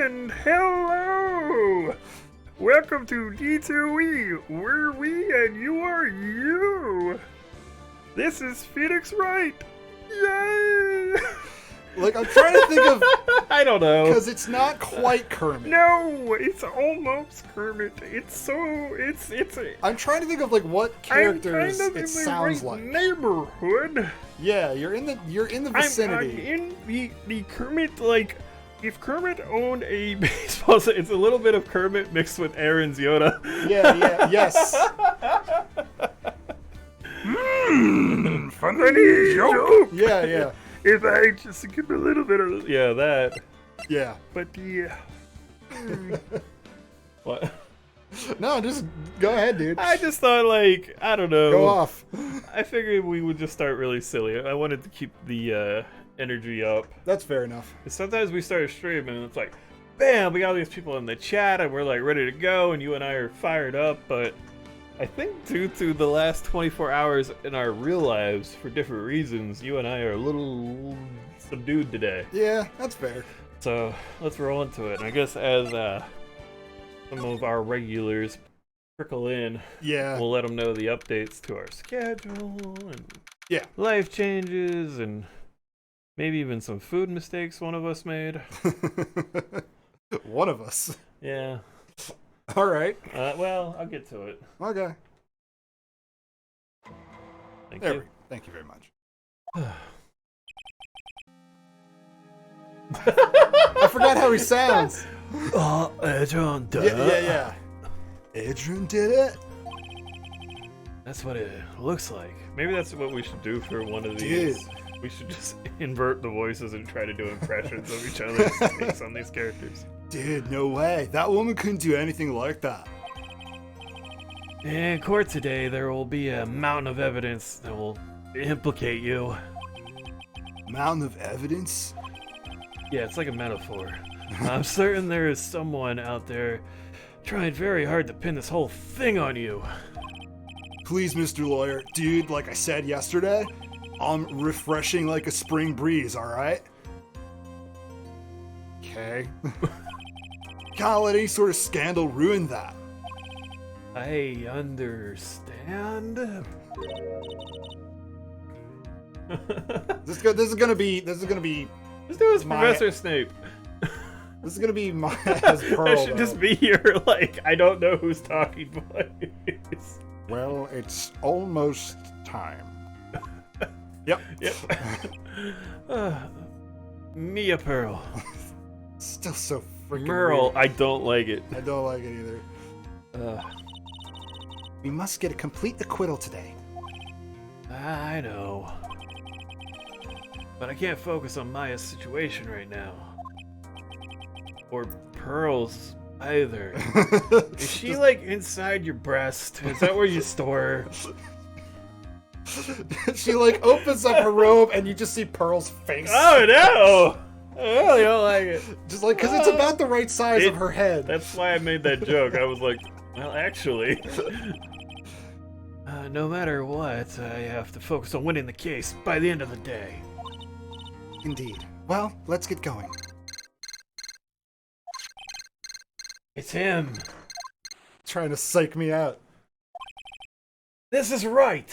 And hello! Welcome to D2E, where we and you are you! This is Phoenix Wright! Yay! Like, I'm trying to think of... I don't know. Because it's not quite Kermit. No, it's almost Kermit. I'm trying to think of, like, what characters I'm kind of it in sounds the right like. neighborhood. Yeah, you're in the vicinity. I'm in the Kermit, like... If Kermit owned a baseball, it's a little bit of Kermit mixed with Aaron's Yoda. Yes. Funny joke. Yeah. If I just give a little bit of that. Yeah. But yeah. What? No, just go ahead, dude. I just thought, like, I don't know. Go off. I figured we would just start really silly. I wanted to keep the energy up. That's fair enough. Sometimes we start streaming and it's like, bam, we got all these people in the chat and we're like ready to go and you and I are fired up, but I think due to the last 24 hours in our real lives for different reasons, you and I are a little subdued today. Yeah, that's fair. So let's roll into it. And I guess as some of our regulars trickle in, we'll let them know the updates to our schedule and life changes and maybe even some food mistakes one of us made. One of us? Yeah. All right. Well, I'll get to it. Okay. Thank you. Thank you very much. I forgot how he sounds. Adrian did it. Yeah. Adrian did it? That's what it looks like. Maybe that's what we should do for one of these. Dude. We should just invert the voices and try to do impressions of each other's takes on these characters. Dude, no way. That woman couldn't do anything like that. In court today, there will be a mountain of evidence that will implicate you. Mountain of evidence? Yeah, it's like a metaphor. I'm certain there is someone out there trying very hard to pin this whole thing on you. Please, Mr. Lawyer. Dude, like I said yesterday, I'm refreshing like a spring breeze, alright? Okay. Can't let any sort of scandal ruin that. I understand. This is gonna be. Let's do this, Professor Snape. This is gonna be my as Pearl. That should just be your, like, I don't know who's talking voice. Well, it's almost time. Yep. Mia Pearl. Still so freaking Merle, weird. I don't like it. I don't like it either. We must get a complete acquittal today. I know. But I can't focus on Maya's situation right now. Or Pearl's either. Is she like inside your breast? Is that where you store her? She like opens up her robe and you just see Pearl's face. Oh no! I really don't like it. Just like, because it's about the right size of her head. That's why I made that joke. I was like, well, actually. No matter what, I have to focus on winning the case by the end of the day. Indeed. Well, let's get going. It's him. Trying to psych me out. This is Wright.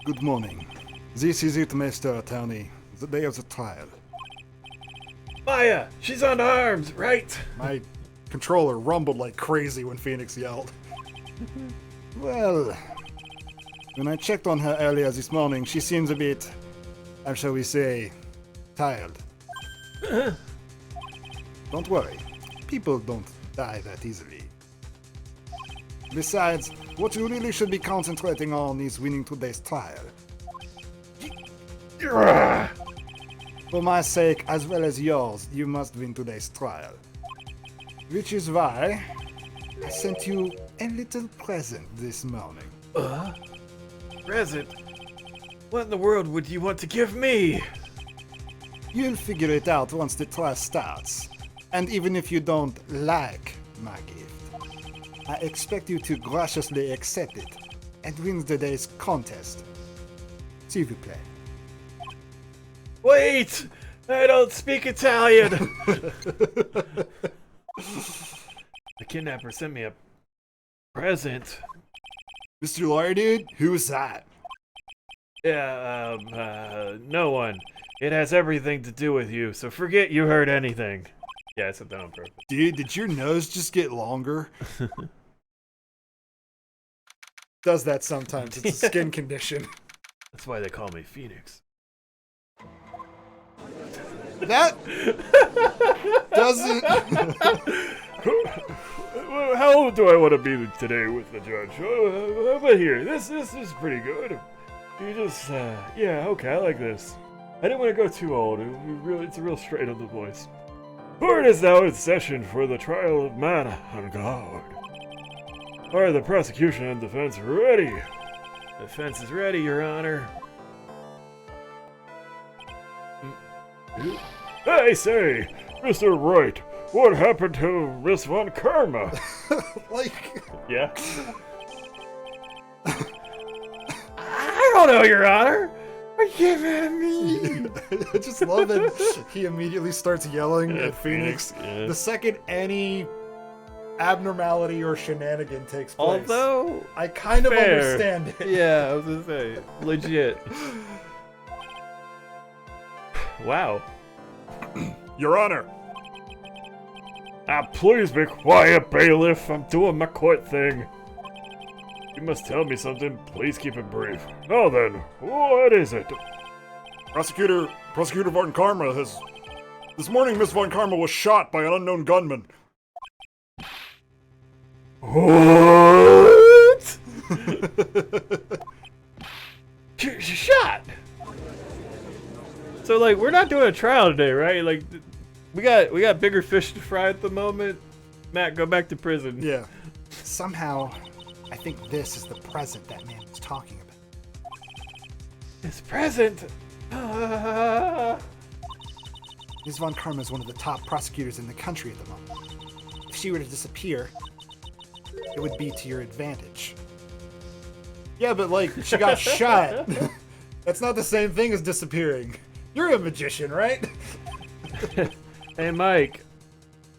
Good morning. This is it, Mr. Attorney. The day of the trial. Maya, she's unarmed, right? My controller rumbled like crazy when Phoenix yelled. Well, when I checked on her earlier this morning, she seems a bit, how shall we say, tired. Don't worry. People don't die that easily. Besides, what you really should be concentrating on is winning today's trial. For my sake, as well as yours, you must win today's trial. Which is why I sent you a little present this morning. Present? What in the world would you want to give me? You'll figure it out once the trial starts. And even if you don't like my gift, I expect you to graciously accept it and win today's contest. S'il vous plaît. Wait! I don't speak Italian! The kidnapper sent me a present. Mr. Lawyer Dude, who's that? Yeah, no one. It has everything to do with you, so forget you heard anything. Yeah, I said that on purpose. Dude, did your nose just get longer? Does that sometimes. It's a skin condition. That's why they call me Phoenix. That doesn't... How old do I want to be today with the judge? But here, this is pretty good. You just, yeah, okay, I like this. I didn't want to go too old. It's a real straight on the voice. Court is now in session for the trial of man on guard. Are the prosecution and defense ready? Defense is ready, Your Honor. Hey, say, Mr. Wright, what happened to Miss Von Karma? Like... Yeah? I don't know, Your Honor. Are you mad at me? I just love that he immediately starts yelling at Phoenix the second any abnormality or shenanigan takes place. Although, I kind of understand it. Yeah, I was gonna say, legit. Wow. Your Honor. Please be quiet, bailiff. I'm doing my court thing. You must tell me something. Please keep it brief. Now then, what is it? Prosecutor Von Karma has... This morning, Miss Von Karma was shot by an unknown gunman. What? Shot? So, like, we're not doing a trial today, right? Like, we got bigger fish to fry at the moment. Matt, go back to prison. Yeah. Somehow, I think this is the present that man was talking about. This present? Ms. Von Karma is one of the top prosecutors in the country at the moment. If she were to disappear, it would be to your advantage. Yeah, but like, she got shot. That's not the same thing as disappearing. You're a magician, right? Hey, Mike.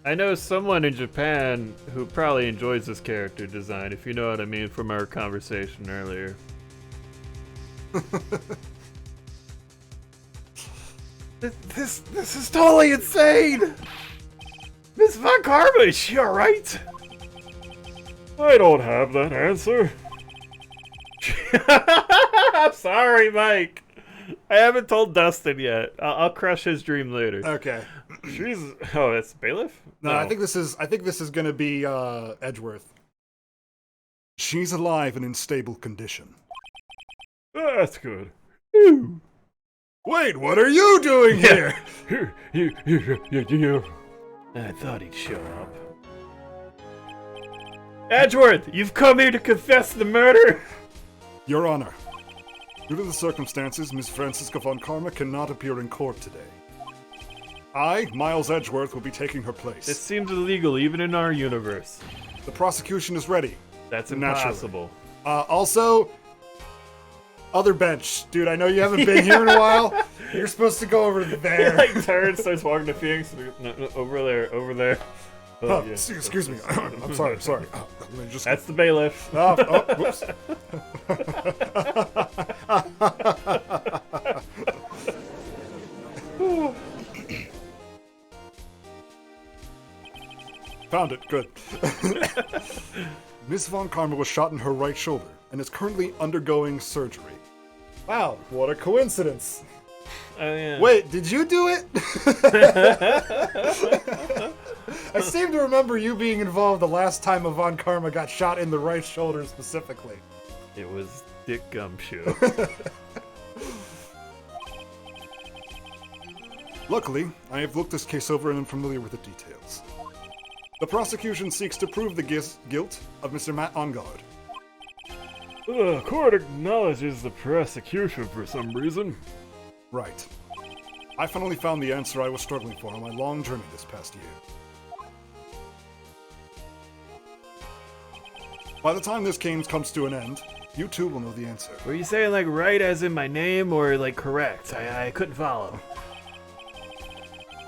I know someone in Japan who probably enjoys this character design, if you know what I mean, from our conversation earlier. This is totally insane! Miss Von Karma, is she alright? I don't have that answer. I'm sorry, Mike. I haven't told Dustin yet. I'll crush his dream later. Okay. She's... Oh, that's bailiff? No, I think this is gonna be Edgeworth. She's alive and in stable condition. That's good. Ooh. Wait, what are you doing here? You. I thought he'd show up. Edgeworth, you've come here to confess the murder? Your Honor, due to the circumstances, Miss Francisca Von Karma cannot appear in court today. I, Miles Edgeworth, will be taking her place. It seems illegal even in our universe. The prosecution is ready. That's impossible. Also, other bench. Dude, I know you haven't been here in a while. You're supposed to go over there. He like turns, starts walking to Phoenix. No, over there. Oh, yeah. Excuse me. I'm sorry. That's the bailiff. Whoops. Found it. Good. Miss Von Karma was shot in her right shoulder and is currently undergoing surgery. Wow, what a coincidence. Oh, yeah. Wait, did you do it? I seem to remember you being involved the last time a Von Karma got shot in the right shoulder specifically. It was Dick Gumshoe. Luckily, I have looked this case over and am familiar with the details. The prosecution seeks to prove the guilt of Mr. Matt Ongard. The court acknowledges the prosecution for some reason. Right. I finally found the answer I was struggling for on my long journey this past year. By the time this game comes to an end, you too will know the answer. Were you saying like right as in my name or like correct? I couldn't follow.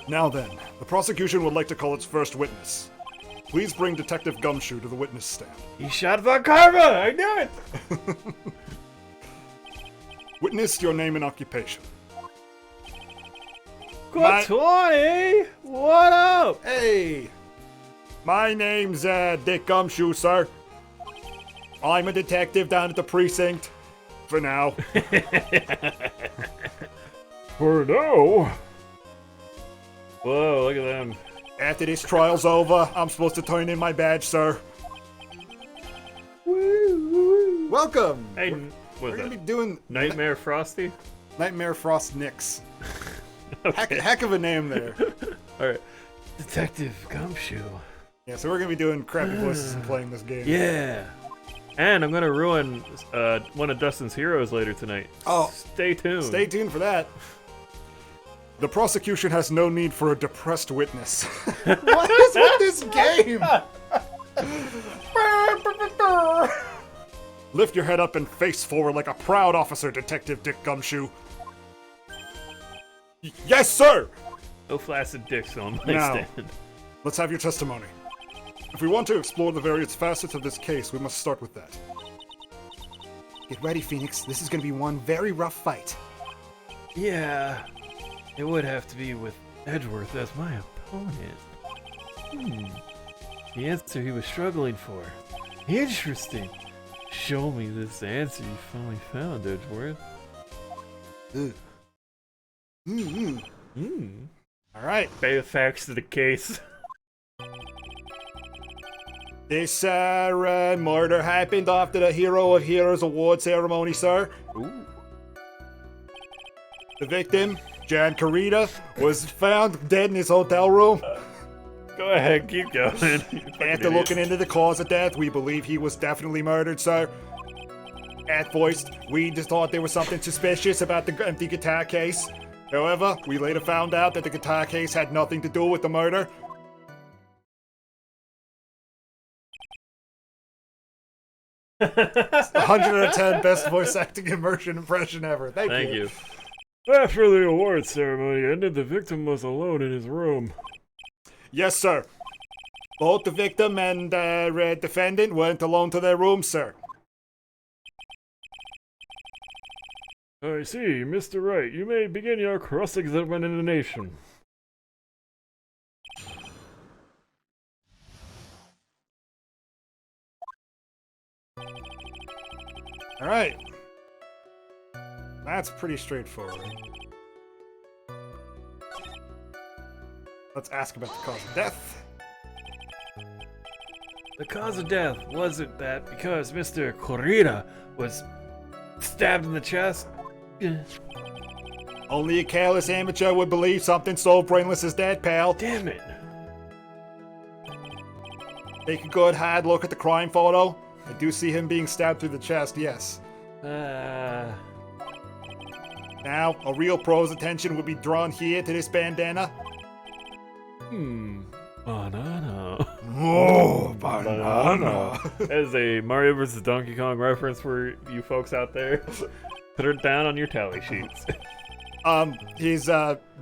Now then, the prosecution would like to call its first witness. Please bring Detective Gumshoe to the witness stand. He shot Von Karma! I knew it! Witness your name and occupation. Got 20! What up? Hey! My name's Dick Gumshoe, sir. I'm a detective down at the precinct. For now. For now? Whoa, look at them. After this trial's over, I'm supposed to turn in my badge, sir. Woo! Welcome! Hey, we're gonna be doing... Nightmare Frosty? Nightmare Frost Nix. Okay. Heck of a name there. Alright. Detective Gumshoe. Yeah, so we're gonna be doing crappy voices and playing this game. Yeah! And I'm gonna ruin one of Dustin's heroes later tonight. Oh. Stay tuned. Stay tuned for that. The prosecution has no need for a depressed witness. What is with this game? Lift your head up and face forward like a proud officer, Detective Dick Gumshoe. Yes, sir! No flaccid dicks on my Now, stand. let's have your testimony. If we want to explore the various facets of this case, we must start with that. Get ready, Phoenix. This is going to be one very rough fight. Yeah, it would have to be with Edgeworth as my opponent. The answer he was struggling for. Interesting. Show me this answer you finally found, Edgeworth. All right. Pay the facts to the case. This murder happened after the Hero of Heroes award ceremony, sir. Ooh. The victim, Jan Carita, was found dead in his hotel room. Go ahead, keep going. After looking into the cause of death, we believe he was definitely murdered, sir. At first, we just thought there was something suspicious about the empty guitar case. However, we later found out that the guitar case had nothing to do with the murder. It's 110 best voice acting immersion impression ever. Thank you. After the award ceremony ended, the victim was alone in his room. Yes, sir. Both the victim and the defendant went alone to their room, sir. I see, Mr. Wright. You may begin your cross-examination. All right. That's pretty straightforward. Let's ask about the cause of death. The cause of death wasn't that because Mr. Corrida was stabbed in the chest? Only a careless amateur would believe something so brainless as that, pal. Damn it. Take a good hard look at the crime photo. I do see him being stabbed through the chest, yes. Now, a real pro's attention would be drawn here to this bandana. Banana. Oh, banana. As a Mario vs. Donkey Kong reference for you folks out there, put it down on your tally sheets. His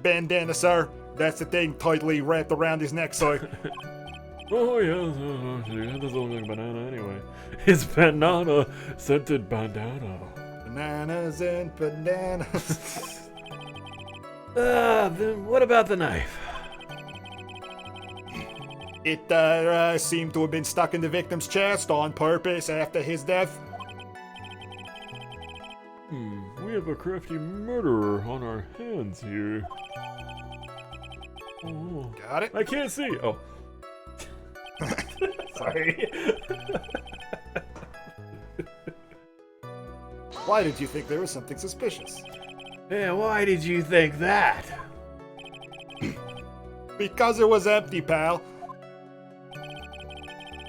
bandana, sir. That's the thing tightly wrapped around his neck, so... Oh, yes, that doesn't look like banana anyway. It's banana-scented bandana. Bananas and bananas. Then what about the knife? It seemed to have been stuck in the victim's chest on purpose after his death. We have a crafty murderer on our hands here. Oh, got it? I can't see. Oh. Sorry. Why did you think there was something suspicious? Yeah, why did you think that? Because it was empty, pal.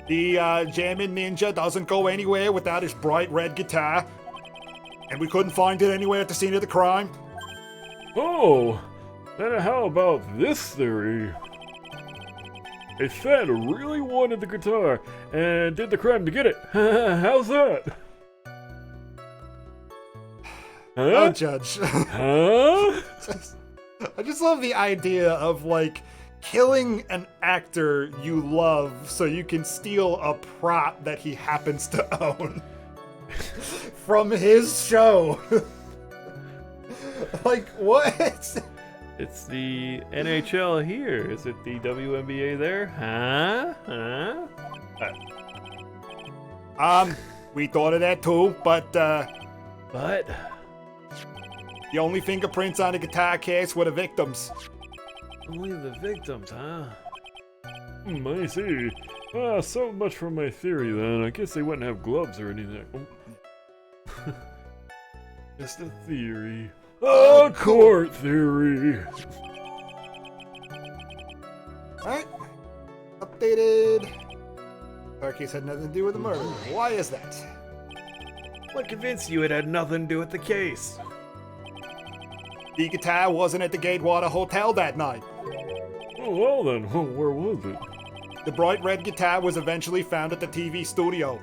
The jamming ninja doesn't go anywhere without his bright red guitar. And we couldn't find it anywhere at the scene of the crime. Oh, then how about this theory? A fan really wanted the guitar and did the crime to get it. How's that? Huh? Oh, Judge. Huh? I just love the idea of, like, killing an actor you love so you can steal a prop that he happens to own from his show. Like, what? It's the NHL here. Is it the WNBA there? Huh? We thought of that too, but But? the only fingerprints on the guitar case were the victims. Only the victims, huh? I see. So much for my theory then. I guess they wouldn't have gloves or anything. Oh. Just a theory. A court theory. Alright. Updated. Our case had nothing to do with the murder. Why is that? What convinced you it had nothing to do with the case? The guitar wasn't at the Gatewater Hotel that night. Oh, well then, where was it? The bright red guitar was eventually found at the TV studio.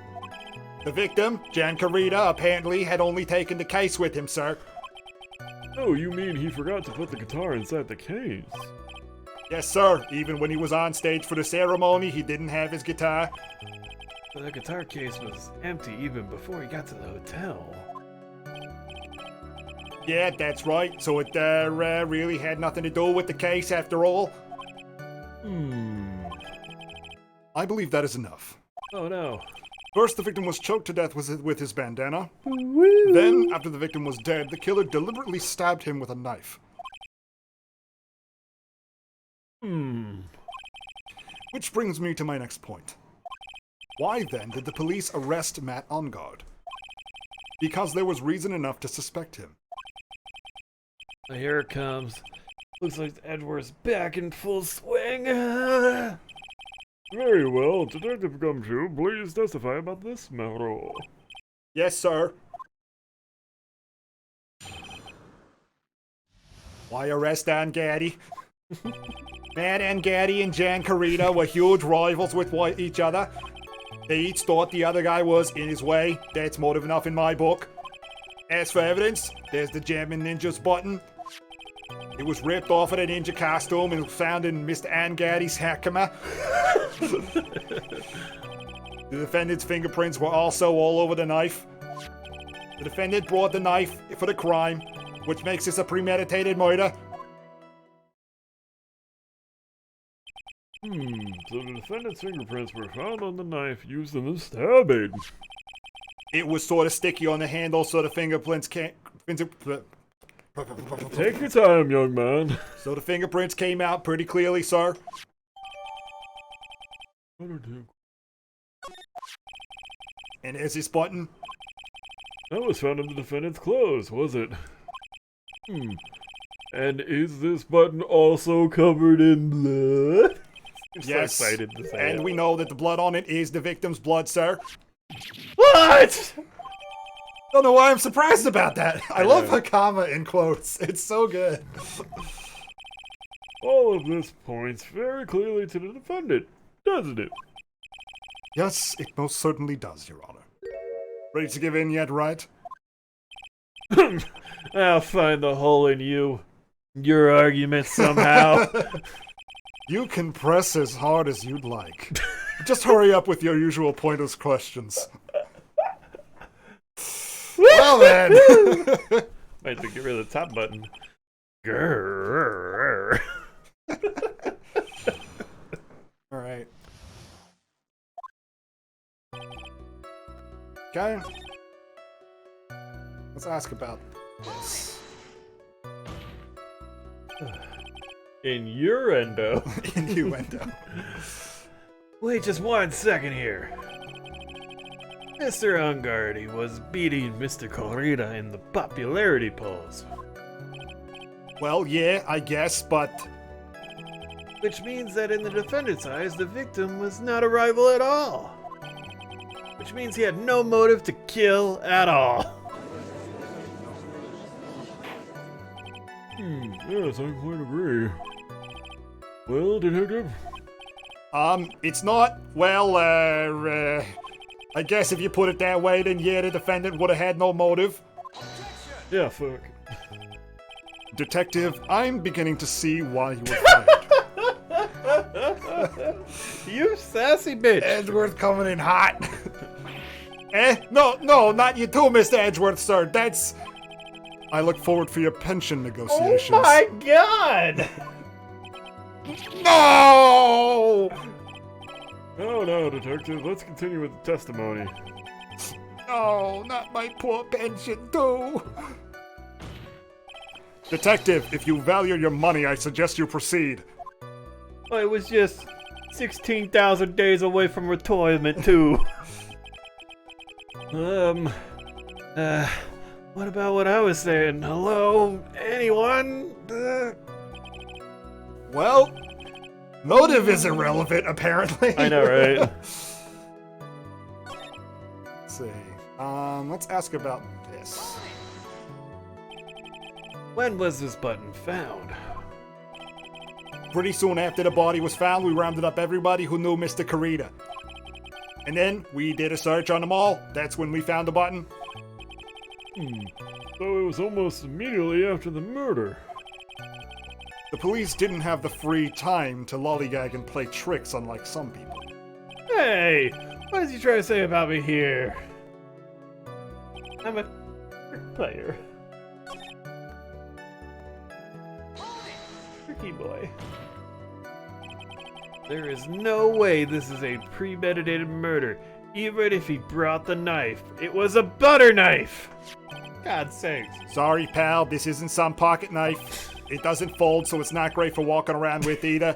The victim, Jan Carita, apparently had only taken the case with him, sir. Oh, you mean he forgot to put the guitar inside the case? Yes, sir. Even when he was on stage for the ceremony, he didn't have his guitar. But the guitar case was empty even before he got to the hotel. Yeah, that's right. So it really had nothing to do with the case after all. I believe that is enough. Oh no. First, the victim was choked to death with his bandana. Then, after the victim was dead, the killer deliberately stabbed him with a knife. Which brings me to my next point. Why then did the police arrest Matt Ongard? Because there was reason enough to suspect him. Here it comes. Looks like Edward's back in full swing. Very well, Detective Gumshoe, please testify about this matter. Yes, sir. Why arrest Angaddy? Matt Angaddy and Jan Carita were huge rivals with each other. They each thought the other guy was in his way. That's motive enough in my book. As for evidence, there's the German Ninja's button. It was ripped off of a ninja costume and found in Mr. Angaddy's Hakama. The defendant's fingerprints were also all over the knife. The defendant brought the knife for the crime, which makes this a premeditated murder. So the defendant's fingerprints were found on the knife used in the stabbing. It was sort of sticky on the handle, so the fingerprints can't... Take your time, young man. So the fingerprints came out pretty clearly, sir. And there's this button. That was found in the defendant's clothes, was it? And is this button also covered in blood? I'm yes, so excited to say and it. We know that the blood on it is the victim's blood, sir. What? Don't know why I'm surprised about that. I love Hakama in quotes. It's so good. All of this points very clearly to the defendant, doesn't it? Yes, it most certainly does, Your Honor. Ready to give in yet, Wright? I'll find the hole in you. Your argument somehow. You can press as hard as you'd like. Just hurry up with your usual pointless questions. Well then! Might have to get rid of the top button. Grrr. Alright. Okay. Let's ask about this. Innuendo. Innuendo. Wait just 1 second here. Mr. Ungardy was beating Mr. Corrida in the popularity polls. Well, yeah, I guess, but... Which means that in the defendant's eyes, the victim was not a rival at all. Which means he had no motive to kill at all. Yes, I quite agree. Well, Detective? It's not, well, I guess if you put it that way, then yeah, the defendant would have had no motive. Yeah, fuck. Detective, I'm beginning to see why you were fired. You sassy bitch. Edgeworth coming in hot. No, not you too, Mr. Edgeworth, sir. That's... I look forward for your pension negotiations. Oh my god! No! No, detective. Let's continue with the testimony. Oh, not my poor pension, too. Detective, if you value your money, I suggest you proceed. Well, it was just 16,000 days away from retirement, too. What about what I was saying? Hello? Anyone? Well, motive is irrelevant, apparently. I know, right? Let's see. Let's ask about this. When was this button found? Pretty soon after the body was found, we rounded up everybody who knew Mr. Karita. And then we did a search on them all. That's when we found the button. So it was almost immediately after the murder. The police didn't have the free time to lollygag and play tricks unlike some people. Hey! What is he trying to say about me here? I'm a trick player. Tricky boy. There is no way this is a premeditated murder, even if he brought the knife. It was a butter knife! God's sakes. Sorry, pal, this isn't some pocket knife. It doesn't fold, so it's not great for walking around with either.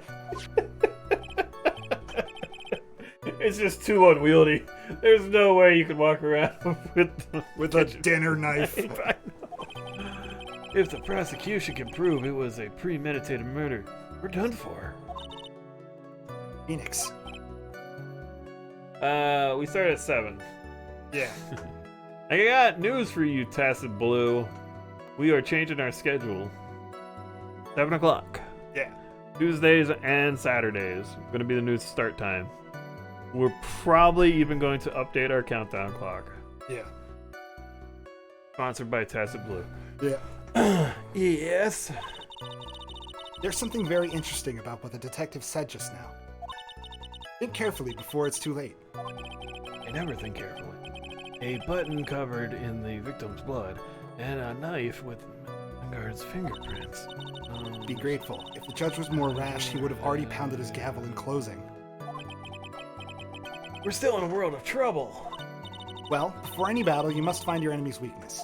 It's just too unwieldy. There's no way you can walk around with a dinner knife. I know. If the prosecution can prove it was a premeditated murder, we're done for. Phoenix. We start at 7. Yeah. I got news for you, Tacit Blue. We are changing our schedule. 7 o'clock. Yeah. Tuesdays and Saturdays. Gonna be the new start time. We're probably even going to update our countdown clock. Yeah. Sponsored by Tacit Blue. Yeah. Yes. There's something very interesting about what the detective said just now. Think carefully before it's too late. I never think carefully. A button covered in the victim's blood, and a knife with Vanguard's fingerprints. Be grateful. If the judge was more rash, he would have already pounded his gavel in closing. We're still in a world of trouble. Well, before any battle, you must find your enemy's weakness.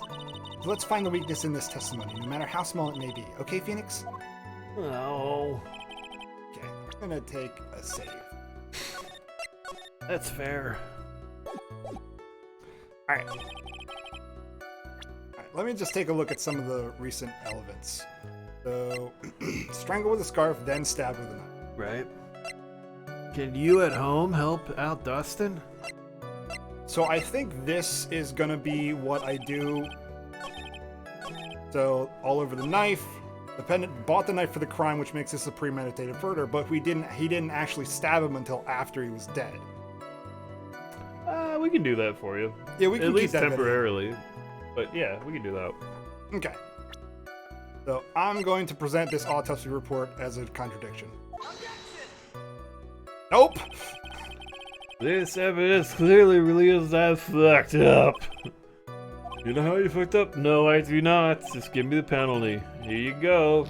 So let's find the weakness in this testimony, no matter how small it may be. Okay, Phoenix? No. Okay, I'm gonna take a save. That's fair. Alright, let me just take a look at some of the recent elements. So, strangle with a scarf, then stab with a knife. Right. Can you at home help out Dustin? So I think this is gonna be what I do. So, all over the knife. The pendant bought the knife for the crime, which makes this a premeditated murder, but he didn't actually stab him until after he was dead. We can do that for you. Yeah, we can at keep least that temporarily. But yeah, we can do that. Okay. So I'm going to present this autopsy report as a contradiction. Nope. This evidence clearly reveals I fucked up. You know how you fucked up? No, I do not. Just give me the penalty. Here you go.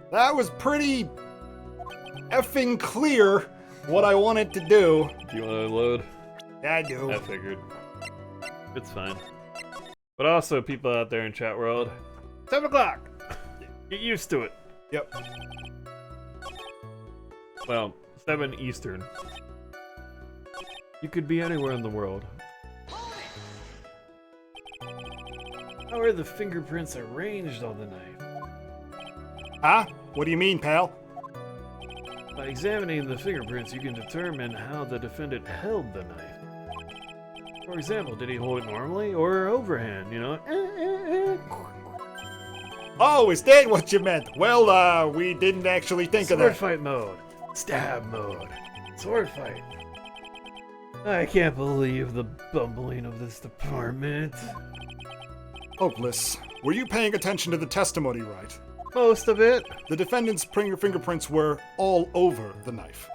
That was pretty effing clear what I wanted to do. Do you want to unload? Yeah, I do. I figured. It's fine. But also, people out there in chat world, 7 o'clock! Get used to it. Yep. Well, 7 Eastern. You could be anywhere in the world. How are the fingerprints arranged on the knife? Huh? What do you mean, pal? By examining the fingerprints, you can determine how the defendant held the knife. For example, did he hold it normally or overhand, you know? Oh, is that what you meant? Well, we didn't actually think of that. Sword fight mode. Stab mode. Sword fight. I can't believe the bumbling of this department. Hopeless. Were you paying attention to the testimony, Wright? Most of it. The defendant's fingerprints were all over the knife.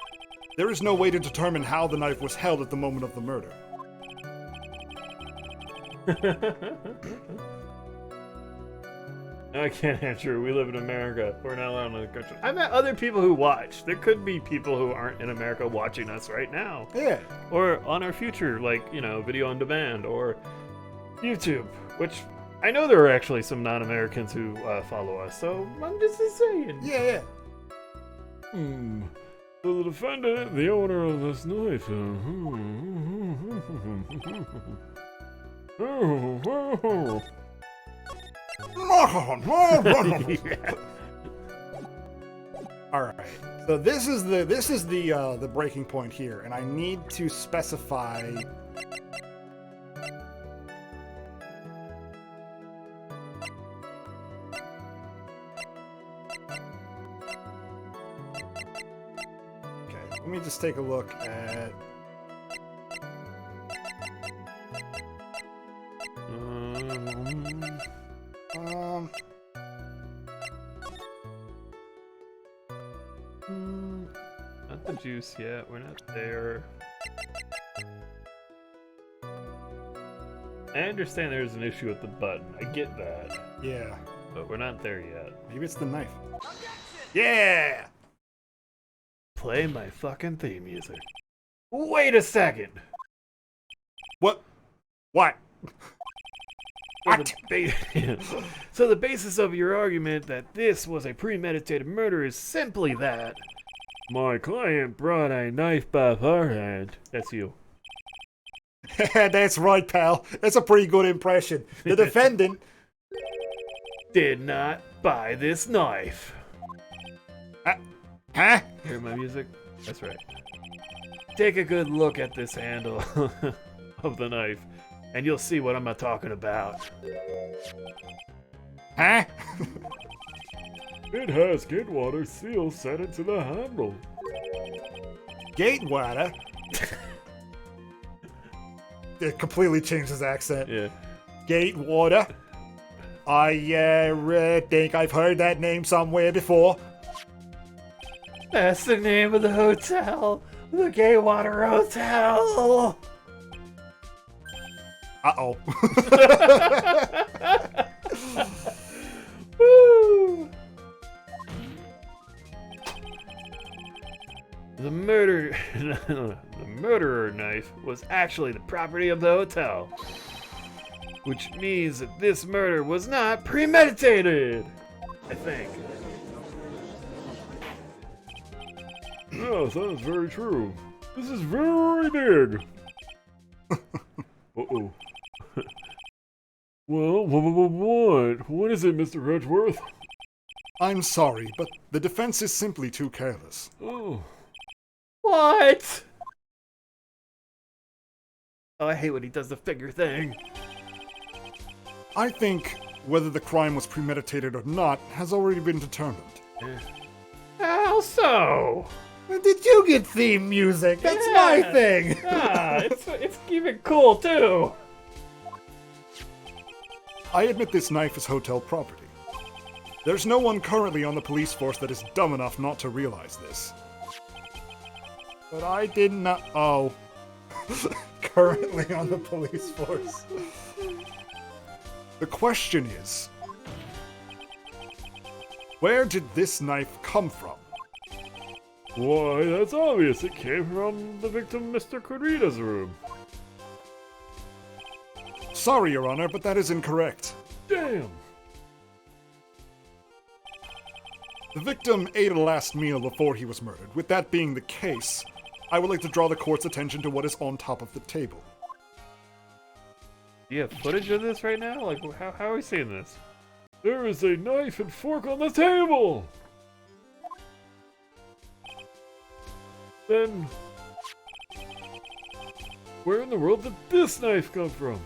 There is no way to determine how the knife was held at the moment of the murder. I can't answer. We live in America. We're not allowed in the country. I met other people who watch. There could be people who aren't in America watching us right now. Yeah. Or on our future, like, you know, video on demand or YouTube, which I know there are actually some non-Americans who follow us, so I'm just saying. Yeah. So the defendant, the owner of this knife. Yeah. All right. So this is the breaking point here, and I need to specify. Okay. Let me just take a look at. Not the juice yet. We're not there. I understand there's an issue with the button. I get that. Yeah. But we're not there yet. Maybe it's the knife. Yeah! Play my fucking theme music. Wait a second! What? What? So the basis of your argument that this was a premeditated murder is simply that my client brought a knife by her hand. That's you. That's right, pal. That's a pretty good impression. The defendant did not buy this knife. Huh? Hear my music? That's right. Take a good look at this handle of the knife, and you'll see what I'm talking about. Huh? It has Gatewater seal set into the handle. Gatewater? It completely changed his accent. Yeah. Gatewater? I think I've heard that name somewhere before. That's the name of the hotel. The Gatewater Hotel. Uh-oh. Woo! The murderer knife was actually the property of the hotel, which means that this murder was not premeditated, I think. Yes, that is very true. This is very big. Uh-oh. Well, what? What is it, Mr. Edgeworth? I'm sorry, but the defense is simply too careless. Oh. What? Oh, I hate when he does the figure thing. I think whether the crime was premeditated or not has already been determined. How so? When did you get theme music? That's my thing! It's even cool, too! I admit this knife is hotel property. There's no one currently on the police force that is dumb enough not to realize this. But I did not... Oh. Currently on the police force. The question is... where did this knife come from? Why, that's obvious. It came from the victim, Mr. Corrida's room. Sorry, Your Honor, but that is incorrect. Damn! The victim ate a last meal before he was murdered. With that being the case, I would like to draw the court's attention to what is on top of the table. Do you have footage of this right now? Like, how are we seeing this? There is a knife and fork on the table! Then, where in the world did this knife come from?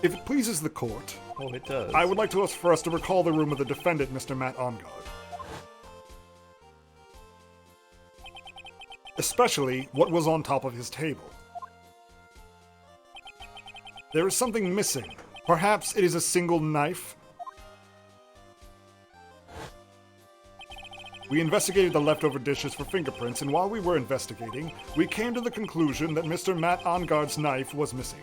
If it pleases the court, oh, it does. I would like to ask for us to recall the room of the defendant, Mr. Matt Ongard. Especially what was on top of his table. There is something missing. Perhaps it is a single knife? We investigated the leftover dishes for fingerprints, and while we were investigating, we came to the conclusion that Mr. Matt Onguard's knife was missing.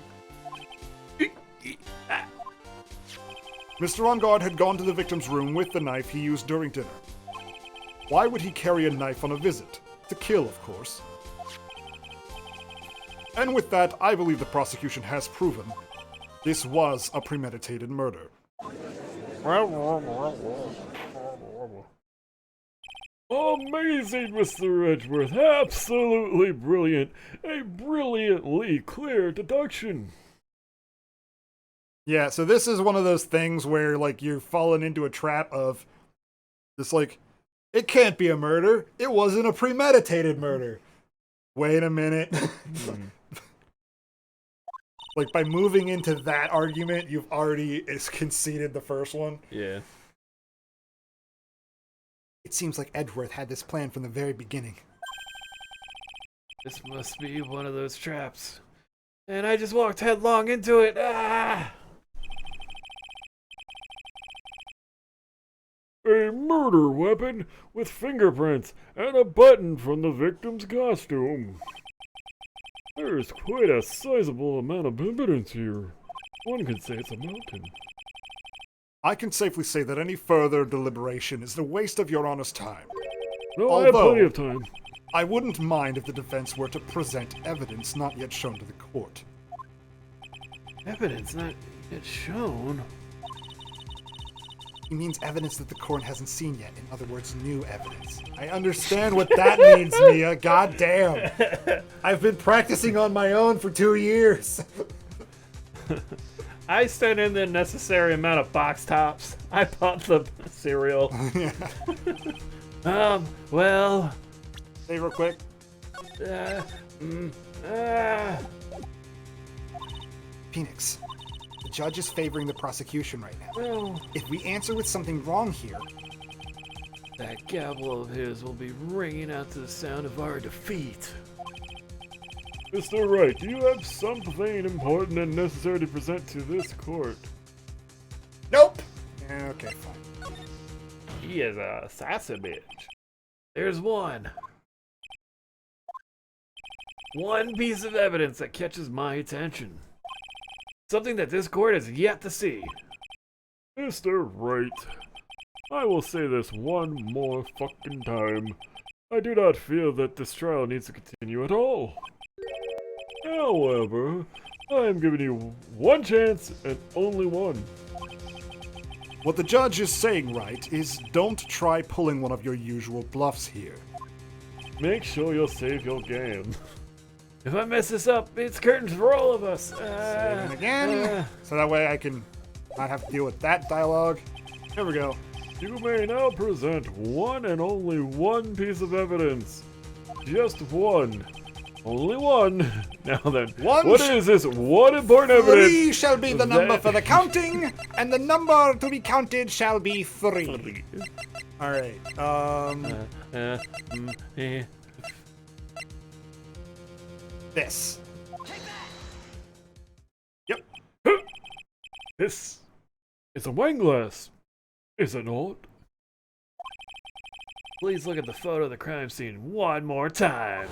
Mr. Onguard had gone to the victim's room with the knife he used during dinner. Why would he carry a knife on a visit? To kill, of course. And with that, I believe the prosecution has proven this was a premeditated murder. Amazing, Mr. Edgeworth. Absolutely brilliant. A brilliantly clear deduction. Yeah, so this is one of those things where, like, you've fallen into a trap of this, like, it can't be a murder. It wasn't a premeditated murder. Wait a minute. Like, by moving into that argument, you've already conceded the first one. Yeah. It seems like Edgeworth had this plan from the very beginning. This must be one of those traps. And I just walked headlong into it. Ah! A murder weapon with fingerprints and a button from the victim's costume. There's quite a sizable amount of evidence here. One could say it's a mountain. I can safely say that any further deliberation is the waste of your honest time. No, I have plenty of time. I wouldn't mind if the defense were to present evidence not yet shown to the court. Evidence not yet shown? He means evidence that the court hasn't seen yet. In other words, new evidence. I understand what that means, Mia. God damn. I've been practicing on my own for 2 years. I sent in the necessary amount of box tops. I bought the cereal. Well... Say real quick. Phoenix, the judge is favoring the prosecution right now. Well... If we answer with something wrong here... That gavel of his will be ringing out to the sound of our defeat. Mr. Wright, do you have something important and necessary to present to this court? Nope! Okay, fine. He is a sassy bitch. There's one. One piece of evidence that catches my attention. Something that this court has yet to see. Mr. Wright, I will say this one more fucking time. I do not feel that this trial needs to continue at all. However, I am giving you one chance and only one. What the judge is saying, Wright, is don't try pulling one of your usual bluffs here. Make sure you'll save your game. If I mess this up, it's curtains for all of us. Save it again, so that way I can not have to deal with that dialogue. Here we go. You may now present one and only one piece of evidence. Just one. Only one. Now then, what is this one important evidence? 3 shall be the number for the counting, and the number to be counted shall be 3. Alright, this. Yep. This is a wine glass, is it not? Please look at the photo of the crime scene one more time.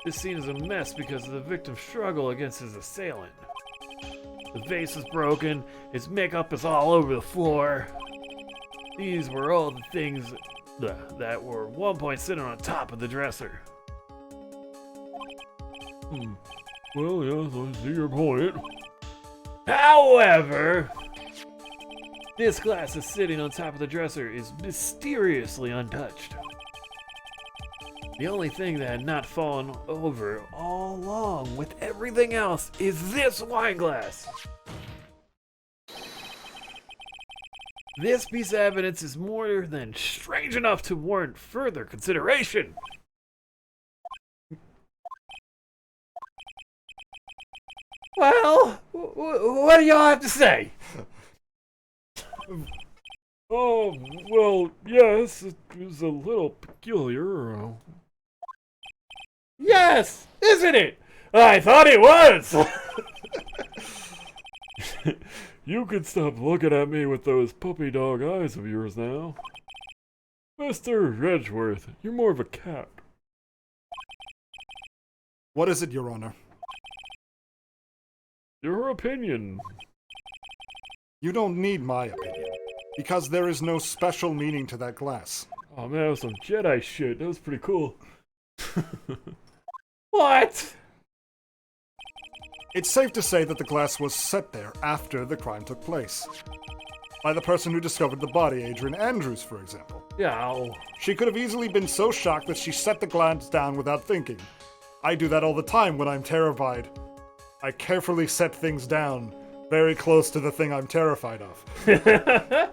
This scene is a mess because of the victim's struggle against his assailant. The vase is broken, his makeup is all over the floor. These were all the things that were at one point sitting on top of the dresser. Well, yes, I see your point. However, this glass is sitting on top of the dresser is mysteriously untouched. The only thing that had not fallen over all along with everything else is this wine glass. This piece of evidence is more than strange enough to warrant further consideration. Well, what do y'all have to say? Oh, well, yes, it was a little peculiar. Yes, isn't it? I thought he was! You can stop looking at me with those puppy dog eyes of yours now. Mr. Edgeworth, you're more of a cat. What is it, Your Honor? Your opinion. You don't need my opinion, because there is no special meaning to that glass. Oh man, that was some Jedi shit. That was pretty cool. What? It's safe to say that the glass was set there after the crime took place. By the person who discovered the body, Adrian Andrews, for example. Yeah. She could have easily been so shocked that she set the glass down without thinking. I do that all the time when I'm terrified. I carefully set things down very close to the thing I'm terrified of.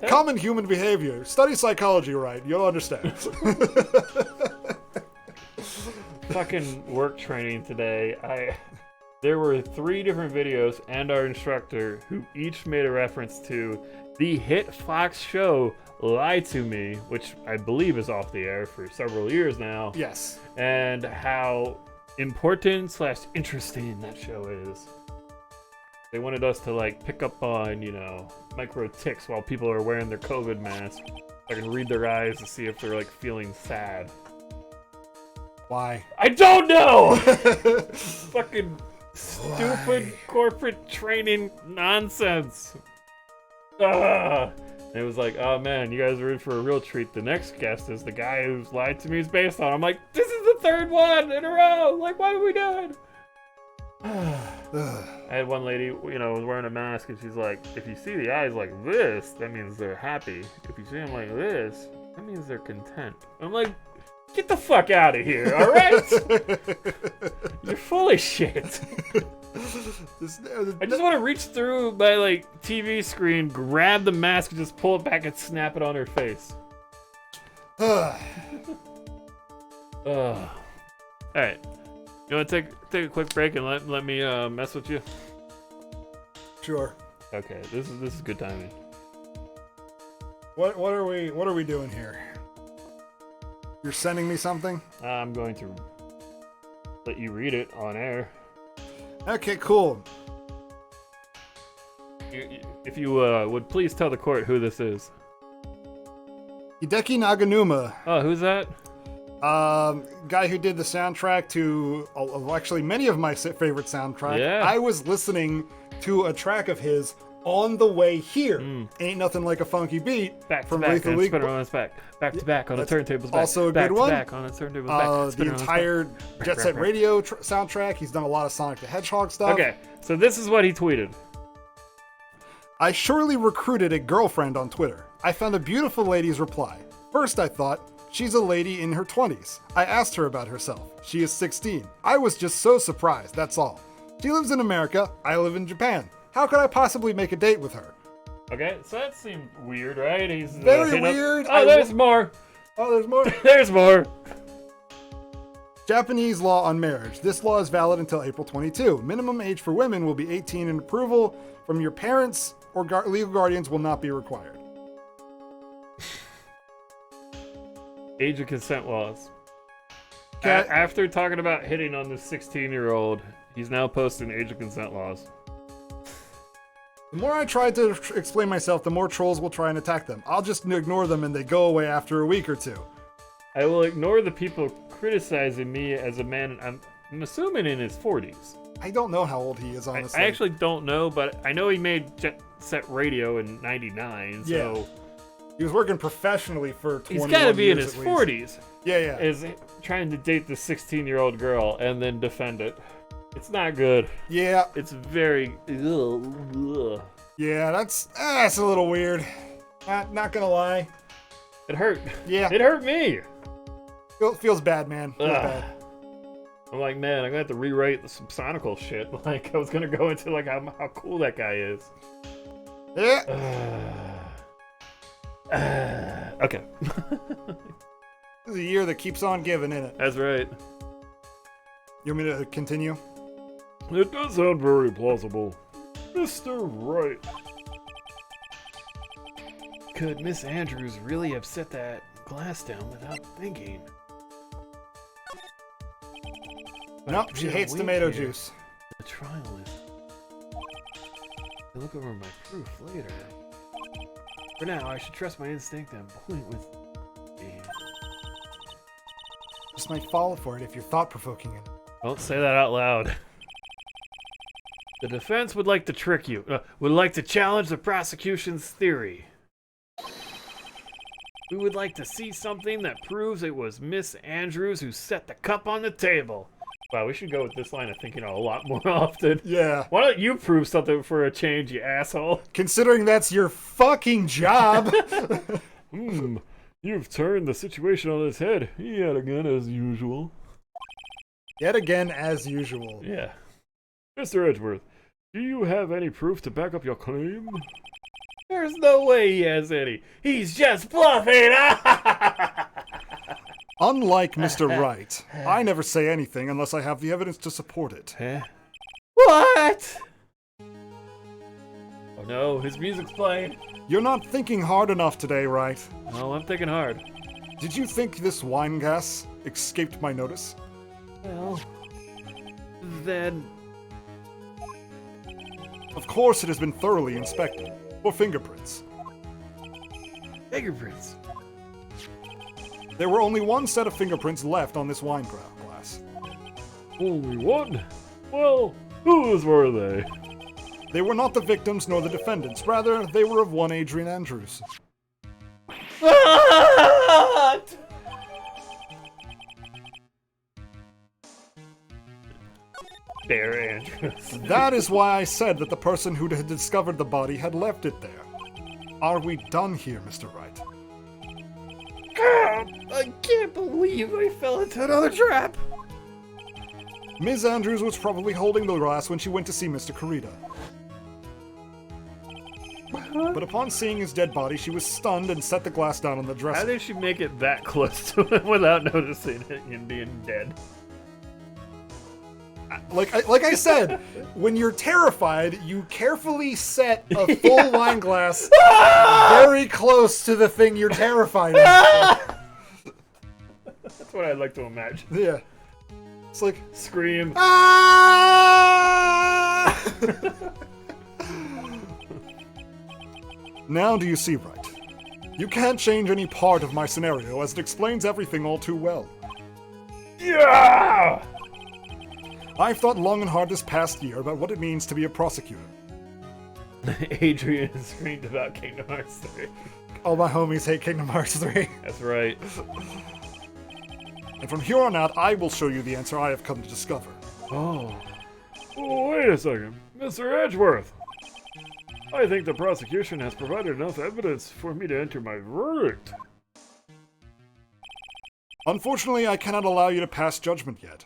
Common human behavior. Study psychology, right? You'll understand. Fucking work training today. There were 3 different videos and our instructor who each made a reference to the hit Fox show Lie to Me, which I believe is off the air for several years now. Yes. And how important / interesting that show is. They wanted us to like pick up on, micro ticks while people are wearing their COVID masks. I can read their eyes to see if they're like feeling sad. Why? I don't know! Fucking stupid corporate training nonsense. And it was like, oh man, you guys are in for a real treat. The next guest is the guy who's lied to me is based on. I'm like, this is the 3rd one in a row. Like, what are we doing? I had one lady, was wearing a mask, and she's like, if you see the eyes like this, that means they're happy. If you see them like this, that means they're content. I'm like, get the fuck out of here, all right? You're full of shit. I just want to reach through my TV screen, grab the mask, and just pull it back and snap it on her face. All right. You want to take a quick break and let me mess with you? Sure. Okay, this is good timing. What are we doing here? You're sending me something? I'm going to let you read it on air. Okay, cool. If you would please tell the court who this is. Hideki Naganuma. Oh, who's that? Guy who did the soundtrack to actually many of my favorite soundtracks. Yeah. I was listening to a track of his on the way here. Ain't Nothing Like a Funky Beat. Back to from back, Lethal and Week. spin on its back. Back to back on the turntables. Back. Also a back good to one. Back on the turntables. Back. The entire Jet Set Radio soundtrack. He's done a lot of Sonic the Hedgehog stuff. Okay, so this is what he tweeted. I surely recruited a girlfriend on Twitter. I found a beautiful lady's reply. First I thought, she's a lady in her 20s. I asked her about herself. She is 16. I was just so surprised, that's all. She lives in America. I live in Japan. How could I possibly make a date with her? Okay, so that seemed weird, right? He's very weird. Oh, there's more. Oh, there's more. There's more. Japanese law on marriage. This law is valid until April 22. Minimum age for women will be 18 and approval from your parents or legal guardians will not be required. Age of consent laws. After talking about hitting on this 16-year-old, he's now posting age of consent laws. The more I try to explain myself, the more trolls will try and attack them. I'll just ignore them and they go away after a week or two. I will ignore the people criticizing me as a man, I'm assuming in his 40s. I don't know how old he is, honestly. I actually don't know, but I know he made Jet Set Radio in 99, so... Yeah. He was working professionally for 21 years. He's got to be in his 40s. Yeah. Is trying to date this 16-year-old girl and then defend it. It's not good. Yeah. It's very... Ugh. Yeah, that's a little weird. Not gonna lie. It hurt. Yeah. It hurt me. Feels bad, man. Feels bad. I'm like, man, I'm gonna have to rewrite some Sonical shit. Like, I was gonna go into like how cool that guy is. Yeah. Okay. This is a year that keeps on giving, isn't it? That's right. You want me to continue? It does sound very plausible. Mr. Wright. Could Miss Andrews really have set that glass down without thinking? Nope, she hates tomato juice. The trial is... I'll look over my proof later. For now, I should trust my instinct and point with... Just might fall for it if you're thought-provoking it. Don't say that out loud. The defense would like to trick you. Would like to challenge the prosecution's theory. We would like to see something that proves it was Miss Andrews who set the cup on the table. Wow, we should go with this line of thinking a lot more often. Yeah. Why don't you prove something for a change, you asshole? Considering that's your fucking job. You've turned the situation on its head. Yet again, as usual. Yet again, as usual. Yeah. Mr. Edgeworth, do you have any proof to back up your claim? There's no way he has any. He's just bluffing! Unlike Mr. Wright, I never say anything unless I have the evidence to support it. Huh? What? Oh no, his music's playing. You're not thinking hard enough today, Wright. No, I'm thinking hard. Did you think this wine gas escaped my notice? Well, then... Of course it has been thoroughly inspected. For fingerprints. Fingerprints? There were only one set of fingerprints left on this wine glass. Only one? Well, whose were they? They were not the victims nor the defendants. Rather, they were of one Adrian Andrews. What? Bear Andrews. That is why I said that the person who had discovered the body had left it there. Are we done here, Mr. Wright? I can't believe I fell into another trap. Ms. Andrews was probably holding the glass when she went to see Mr. Corrida. But upon seeing his dead body, she was stunned and set the glass down on the dresser. How did she make it that close to him without noticing it and being dead? Like I said, when you're terrified, you carefully set a full wine glass very close to the thing you're terrified of. That's what I'd like to imagine. Yeah. It's like... Scream. Ah! Now do you see, Wright? You can't change any part of my scenario, as it explains everything all too well. Yeah! I've thought long and hard this past year about what it means to be a prosecutor. Adrian screamed about Kingdom Hearts 3. All my homies hate Kingdom Hearts 3. That's right. And from here on out, I will show you the answer I have come to discover. Oh, wait a second. Mr. Edgeworth. I think the prosecution has provided enough evidence for me to enter my verdict. Unfortunately, I cannot allow you to pass judgment yet.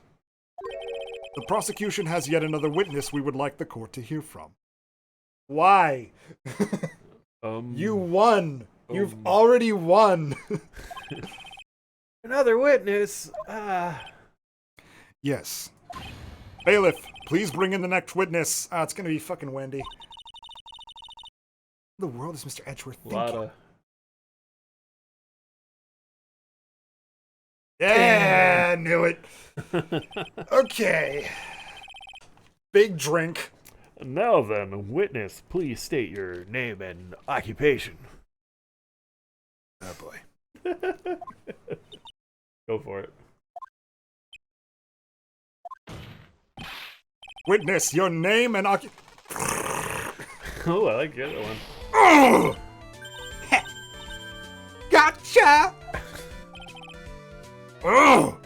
The prosecution has yet another witness we would like the court to hear from. Why? You won! You've already won! Another witness? Yes. Bailiff, please bring in the next witness. It's gonna be fucking Wendy. What in the world is Mr. Edgeworth thinking? Yeah, knew it. Okay. Big drink. Now then, witness, please state your name and occupation. Oh boy. Go for it. Witness, your name and Oh, I like the other one. Oh! Gotcha! Oh!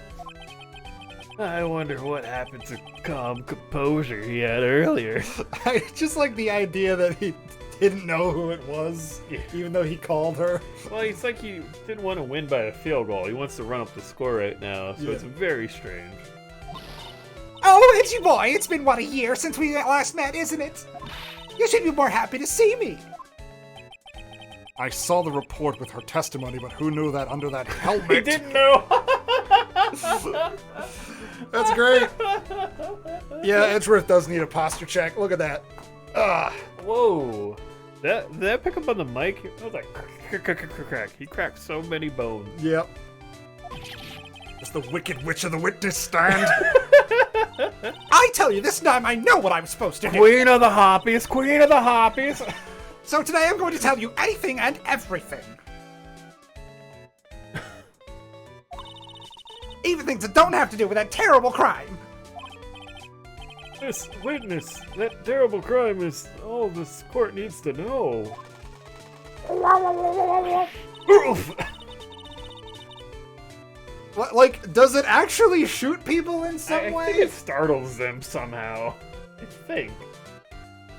I wonder what happened to calm composure he had earlier. I just like the idea that he didn't know who it was, even though he called her. Well, it's like he didn't want to win by a field goal. He wants to run up the score right now, so it's very strange. Oh, Itchy boy, it's been, what, a year since we last met, isn't it? You should be more happy to see me. I saw the report with her testimony, but who knew that under that helmet? He didn't know! That's great. Yeah, Edgeworth does need a posture check. Look at that. Whoa. Did that pick up on the mic? It was like crack. He cracked so many bones. Yep. It's the Wicked Witch of the witness stand. I tell you, this time I know what I'm supposed to do. Queen of the Hoppies, Queen of the Hoppies. So today I'm going to tell you anything and everything. Even things that don't have to do with that terrible crime. This witness, that terrible crime is all this court needs to know. What, like, does it actually shoot people in some way? I think it startles them somehow. I think.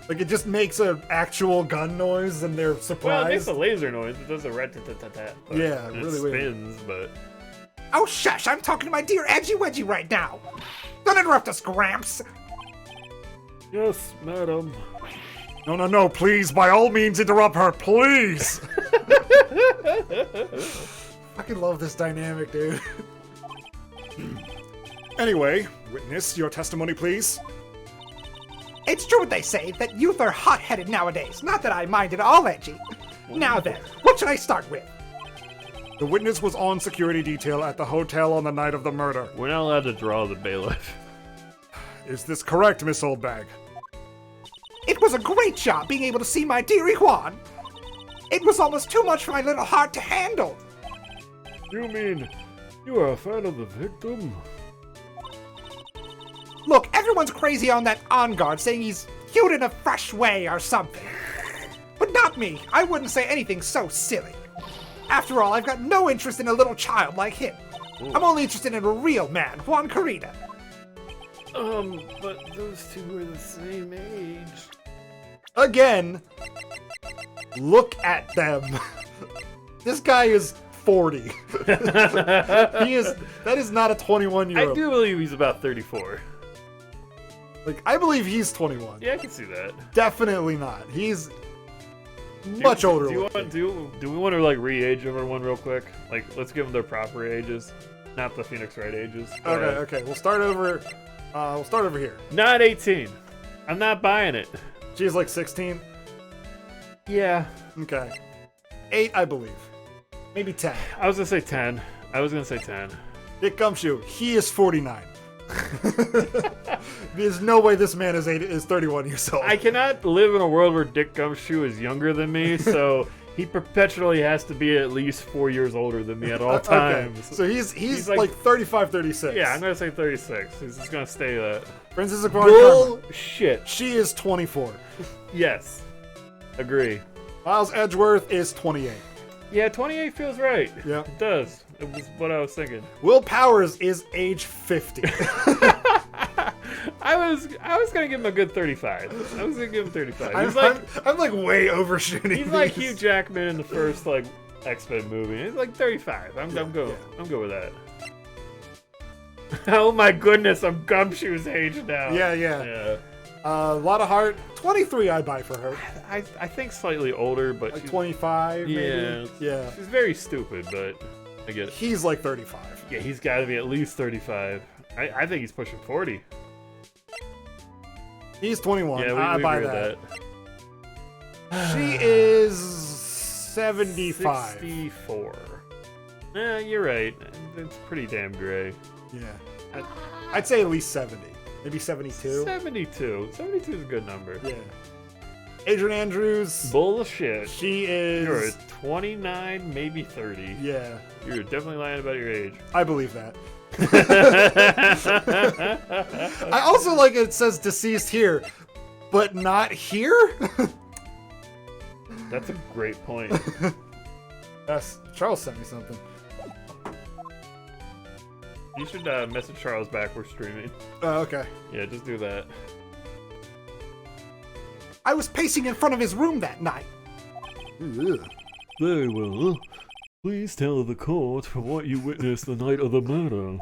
Like, it just makes an actual gun noise and they're surprised? Well, it makes a laser noise. It does a rat-tat-tat-tat. Yeah, really weird. It spins, but... Oh, shush! I'm talking to my dear Edgy Wedgie right now! Don't interrupt us, Gramps! Yes, madam. No, please, by all means, interrupt her, please! Fucking love this dynamic, dude. Anyway, witness, your testimony, please. It's true what they say, that youth are hot-headed nowadays. Not that I mind at all, Edgy. Now then, what should I start with? The witness was on security detail at the hotel on the night of the murder. We're not allowed to draw the bailiff. Is this correct, Miss Oldbag? It was a great job being able to see my dearie Juan. It was almost too much for my little heart to handle. You mean you are a fan of the victim? Look, everyone's crazy on that On Guard, saying he's cute in a fresh way or something. But not me. I wouldn't say anything so silly. After all, I've got no interest in a little child like him. Ooh. I'm only interested in a real man, Juan Carita. But those two are the same age. Again, look at them. This guy is 40. That is not a 21-year-old. I do believe he's about 34. Like, I believe he's 21. Yeah, I can see that. Definitely not. He's much older. Do we want to like re-age everyone real quick? Like, let's give them their proper ages, not the Phoenix Wright ages. Okay. We'll start over. We'll start over here. Not 18. I'm not buying it. She's like 16. Yeah. Okay. 8, I believe. Maybe 10. I was gonna say 10. Dick Gumshoe, he is 49. There's no way this man is 31 years old. I cannot live in a world where Dick Gumshoe is younger than me, so he perpetually has to be at least 4 years older than me at all times. Okay. So he's like 35, 36. Yeah, I'm gonna say 36. He's just gonna stay that. Princess Bullshit. She is 24. Yes. Agree. Miles Edgeworth is 28. Yeah, 28 feels right. Yeah. It does. It was what I was thinking. Will Powers is age 50. I was gonna give him a good 35. I was gonna give him 35. I'm like way overshooting. He's like Hugh Jackman in the first like X-Men movie. He's like 35. I'm good. I'm good with that. Oh my goodness, I'm Gumshoe's age now. Yeah. A lot of heart. 23 I'd buy for her. I think slightly older, but like 25 maybe. Yeah. She's very stupid, but I get it. He's like 35. Yeah, he's got to be at least 35. I think he's pushing 40. He's 21. Yeah, I buy that. She is 75. 64. You're right. It's pretty damn gray. Yeah. I'd say at least 70. Maybe 72. 72. 72 is a good number. Yeah. Adrian Andrews. Bullshit. She is... You're 29, maybe 30. Yeah. You're definitely lying about your age. I believe that. I also like it says deceased here, but not here? That's a great point. Yes. Charles sent me something. You should message Charles back. We're streaming. Oh, okay. Yeah, just do that. I was pacing in front of his room that night. Very well. Please tell the court what you witnessed the night of the murder.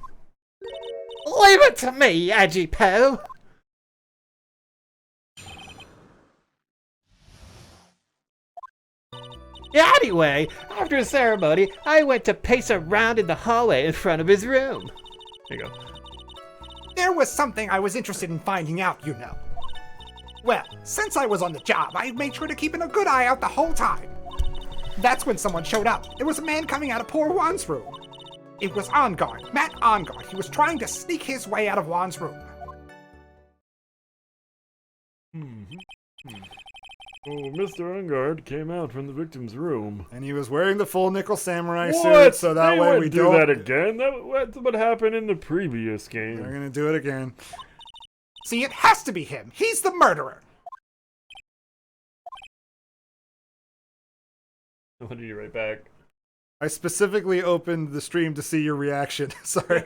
Leave it to me, Edgy Poo. Anyway, after the ceremony, I went to pace around in the hallway in front of his room. There you go. There was something I was interested in finding out, you know. Well, since I was on the job, I made sure to keep a good eye out the whole time. That's when someone showed up. There was a man coming out of poor Juan's room. It was On Guard, Matt On Guard. He was trying to sneak his way out of Juan's room. Oh, Mr. Ungard came out from the victim's room. And he was wearing the full nickel samurai suit, so that way we don't... do that again? That's what happened in the previous game. They're gonna do it again. See, it has to be him. He's the murderer. What did you write back? I specifically opened the stream to see your reaction. Sorry.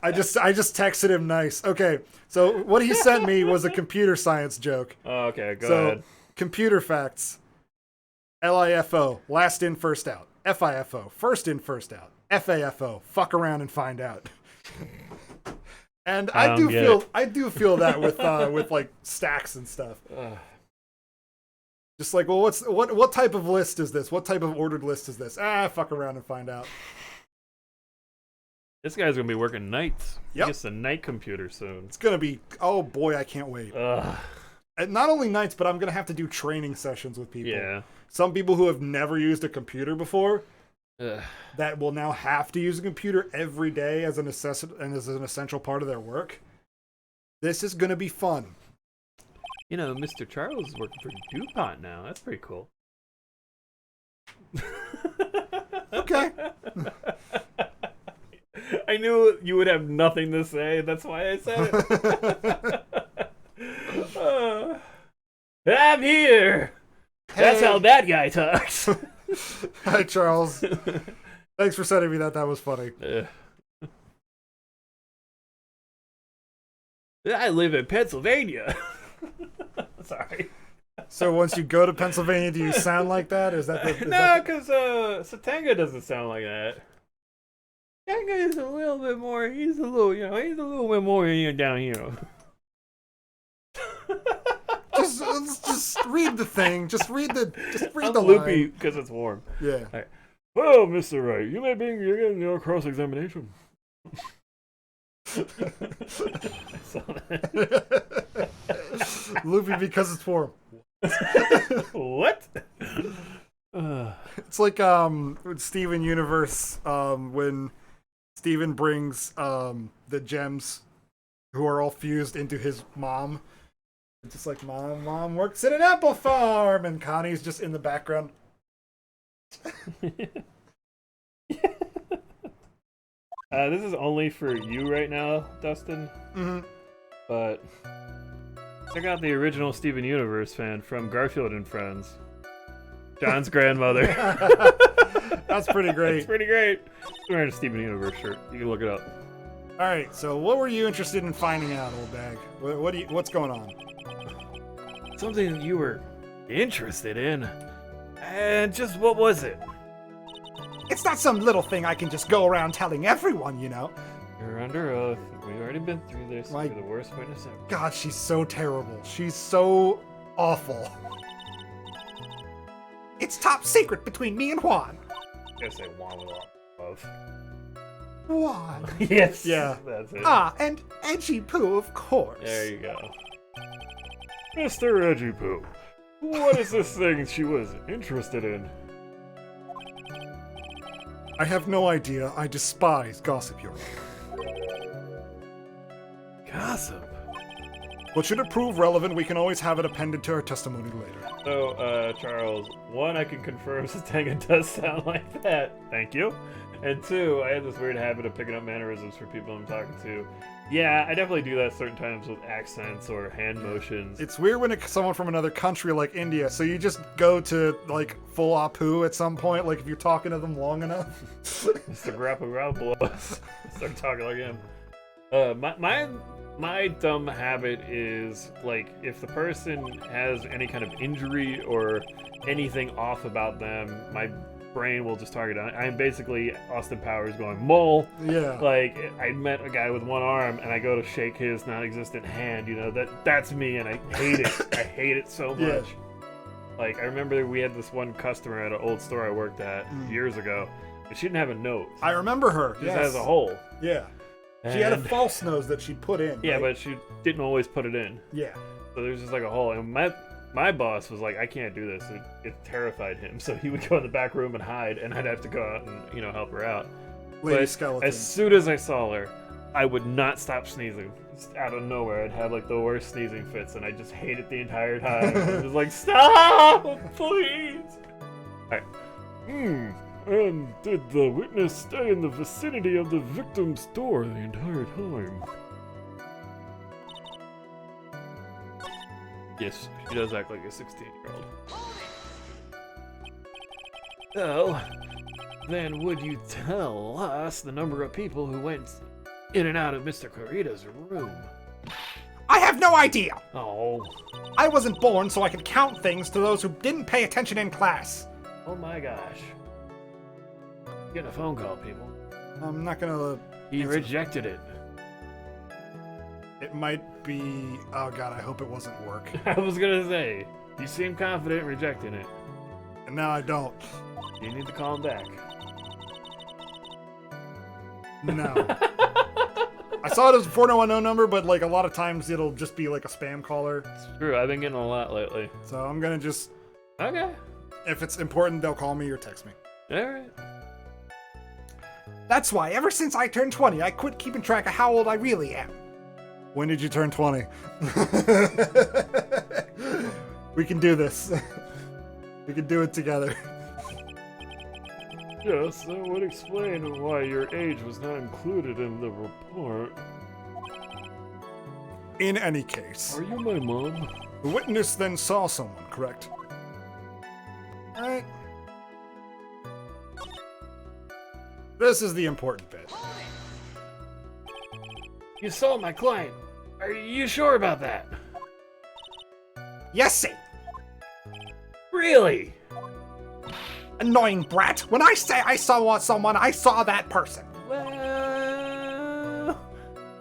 I just texted him nice. Okay, so what he sent me was a computer science joke. Oh, okay, go ahead. Computer facts. LIFO, last in, first out. FIFO, first in, first out. FAFO, fuck around and find out. And I do feel that with like stacks and stuff. Just like, well, what type of list is this? What type of ordered list is this? Fuck around and find out. This guy's gonna be working nights. Yep. He gets a night computer soon. It's gonna be, oh boy, I can't wait. And not only nights, but I'm gonna have to do training sessions with people. Yeah. Some people who have never used a computer before, that will now have to use a computer every day as an essential part of their work. This is gonna be fun. You know, Mr. Charles is working for DuPont now. That's pretty cool. Okay. I knew you would have nothing to say. That's why I said it. I'm here. Hey. That's how that guy talks. Hi, Charles. Thanks for sending me that. That was funny. I live in Pennsylvania. Sorry. So once you go to Pennsylvania, do you sound like that? Is that no? Because Satanga doesn't sound like that. Satanga is a little bit more. He's a little bit more down here. just read the thing. Just read the loopy because it's warm. Yeah. Right. Well, Mr. Wright, you may be getting your cross-examination. I saw that. Loopy because it's warm. What? It's like Steven Universe when Steven brings the gems who are all fused into his mom. It's just like mom works at an apple farm, and Connie's just in the background. This is only for you right now, Dustin. Mm-hmm. But check out the original Steven Universe fan from Garfield and Friends. John's grandmother. That's pretty great. It's pretty great. I'm wearing a Steven Universe shirt. You can look it up. All right. So, what were you interested in finding out, old bag? What's going on? Something that you were interested in, and just what was it? It's not some little thing I can just go around telling everyone, you know. You're under oath. We've already been through this. You're the worst witness ever. God, she's so terrible. She's so awful. It's top secret between me and Juan. I gotta say Juan with a lot of love. Juan. Yes. Yeah. That's it. And Edgy Poo, of course. There you go. Mr. Edgy Poo, what is this thing she was interested in? I have no idea. I despise gossip, Your Honor. Gossip? But should it prove relevant, we can always have it appended to our testimony later. So, Charles, one, I can confirm Satanga does sound like that. Thank you. And two, I have this weird habit of picking up mannerisms for people I'm talking to. Yeah, I definitely do that certain times with accents or hand motions. It's weird when it's someone from another country like India, so you just go to, like, full Apu at some point, like, if you're talking to them long enough. Mr. Grappa Grappa. Start talking like him. My dumb habit is, like, if the person has any kind of injury or anything off about them, my brain will just target it. I'm basically Austin Powers going, mole! Yeah. Like, I met a guy with one arm, and I go to shake his non-existent hand, you know, that's me, and I hate it. I hate it so much. Yeah. Like, I remember we had this one customer at an old store I worked at years ago, and she didn't have a nose. I remember her, She just has a hole. Yeah. She had a false nose that she put in. Yeah, right? but she didn't always put it in. Yeah. So there's just like a hole, and my boss was like, I can't do this. It terrified him, so he would go in the back room and hide, and I'd have to go out and, you know, help her out. Lady but skeleton. As soon as I saw her, I would not stop sneezing. just out of nowhere, I'd have like the worst sneezing fits, and I just hate it the entire time. I'm just like, stop, please. All right. And did the witness stay in the vicinity of the victim's door the entire time? Yes, she does act like a 16-year-old. Oh, then would you tell us the number of people who went in and out of Mr. Kurita's room? I have no idea! Oh. I wasn't born so I could count things to those who didn't pay attention in class. Oh my gosh. Getting a phone call, people. I'm not gonna... He rejected it. It might be... Oh god, I hope it wasn't work. I was gonna say, you seem confident rejecting it. And now I don't. You need to call him back. No. I saw it as a 4910 number, but like a lot of times it'll just be like a spam caller. It's true, I've been getting a lot lately. So I'm gonna just... Okay. If it's important, they'll call me or text me. Alright. That's why, ever since I turned 20, I quit keeping track of how old I really am. When did you turn 20? We can do this. We can do it together. Yes, that would explain why your age was not included in the report. In any case. Are you my mom? The witness then saw someone, correct? Alright. This is the important bit. You saw my client. Are you sure about that? Yes, see. Really? Annoying brat. When I say I saw someone, I saw that person. Well,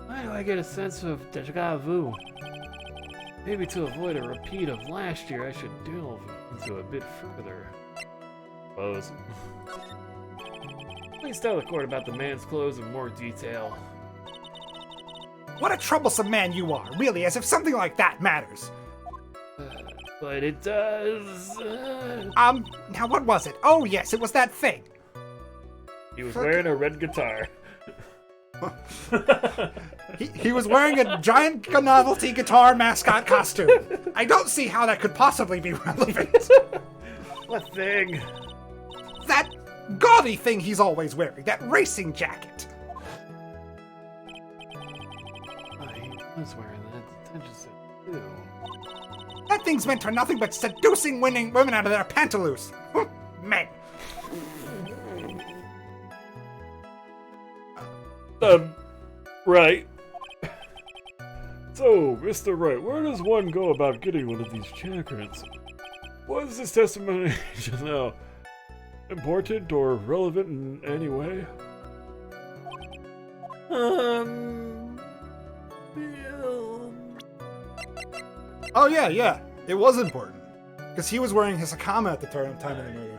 why do I get a sense of deja vu? Maybe to avoid a repeat of last year, I should delve into a bit further. Suppose. Please tell the court about the man's clothes in more detail. What a troublesome man you are, really, as if something like that matters. But it does. Now what was it? Oh yes, it was that thing. He was wearing a red guitar. he was wearing a giant novelty guitar mascot costume. I don't see how that could possibly be relevant. What thing? That gaudy thing he's always wearing, that racing jacket. I was wearing that detention set too. That thing's meant for nothing but seducing women out of their pantaloons. Men. Right. So, Mr. Wright, where does one go about getting one of these jackets? Was this testimony just now important or relevant in any way? Oh yeah. It was important. Because he was wearing his Hakama at the time of the murder.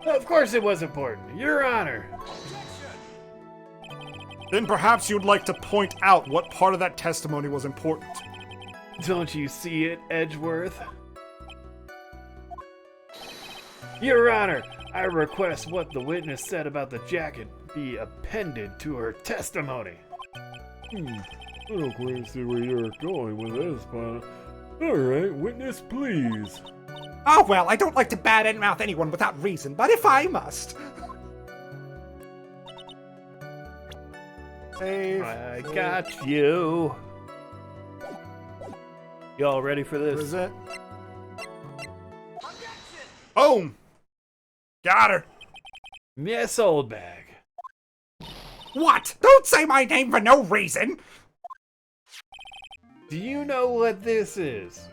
Of course it was important. Your Honor. Then perhaps you'd like to point out what part of that testimony was important. Don't you see it, Edgeworth? Your Honor, I request what the witness said about the jacket be appended to her testimony. I don't quite see where you're going with this, but... Alright, witness, please. Oh well, I don't like to badmouth anyone without reason, but if I must... I got you. Y'all ready for this? What is it? Boom! Got her! Miss Oldbag. What? Don't say my name for no reason! Do you know what this is?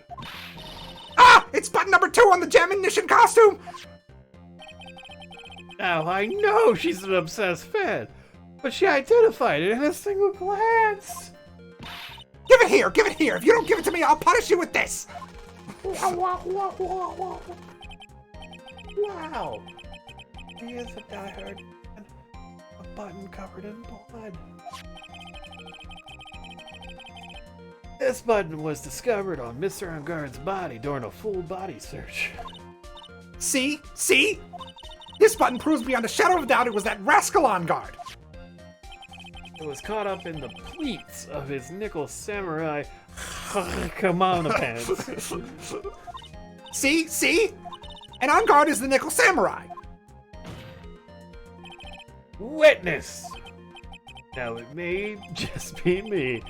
Ah! It's button number 2 on the Geminition costume! Now, I know she's an obsessed fan, but she identified it in a single glance. Give it here! Give it here! If you don't give it to me, I'll punish you with this! Wow! He is a diehard fan. A button covered in blood. This button was discovered on Mr. Unguard's body during a full body search. See? See? This button proves beyond a shadow of a doubt it was that rascal on guard. It was caught up in the pleats of his nickel samurai kimono pants. See? And on guard is the nickel samurai. Witness! Now it may just be me,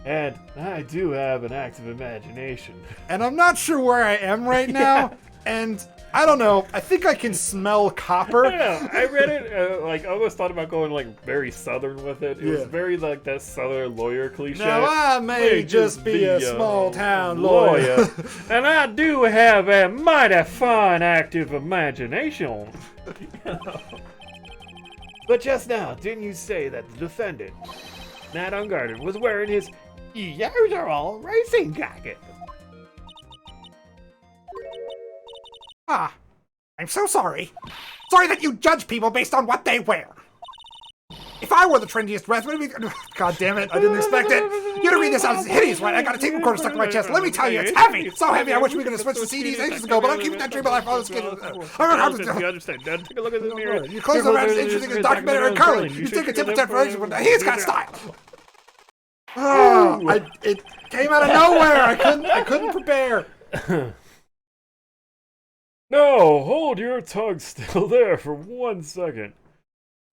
and I do have an active imagination. And I'm not sure where I am right now, and I don't know, I think I can smell copper. Yeah, I read it, I almost thought about going, very southern with it. It was very, that southern lawyer cliche. Now, I may just be a small-town lawyer. And I do have a mighty fine active imagination. But just now, didn't you say that the defendant, Nat Unguarded, was wearing his usual racing jacket? I'm so sorry. Sorry that you judge people based on what they wear. If I were the trendiest dress, God damn it, I didn't expect it. You to read this out as hideous, right? I got a tape recorder stuck to my chest. Let me tell you, it's heavy. So heavy, I wish we could have switched to CDs ages ago, but I'm keeping that dream alive for all the schedule. You understand. Take a look at the mirror. You close the maps, interesting as documentary curling. You take a tip of temperation, but he's got style. It came out of nowhere. I couldn't prepare. No, hold your tongue still there for 1 second.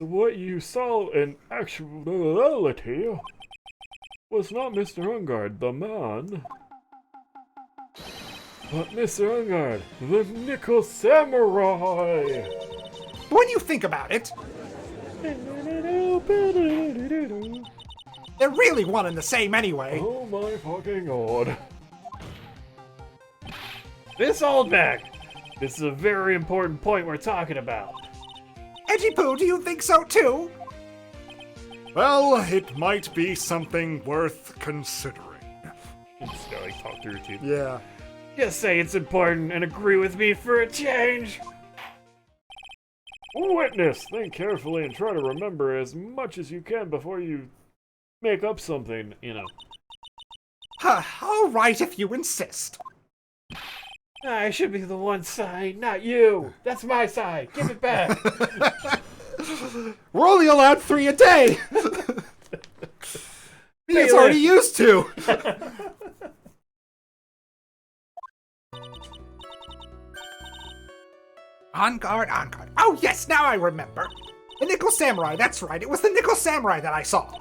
What you saw in actuality was not Mr. Ungard, the man, but Mr. Ungard, the Nickel Samurai! When you think about it, they're really one and the same anyway. Oh my fucking god. Miss Oldback, this is a very important point we're talking about. Edgy Poo, do you think so too? Well, it might be something worth considering. Just gotta talk through your teeth. Yeah. Just say it's important and agree with me for a change. Witness, think carefully and try to remember as much as you can before you make up something, All right, if you insist. I should be the one side, not you. That's my side. Give it back. We're only allowed 3 a day. It's already used to. On guard. Oh yes, now I remember. The Nickel Samurai, that's right. It was the Nickel Samurai that I saw.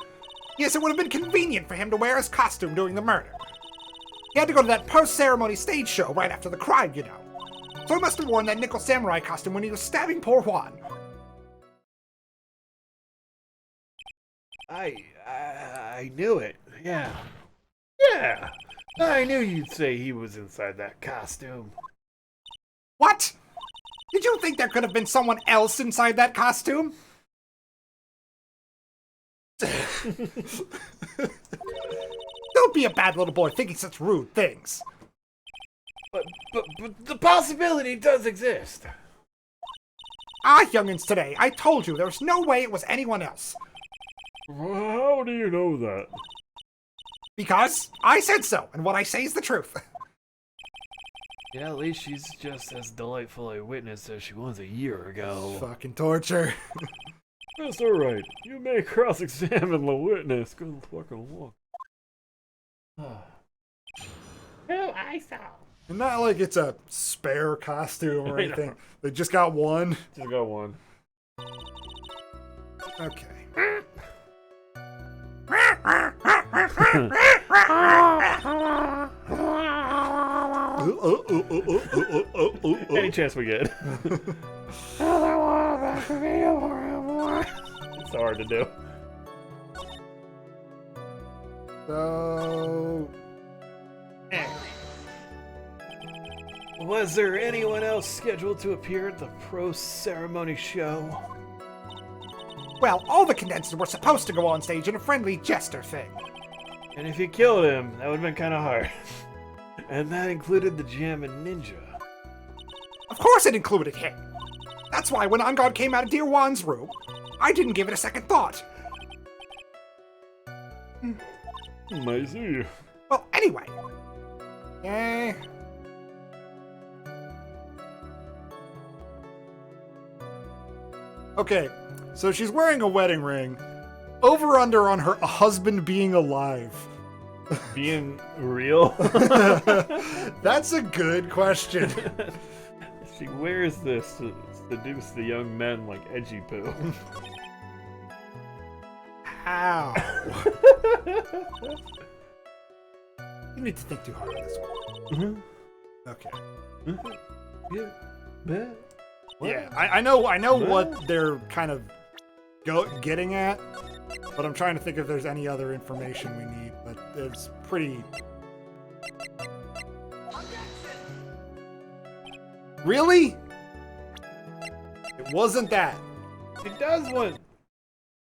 Yes, it would have been convenient for him to wear his costume during the murder. He had to go to that post-ceremony stage show right after the crime, So he must have worn that Nickel Samurai costume when he was stabbing poor Juan. I knew it. Yeah. I knew you'd say he was inside that costume. What? Did you think there could have been someone else inside that costume? Don't be a bad little boy thinking such rude things. But the possibility does exist. Youngins today, I told you there was no way it was anyone else. How do you know that? Because I said so, and what I say is the truth. Yeah, at least she's just as delightful a witness as she was a year ago. Fucking torture. That's alright. You may cross-examine the witness. Good fucking luck. Who I saw. And not like it's a spare costume or anything. They just got one. Just got one. Okay. Any chance we get. It's so hard to do. So... Was there anyone else scheduled to appear at the pro-ceremony show? Well, all the condensers were supposed to go on stage in a friendly jester thing. And if you killed him, that would have been kind of hard. And that included the Jammin' Ninja. Of course it included him. That's why when On Guard came out of Dear Juan's room, I didn't give it a second thought. I see. Well, anyway. Okay, so she's wearing a wedding ring, Over under on her husband being alive. Being real? That's a good question. She wears this to seduce the young men like Edgy Poo. How? You need to think too hard on this one. Okay. Yeah, I know what they're kind of getting at, but I'm trying to think if there's any other information we need. But it's pretty. Really? It wasn't that. She does want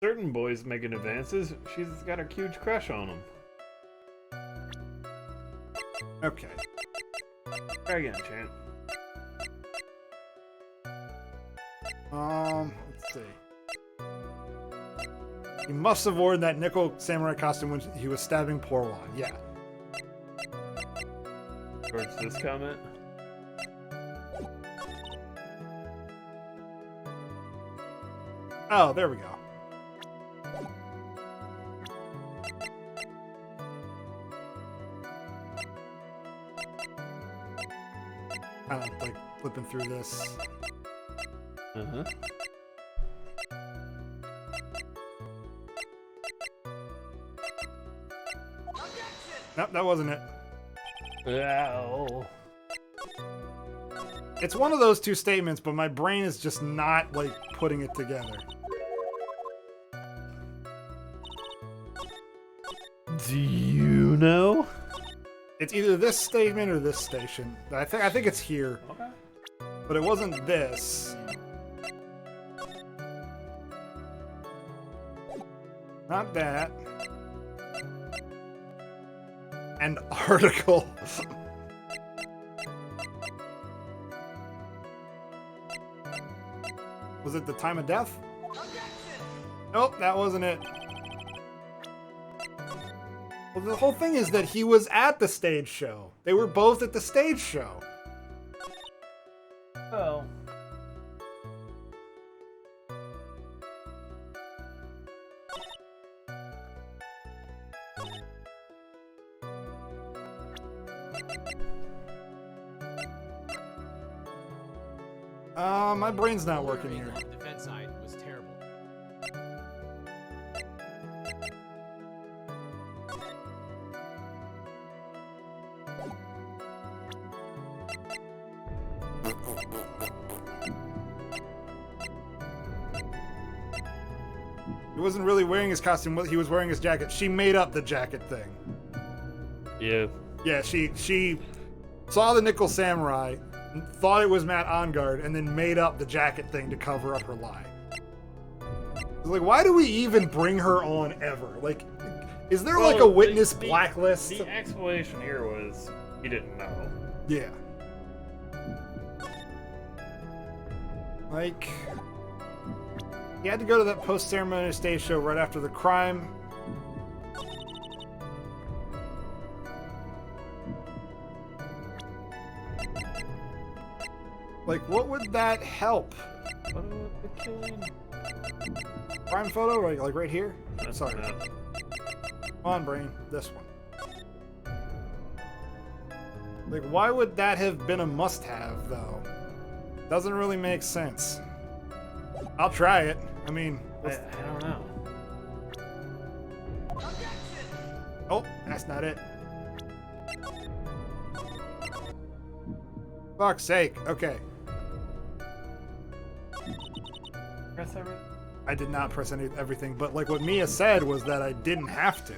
certain boys making advances. She's got a huge crush on them. Okay. Try again, Chant. Let's see. He must have worn that nickel samurai costume when he was stabbing poor Juan. Yeah. Towards this comment. Oh, there we go. Kind of like flipping through this. Uh-huh. Nope, that wasn't it. Ow. It's one of those two statements, but my brain is just not, like, putting it together. Do you know? It's either this statement or this station. I think it's here. Okay. But it wasn't this. Not that. An article. Was it the time of death? Nope, that wasn't it. Well, the whole thing is that he was at the stage show. They were both at the stage show. Oh. My brain's not working here. The defense side was terrible. He wasn't really wearing his costume. He was wearing his jacket. She made up the jacket thing. Yeah. Yeah, she saw the Nickel Samurai, thought it was Matt Engard, and then made up the jacket thing to cover up her lie. Like, why do we even bring her on ever? Like, is there like a witness blacklist? The explanation here was he didn't know. Yeah. Like, he had to go to that post-ceremony stage show right after the crime. Like, what would that help? What about the killing? Crime photo? Like right here? That's Sorry. not. Come on, brain. This one. Like, why would that have been a must-have, though? Doesn't really make sense. I'll try it. I mean... I don't know. Oh, that's not it. Fuck's sake. Okay. Press everything? I did not press everything, but like what Mia said was that I didn't have to.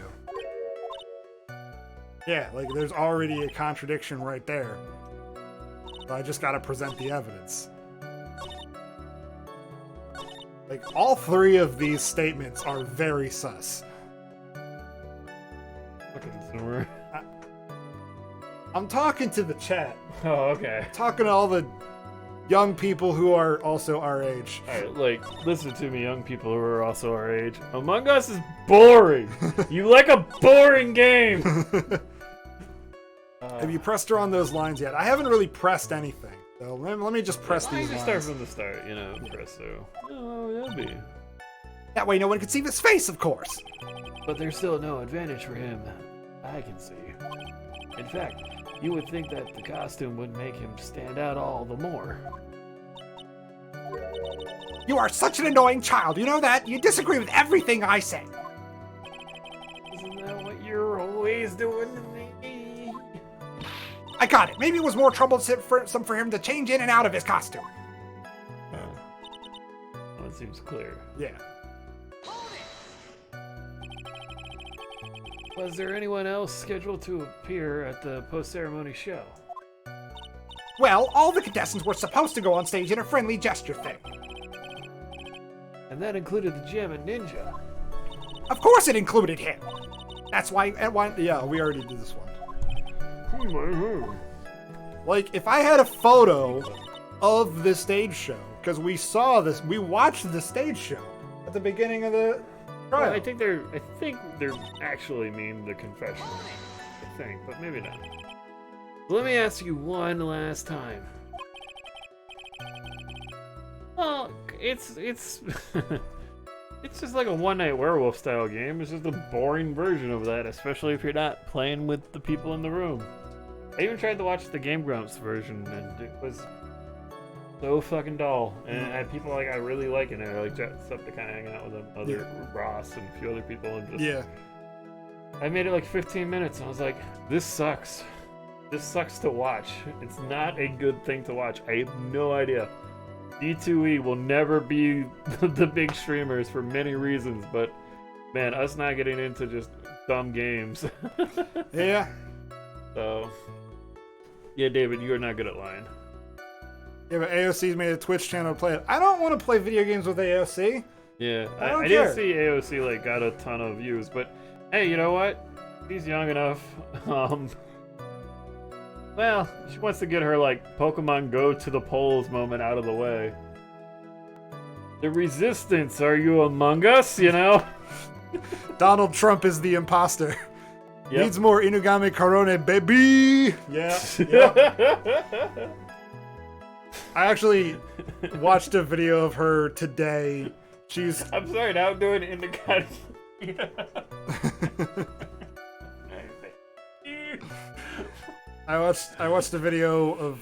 Yeah, like there's already a contradiction right there. So I just gotta present the evidence. Like, all three of these statements are very sus. Fucking snore. I'm talking to the chat. Oh, okay. Talking to all the young people who are also our age. Alright, like, listen to me, young people who are also our age. Among Us is boring! You like a boring game! Have you pressed her on those lines yet? I haven't really pressed anything. So let me just press these lines. Start from the start, you know, press through. Oh, that'd be. That way no one could see his face, of course. But there's still no advantage for him, I can see. In fact, you would think that the costume would make him stand out all the more. You are such an annoying child, you know that? You disagree with everything I say. Isn't that what you're always doing to me? I got it. Maybe it was more troublesome for him to change in and out of his costume. Well, it seems clear. Yeah. Was there anyone else scheduled to appear at the post-ceremony show? Well, all the contestants were supposed to go on stage in a friendly gesture thing. And that included the gym and ninja. Of course it included him. That's why... Yeah, we already did this one. Like, if I had a photo of the stage show, because we watched the stage show at the beginning of the trial. Well, I think they're actually mean the confession. I think, but maybe not. Let me ask you one last time. Well, it's it's just like a one-night werewolf style game. It's just a boring version of that, especially if you're not playing with the people in the room. I even tried to watch the Game Grumps version, and it was so fucking dull. And it had people like I really like in there, like Jet up to kind of hanging out with Ross and a few other people, and just I made it like 15 minutes, and I was like, this sucks. This sucks to watch. It's not a good thing to watch. I have no idea. D2E will never be the big streamers for many reasons, but man, us not getting into just dumb games. Yeah. So, yeah, David, you are not good at lying. Yeah, but AOC's made a Twitch channel to play it. I don't want to play video games with AOC. Yeah, I didn't see AOC like got a ton of views, but hey, you know what? She's young enough. Well, she wants to get her, like, Pokemon Go to the polls moment out of the way. The resistance, are you among us, you know? Donald Trump is the imposter. Yep. Needs more Inugami Corone, baby! Yeah. Yep. I actually watched a video of her today. I'm sorry, now I'm doing Inugami. I watched a video of...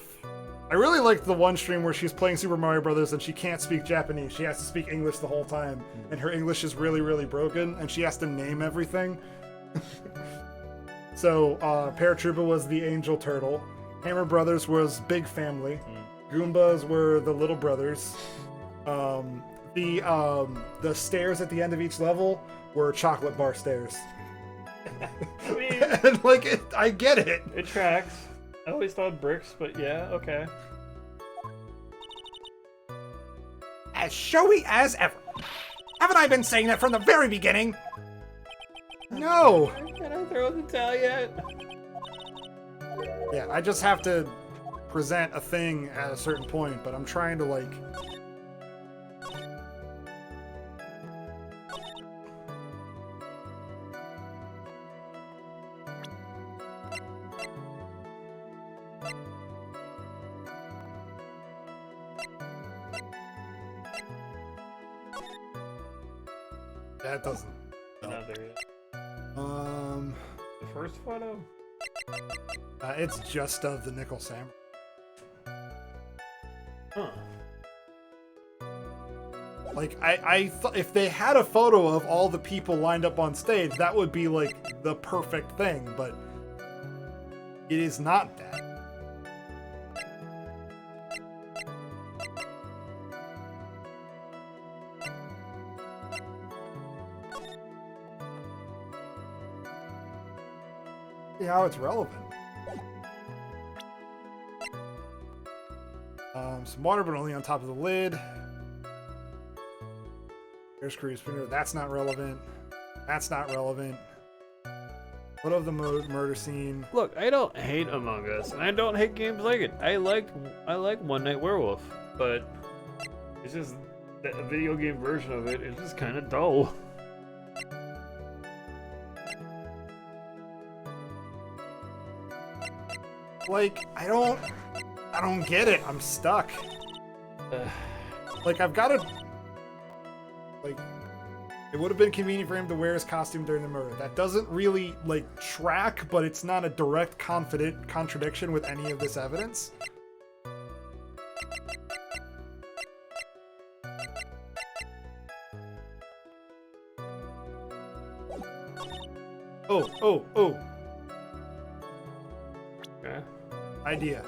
I really liked the one stream where she's playing Super Mario Brothers and she can't speak Japanese. She has to speak English the whole time. And her English is really, really broken. And she has to name everything. So, Paratroopa was the Angel Turtle. Hammer Brothers was Big Family. Goombas were the Little Brothers. The stairs at the end of each level were chocolate bar stairs. I mean, and like, I get it. It tracks. I always thought bricks, but yeah, okay. As showy as ever. Haven't I been saying that from the very beginning? No. Can I throw the towel yet? Yeah, I just have to present a thing at a certain point, but I'm trying to like... That doesn't... Not there yet. The first photo? It's just of the Nickel Samurai. Huh. Like, I thought if they had a photo of all the people lined up on stage, that would be like the perfect thing, but it is not that. See how it's relevant. Some water, but only on top of the lid. There's Curry Spinner. That's not relevant. That's not relevant. What of the murder scene? Look, I don't hate Among Us, and I don't hate games like it. I like One Night Werewolf, but it's just the video game version of it is just kind of dull. Like, I don't get it. I'm stuck. Like, I've got to... Like, It would have been convenient for him to wear his costume during the murder. That doesn't really, like, track, but it's not a direct contradiction with any of this evidence. Oh. Okay. Idea.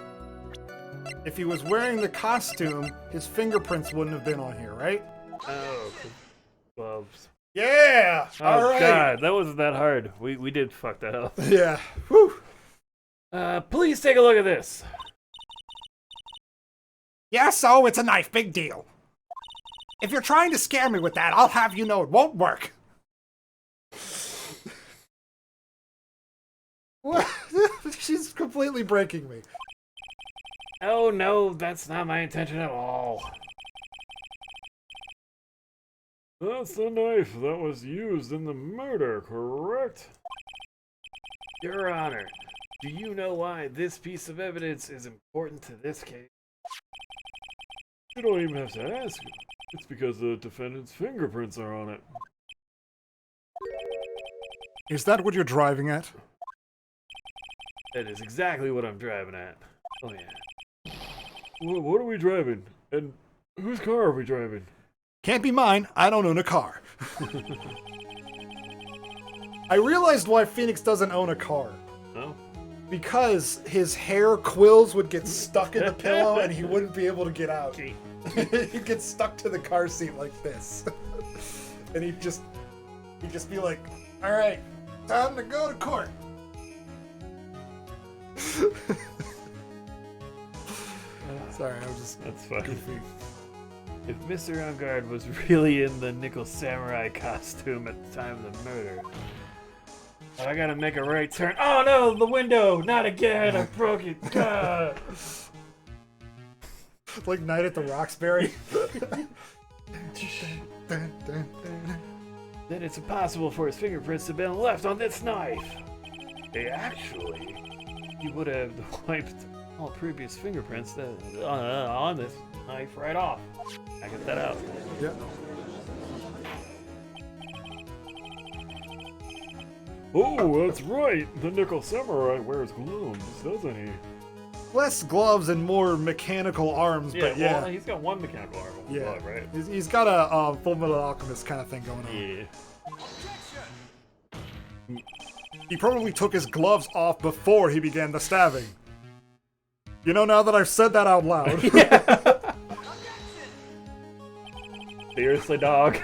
If he was wearing the costume, his fingerprints wouldn't have been on here, right? Oh, gloves. Yeah! Oh, all right. God, that wasn't that hard. We did fuck that up. Yeah. Whew. Please take a look at this. Yeah, so it's a knife. Big deal. If you're trying to scare me with that, I'll have you know it won't work. What? She's completely breaking me. Oh, no, that's not my intention at all. That's the knife that was used in the murder, correct? Your Honor, do you know why this piece of evidence is important to this case? You don't even have to ask. It's because the defendant's fingerprints are on it. Is that what you're driving at? That is exactly what I'm driving at. Oh, yeah. What are we driving? And whose car are we driving? Can't be mine. I don't own a car. I realized why Phoenix doesn't own a car. No? Because his hair quills would get stuck in the pillow and he wouldn't be able to get out. He'd get stuck to the car seat like this. And he'd just be like, all right, time to go to court. Sorry, I was just... That's funny. If Mr. Unguard was really in the Nickel Samurai costume at the time of the murder, I gotta make a right turn. Oh no, the window! Not again! I broke it! Ah. Like Night at the Roxbury. Then it's impossible for his fingerprints to have been left on this knife. Actually, he would have wiped all previous fingerprints on this knife right off. I get that out. Yeah. Oh, that's right. The Nickel Samurai wears gloves, doesn't he? Less gloves and more mechanical arms, but yeah. Well, he's got one mechanical arm on the glove, right? He's got a Full Metal Alchemist kind of thing going on. Yeah. He probably took his gloves off before he began the stabbing. You know, now that I've said that out loud. Seriously, dog.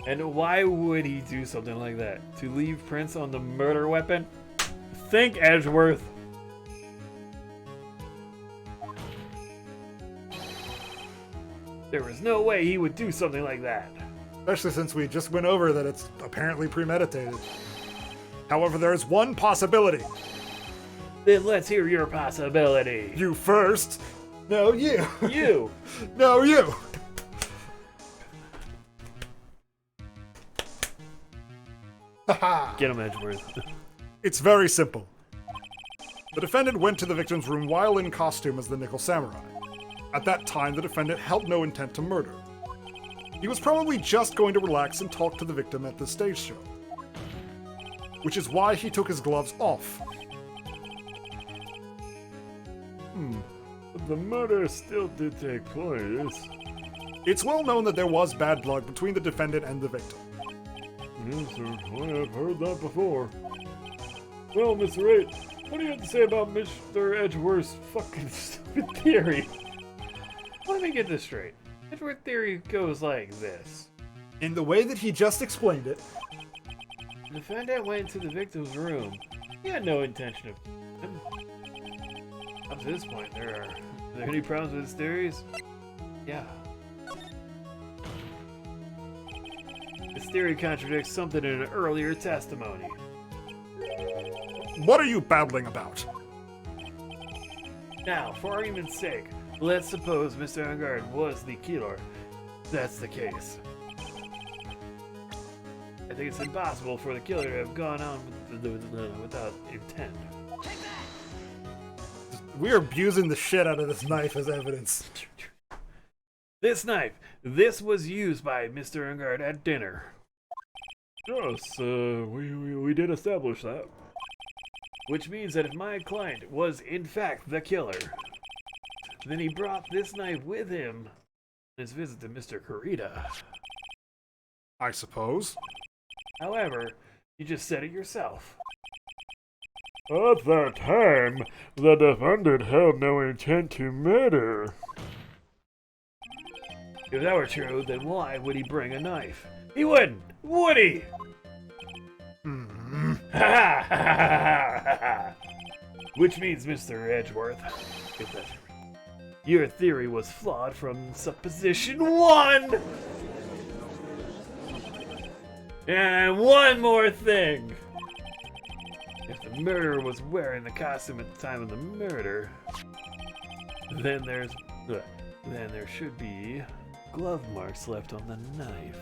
And why would he do something like that? To leave prints on the murder weapon? Think, Edgeworth. There was no way he would do something like that. Especially since we just went over that it's apparently premeditated. However, there is one possibility. Then let's hear your possibility. You first. No, you. You. No, you. Get him, Edgeworth. It's very simple. The defendant went to the victim's room while in costume as the Nickel Samurai. At that time, the defendant held no intent to murder. He was probably just going to relax and talk to the victim at the stage show. Which is why he took his gloves off. But the murder still did take place. It's well known that there was bad blood between the defendant and the victim. Yes, sir. I have heard that before. Well, Mr. Wright, what do you have to say about Mr. Edgeworth's fucking stupid theory? Let me get this straight. Edgeworth theory goes like this. In the way that he just explained it, The defendant went into the victim's room. He had no intention of him. Up to this point, are there any problems with his theories? Yeah. This theory contradicts something in an earlier testimony. what are you babbling about? Now, for argument's sake, let's suppose Mr. Unguard was the killer. That's the case. I think it's impossible for the killer to have gone on without intent. We are abusing the shit out of this knife as evidence. This knife, this was used by Mr. Ungard at dinner. Yes, we did establish that. Which means that if my client was in fact the killer, then he brought this knife with him on his visit to Mr. Kurita. I suppose. However, you just said it yourself. At that time, the defendant had no intent to murder. If that were true, then why would he bring a knife? He wouldn't, would he? Which means, Mr. Edgeworth, get that. Your theory was flawed from supposition 1! And one more thing! If the murderer was wearing the costume at the time of the murder, then there should be glove marks left on the knife.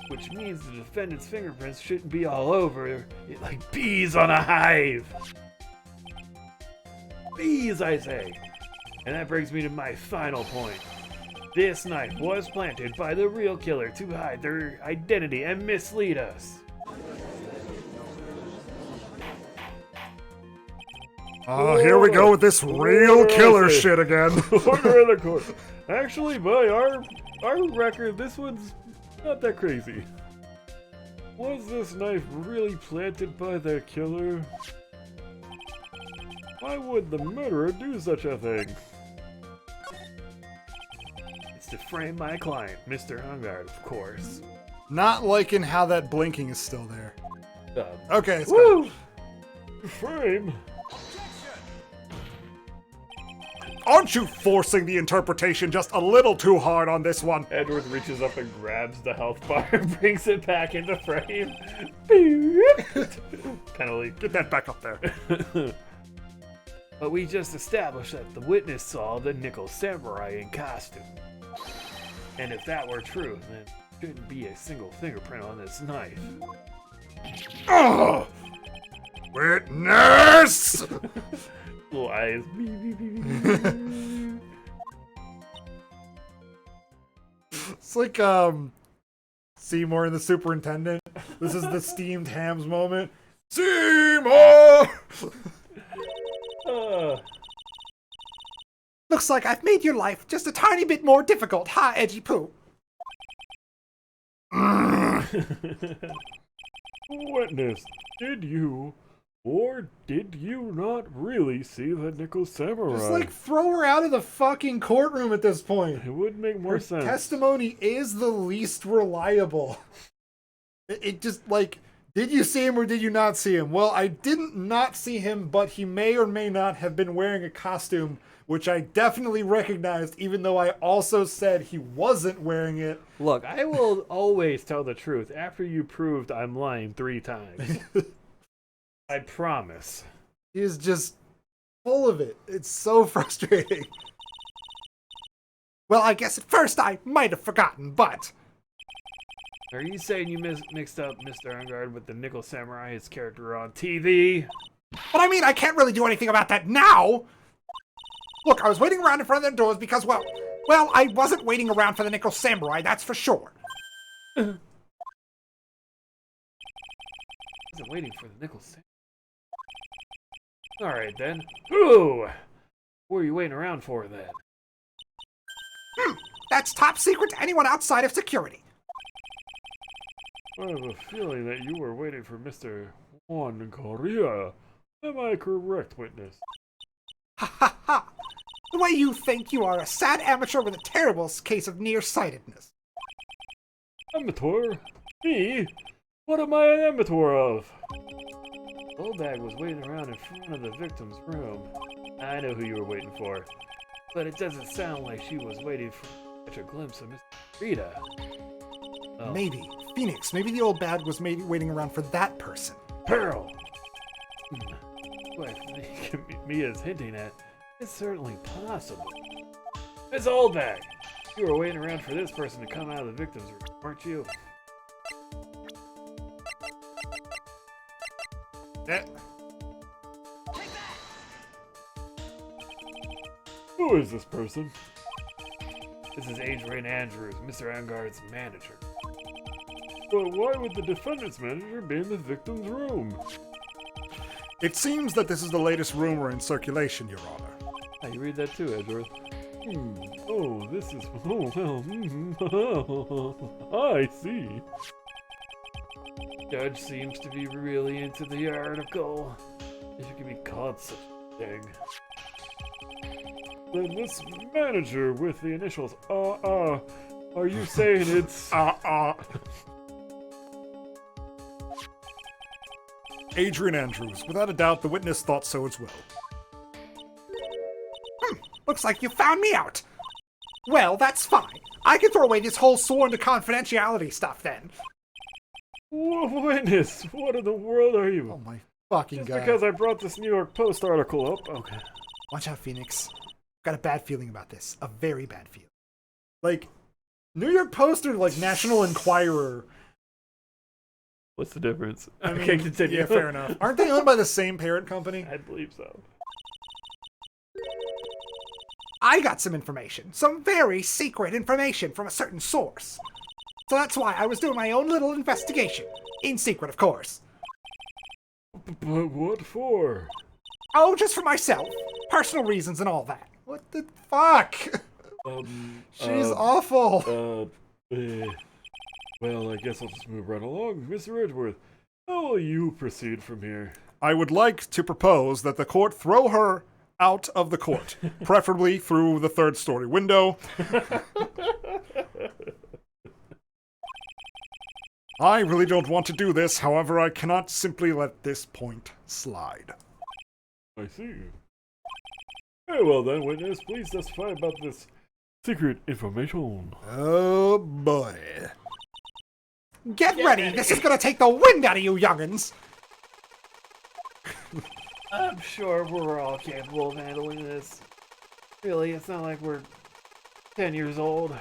Which means the defendant's fingerprints shouldn't be all over it like bees on a hive. Bees, I say. And that brings me to my final point. This knife was planted by the real killer to hide their identity and mislead us. Here we go with this real killer shit again. Order in the court. Actually, by our record, this one's not that crazy. Was this knife really planted by the killer? Why would the murderer do such a thing? It's to frame my client, Mr. Ungard, of course. Not liking how that blinking is still there. Okay, it's woo! Frame? Aren't you forcing the interpretation just a little too hard on this one? Edward reaches up and grabs the health bar and brings it back into frame. Penalty. Get that back up there. But we just established that the witness saw the nickel samurai in costume. And if that were true, then there shouldn't be a single fingerprint on this knife. Oh! Witness! Little eyes. It's like Seymour and the Superintendent. This is the steamed hams moment. Seymour! Looks like I've made your life just a tiny bit more difficult, huh, Edgy Poo? Witness, did you or did you not really see the nickel samurai? Just like throw her out of the fucking courtroom at this point. It would make more sense. Testimony is the least reliable. It just like, did you see him or did you not see him? Well, I didn't not see him, but he may or may not have been wearing a costume, which I definitely recognized, even though I also said he wasn't wearing it. Look, I will always tell the truth after you proved I'm lying 3 times. I promise. He is just full of it. It's so frustrating. Well, I guess at first I might have forgotten, but... Are you saying you mixed up Mr. Ungard with the Nickel Samurai, his character on TV? But I mean, I can't really do anything about that now! Look, I was waiting around in front of their doors because, well, I wasn't waiting around for the Nickel Samurai, that's for sure. I wasn't waiting for the Nickel Samurai. Alright then. Who? What are you waiting around for then? That's top secret to anyone outside of security. I have a feeling that you were waiting for Mr. Juan Correa. Am I correct, witness? Ha ha ha! The way you think, you are a sad amateur with a terrible case of nearsightedness. Amateur? Me? What am I an amateur of? Goldbag was waiting around in front of the victim's room. I know who you were waiting for. But it doesn't sound like she was waiting for such a glimpse of Miss Rita. Oh. Maybe. Phoenix, maybe the old bag was waiting around for that person. Pearl! What I think Mia's hinting at is certainly possible. Miss Oldbag! You were waiting around for this person to come out of the victim's room, weren't you? Who is this person? This is Adrian Andrews, Mr. Angard's manager. But why would the defendant's manager be in the victim's room? It seems that this is the latest rumor in circulation, Your Honor. Oh, you read that too, Edgeworth. Oh, this is... Oh, well, I see. Judge seems to be really into the article. If you can be called such a thing. Then this manager with the initials are you saying it's Adrian Andrews. Without a doubt, the witness thought so as well. Looks like you found me out. Well, that's fine. I can throw away this whole sworn to confidentiality stuff then. Witness? What in the world are you? Oh my fucking god. Just because I brought this New York Post article up. Okay. Watch out, Phoenix. Got a bad feeling about this. A very bad feeling. Like, New York Post or like National Enquirer? What's the difference? I mean, Okay, continue. Yeah, fair enough. Aren't they owned by the same parent company? I believe so. I got some information. Some very secret information from a certain source. So that's why I was doing my own little investigation. In secret, of course. But what for? Oh, just for myself. Personal reasons and all that. What the fuck? She's awful. Well, I guess I'll just move right along. Mr. Edgeworth, how will you proceed from here? I would like to propose that the court throw her out of the court, preferably through the third-story window. I really don't want to do this, however, I cannot simply let this point slide. I see. Very well then, witness, please testify about this secret information. Oh boy. Get ready! This is gonna take the wind out of you young'uns! I'm sure we're all capable of handling this. Really, it's not like we're 10 years old.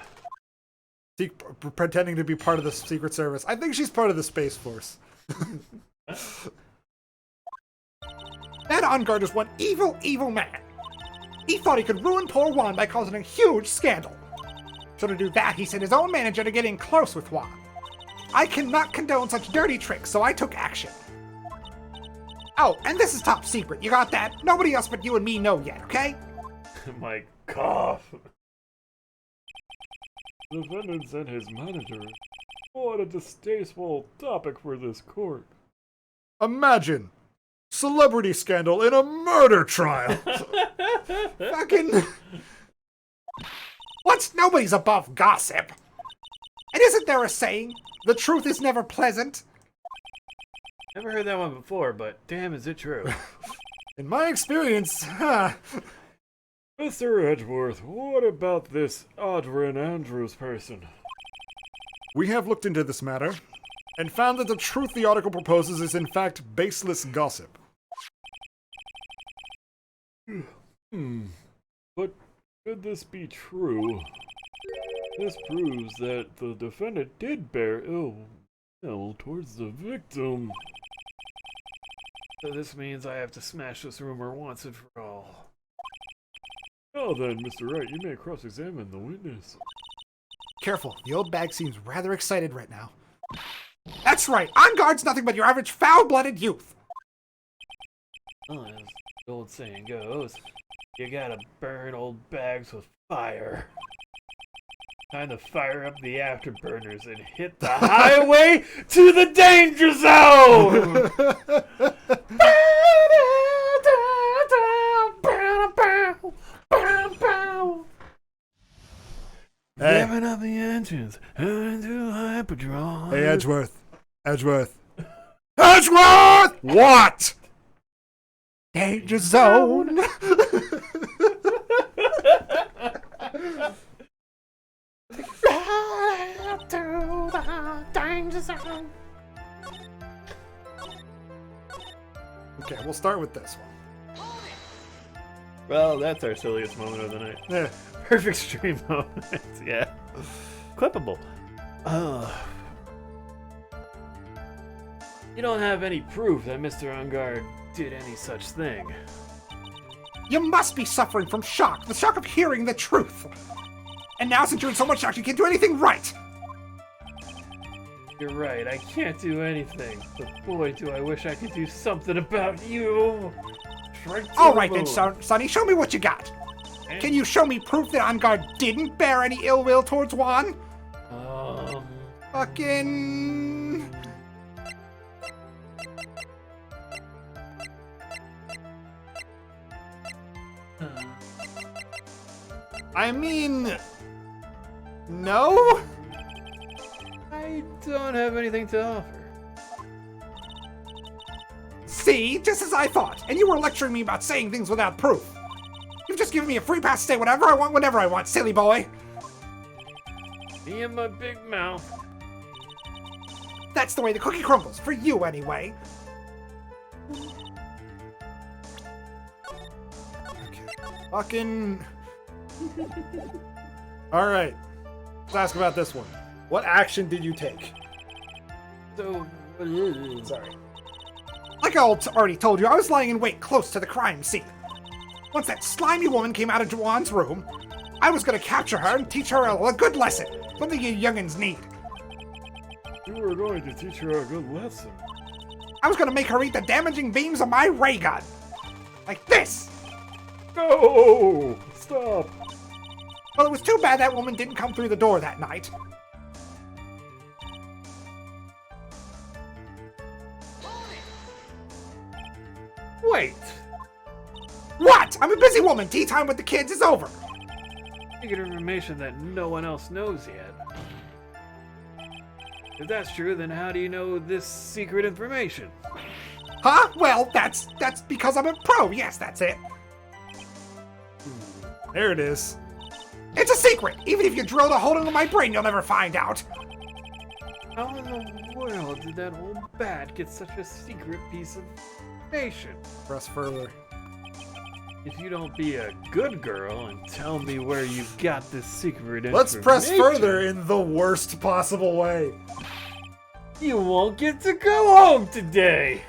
Pretending to be part of the Secret Service. I think she's part of the Space Force. That on-guard is one evil, evil man. He thought he could ruin poor Juan by causing a huge scandal. So to do that, he sent his own manager to get in close with Juan. I cannot condone such dirty tricks, so I took action. Oh, and this is top secret. You got that? Nobody else but you and me know yet, okay? My cough. The defendant and his manager. What a distasteful topic for this court. Imagine! Celebrity scandal in a murder trial! Fucking... What? Nobody's above gossip. And isn't there a saying, the truth is never pleasant? Never heard that one before, but damn, is it true. In my experience, Mr. Edgeworth, what about this Adrian Andrews person? We have looked into this matter, and found that the truth the article proposes is in fact baseless gossip. But could this be true? This proves that the defendant did bear ill towards the victim. So this means I have to smash this rumor once and for all. Well then, Mr. Wright, you may cross-examine the witness. Careful, the old bag seems rather excited right now. That's right, on guard's nothing but your average foul-blooded youth. Well, as the old saying goes, you gotta burn old bags with fire. Time to fire up the afterburners and hit the highway to the danger zone! Hey. Revving up the engines into hyperdrive. Hey, Edgeworth. Edgeworth. Edgeworth! What? Danger zone! To the danger zone. Okay, we'll start with this one. Well, that's our silliest moment of the night. Yeah. Perfect stream moment. Yeah. Clippable. You don't have any proof that Mr. Ungard did any such thing. You must be suffering from shock, the shock of hearing the truth. And now, since you're in so much shock, you can't do anything right. You're right, I can't do anything. But boy, do I wish I could do something about you. All right then, Sonny, show me what you got. Can you show me proof that On Guard didn't bear any ill will towards Juan? Fucking... I mean... No? I don't have anything to offer. See? Just as I thought. And you were lecturing me about saying things without proof. You've just given me a free pass to say whatever I want whenever I want, silly boy. Me and my big mouth. That's the way the cookie crumbles, for you anyway. Okay. Fucking... Alright. Let's ask about this one. What action did you take? So... Sorry. Like I already told you, I was lying in wait close to the crime scene. Once that slimy woman came out of Juan's room, I was gonna capture her and teach her a good lesson. Something you youngins need. You were going to teach her a good lesson. I was gonna make her eat the damaging beams of my ray gun. Like this! No! Stop! Well, it was too bad that woman didn't come through the door that night. Wait! What? I'm a busy woman. Tea time with the kids is over. You get information that no one else knows yet. If that's true, then how do you know this secret information? Huh? Well, that's because I'm a pro. Yes, that's it. There it is. It's a secret. Even if you drill a hole into my brain, you'll never find out. How in the world did that old bat get such a secret piece of information? Press further. If you don't be a good girl and tell me where you got this secret information... Let's press further in the worst possible way. You won't get to go home today!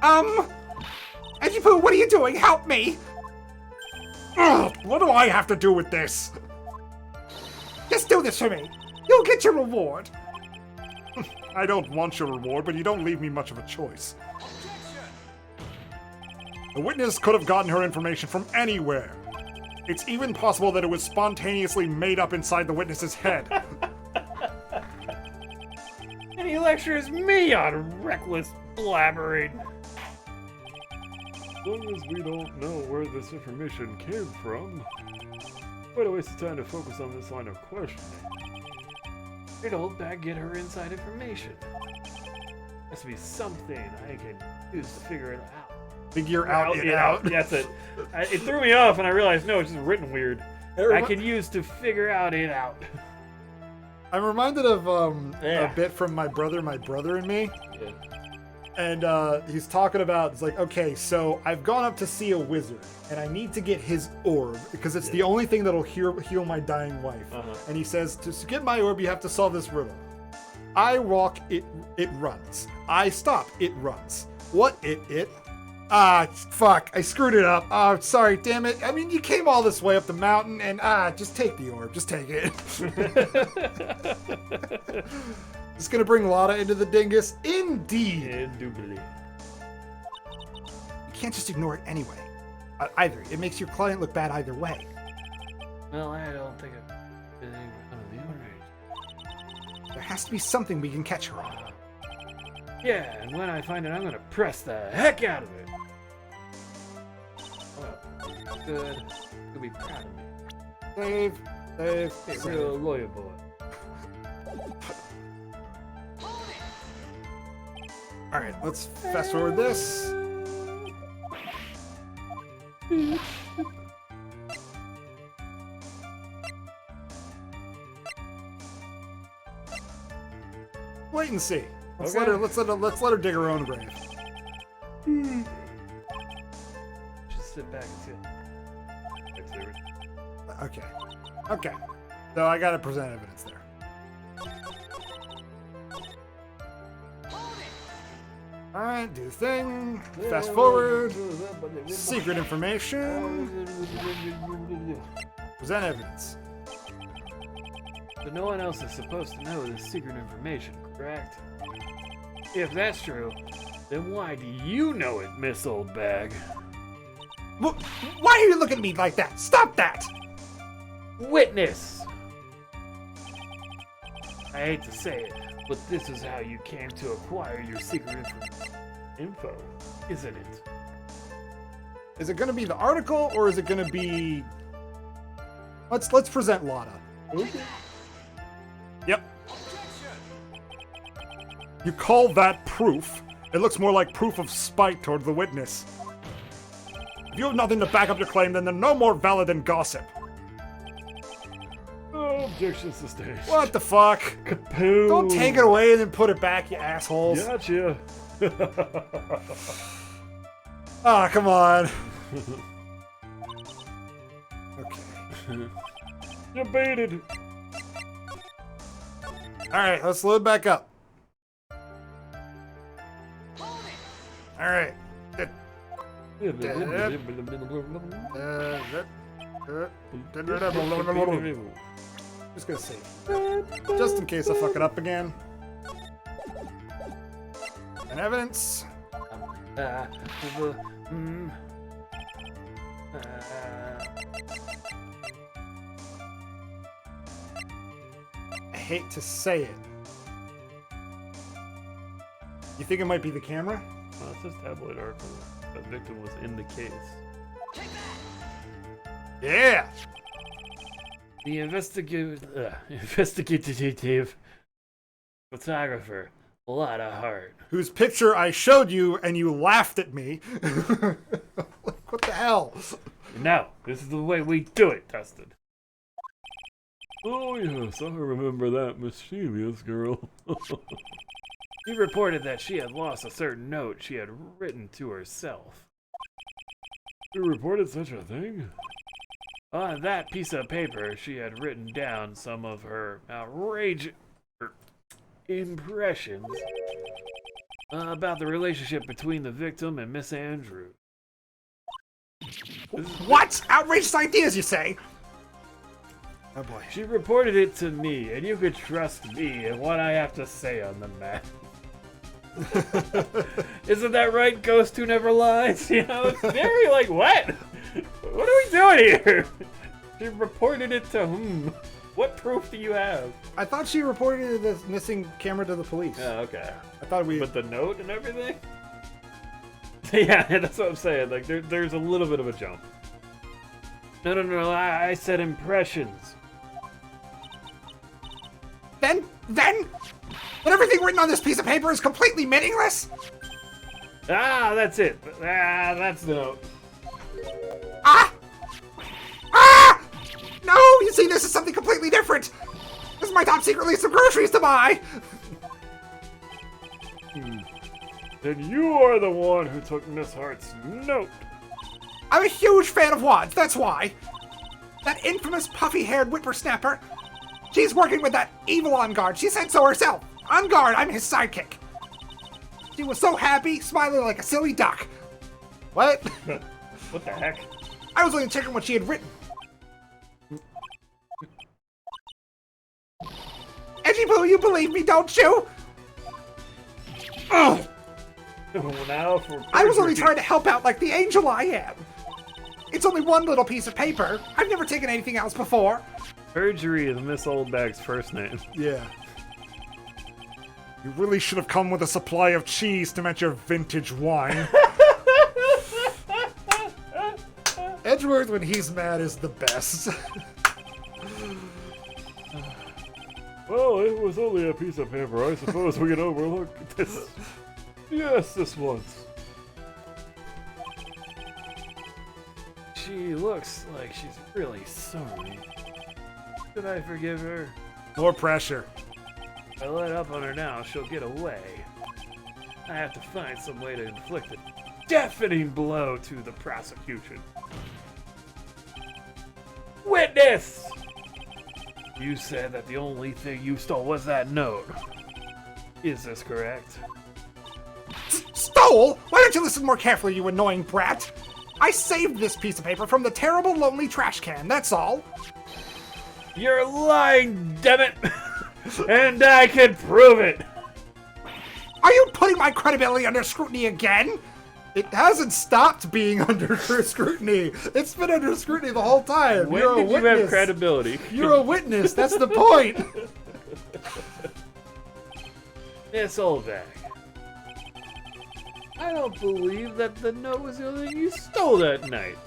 Edgy Poo, what are you doing? Help me! Ugh, what do I have to do with this? Just do this for me. You'll get your reward. I don't want your reward, but you don't leave me much of a choice. The witness could have gotten her information from anywhere. It's even possible that it was spontaneously made up inside the witness's head. And he lectures me on reckless blabbering. As long as we don't know where this information came from, quite a waste of time to focus on this line of questioning. Where'd old bat get her inside information? Has to be something I can use to figure it out. Figure it out. That's it. It threw me off, and I realized, no, it's just written weird. I can use to figure it out. I'm reminded of a bit from My Brother and Me. Yeah. And he's talking about, it's like, okay, so I've gone up to see a wizard, and I need to get his orb, because it's the only thing that'll heal my dying wife. And he says, to get my orb, you have to solve this riddle. I walk, it runs. I stop, it runs. What it? Ah, fuck, I screwed it up. Oh, sorry, damn it. I mean, you came all this way up the mountain, and just take the orb. Just take it. It's gonna bring Lotta into the dingus? Indeed. Indubitably. You can't just ignore it anyway. Either. It makes your client look bad either way. Well, I don't think I've been out of the ordinary. There has to be something we can catch her on. Yeah, and when I find it, I'm gonna press the heck out of it. Well, good. You'll be proud of me. Save. Hey, real lawyer boy. Alright, let's fast forward this. Wait and see. Let's let her dig her own grave. Just sit back and see it. Okay. So I gotta present evidence there. Alright, do the thing. Fast forward. Secret information. Present evidence. But no one else is supposed to know this secret information, correct? If that's true, then why do you know it, Miss Oldbag? Why are you looking at me like that? Stop that! Witness! I hate to say it, but this is how you came to acquire your secret info, isn't it? Is it going to be the article, or is it going to be... Let's present Lana. Okay. Yep. You call that proof? It looks more like proof of spite toward the witness. If you have nothing to back up your claim, then they're no more valid than gossip. Oh, objection sustained. What the fuck? Kapoom! Don't take it away and then put it back, you assholes. Gotcha. Ah, come on. Okay. You baited. Alright, let's load back up. Alright. Just gonna save. Just in case I fuck it up again. And evidence. I hate to say it. You think it might be the camera? Well, it says tabloid article. The victim was in the case. Yeah! The investigative photographer, a lot of heart. Whose picture I showed you and you laughed at me. What the hell? No, this is the way we do it, Dustin. Oh yes, I remember that mischievous girl. She reported that she had lost a certain note she had written to herself. You reported such a thing? On that piece of paper, she had written down some of her outrageous impressions about the relationship between the victim and Miss Andrews. What? Outrageous ideas, you say? Oh boy. She reported it to me, and you could trust me and what I have to say on the matter. Isn't that right, Ghost Who Never Lies? You know, it's very like, what? What are we doing here? She reported it to whom? What proof do you have? I thought she reported the missing camera to the police. Oh, okay. I thought we... With the note and everything? Yeah, that's what I'm saying. Like, there's a little bit of a jump. No, I said impressions. Then everything written on this piece of paper is completely meaningless? Ah, that's it. Ah, that's the note. Ah! No, you see, this is something completely different. This is my top secret list of groceries to buy. Then you are the one who took Miss Hart's note. I'm a huge fan of Wads, that's why. That infamous puffy-haired whippersnapper. She's working with that evil On-Guard. She said so herself. On-Guard, I'm his sidekick. She was so happy, smiling like a silly duck. What? What the heck? I was only checking what she had written. Edgy Boo, you believe me, don't you? Ugh. Now for I was only trying to help out like the angel I am. It's only one little piece of paper. I've never taken anything else before. Perjury is Miss Oldbag's first name. Yeah. You really should have come with a supply of cheese to match your vintage wine. Edgeworth, when he's mad, is the best. Well, it was only a piece of paper. I suppose we can overlook this. Yes, this once. She looks like she's really sorry. Should I forgive her? More pressure. If I let up on her now, she'll get away. I have to find some way to inflict a deafening blow to the prosecution. Witness! You said that the only thing you stole was that note. Is this correct? Stole? Why don't you listen more carefully, you annoying brat? I saved this piece of paper from the terrible, lonely trash can, that's all. You're lying, damn it! And I can prove it! Are you putting my credibility under scrutiny again? It hasn't stopped being under scrutiny. It's been under scrutiny the whole time. When You're did a witness. you have credibility? You're a witness. That's the point. Miss Olbach. I don't believe that the note was the only thing you stole that night.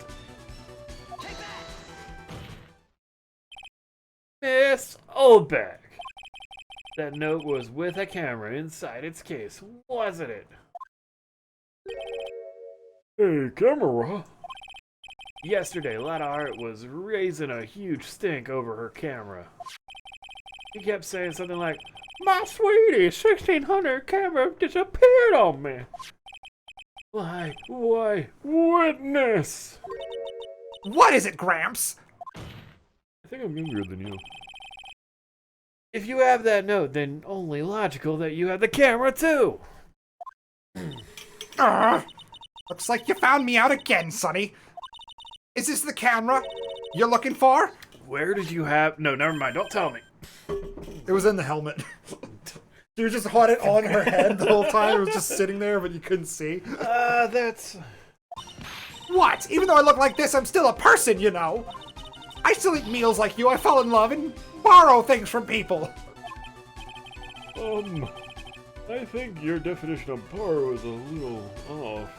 Miss Olbach. That note was with a camera inside its case, wasn't it? Hey, camera. Yesterday, Lana Hart was raising a huge stink over her camera. He kept saying something like, "My sweetie, 1600 camera disappeared on me." Why, witness! What is it, Gramps? I think I'm younger than you. if you have that note, then only logical that you have the camera too. Looks like you found me out again, Sonny. Is this the camera you're looking for? Where did you have... No, never mind. Don't tell me. It was in the helmet. You just had it on her head the whole time. It was just sitting there, but you couldn't see. That's... What? Even though I look like this, I'm still a person, you know. I still eat meals like you. I fall in love and borrow things from people. I think your definition of borrow is a little off.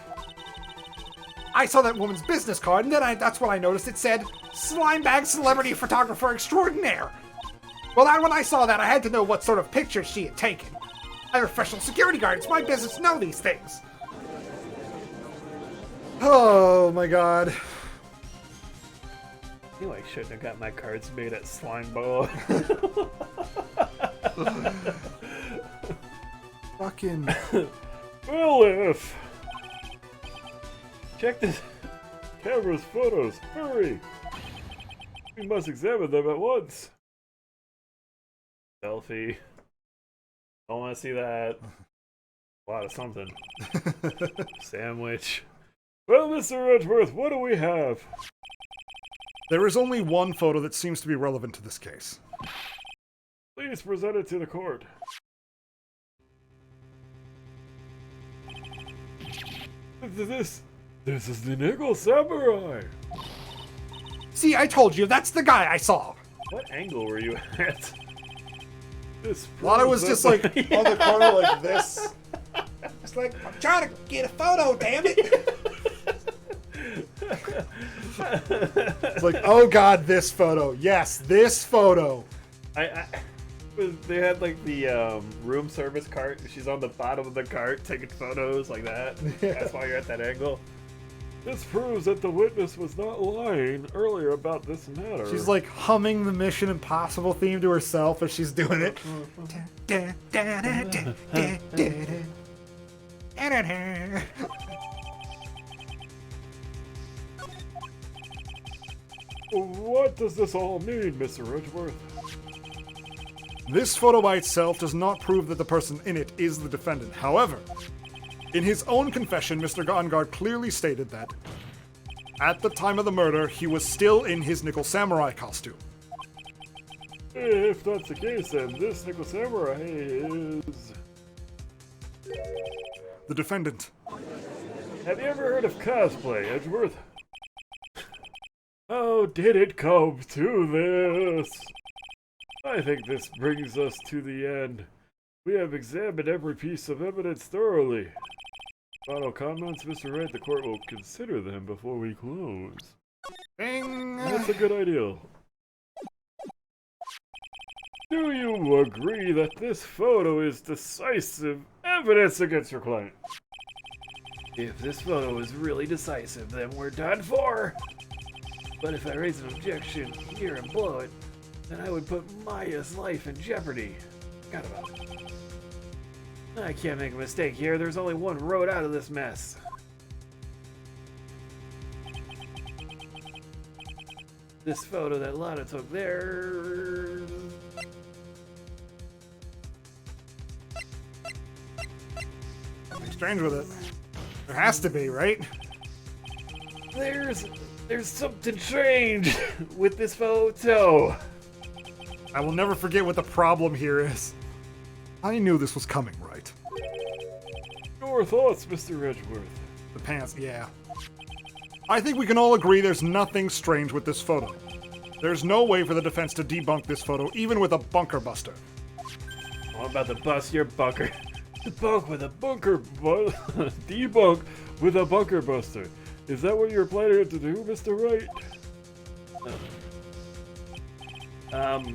I saw that woman's business card, and then that's when I noticed it said, Slimebag Celebrity Photographer Extraordinaire. Well, when I saw that, I had to know what sort of pictures she had taken. I'm a professional security guard. It's my business to know these things. Oh my god. I knew I shouldn't have got my cards made at Slimeball. Fucking... Well, if... Check this camera's photos. Hurry! We must examine them at once. Selfie. Don't want to see that. A lot of something. Sandwich. Well, Mr. Edgeworth, what do we have? There is only one photo that seems to be relevant to this case. Please present it to the court. This is the Nickel Samurai! See, I told you, that's the guy I saw. What angle were you at? Lana was just like on the corner like this. It's like, I'm trying to get a photo, damn it. It's like, oh god, this photo. Yes, this photo. They had like the room service cart. She's on the bottom of the cart taking photos like that. Yeah. That's why you're at that angle. This proves that the witness was not lying earlier about this matter. She's like humming the Mission Impossible theme to herself as she's doing it. What does this all mean, Mr. Edgeworth? This photo by itself does not prove that the person in it is the defendant. However, in his own confession, Mr. Gongard clearly stated that at the time of the murder, he was still in his Nickel Samurai costume. If that's the case, then this Nickel Samurai is... the defendant. Have you ever heard of cosplay, Edgeworth? How did it come to this? I think this brings us to the end. We have examined every piece of evidence thoroughly. Final comments, Mr. Wright? The court will consider them before we close. Bing! That's a good idea. Do you agree that this photo is decisive evidence against your client? If this photo is really decisive, then we're done for. But if I raise an objection here and blow it, then I would put Maya's life in jeopardy. Forgot about it. I can't make a mistake here. There's only one road out of this mess. This photo that Lana took there... Something strange with it. There has to be, right? There's something strange with this photo. I will never forget what the problem here is. I knew this was coming, right? Your thoughts, Mr. Edgeworth. The pants, yeah. I think we can all agree there's nothing strange with this photo. There's no way for the defense to debunk this photo, even with a bunker buster. I'm about to bust your bunker. Debunk with a bunker debunk with a bunker buster. Is that what you're planning to do, Mr. Wright?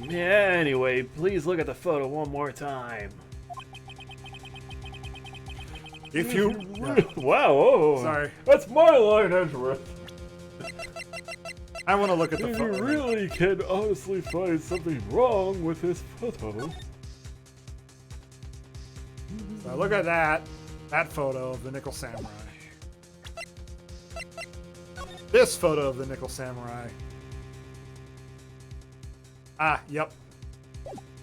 Yeah, anyway, please look at the photo one more time. If you... Wow, oh. Sorry. That's my line, Edgeworth. I want to look at the If photo. you really can honestly find something wrong with this photo... So look at that. That photo of the Nickel Samurai. This photo of the Nickel Samurai. Ah, yep.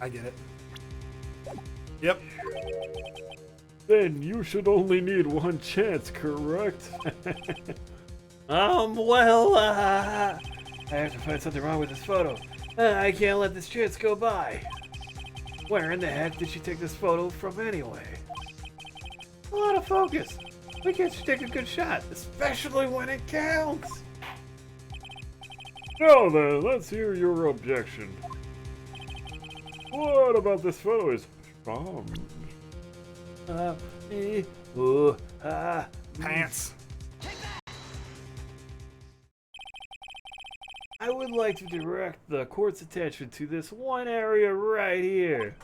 I get it. Yep. Then you should only need one chance, correct? Well, I have to find something wrong with this photo. I can't let this chance go by. Where in the heck did she take this photo from anyway? A lot of focus. Why can't she take a good shot, especially when it counts? Now then, let's hear your objection. What about this photo is wrong? Pants. I would like to direct the court's attention to this one area right here.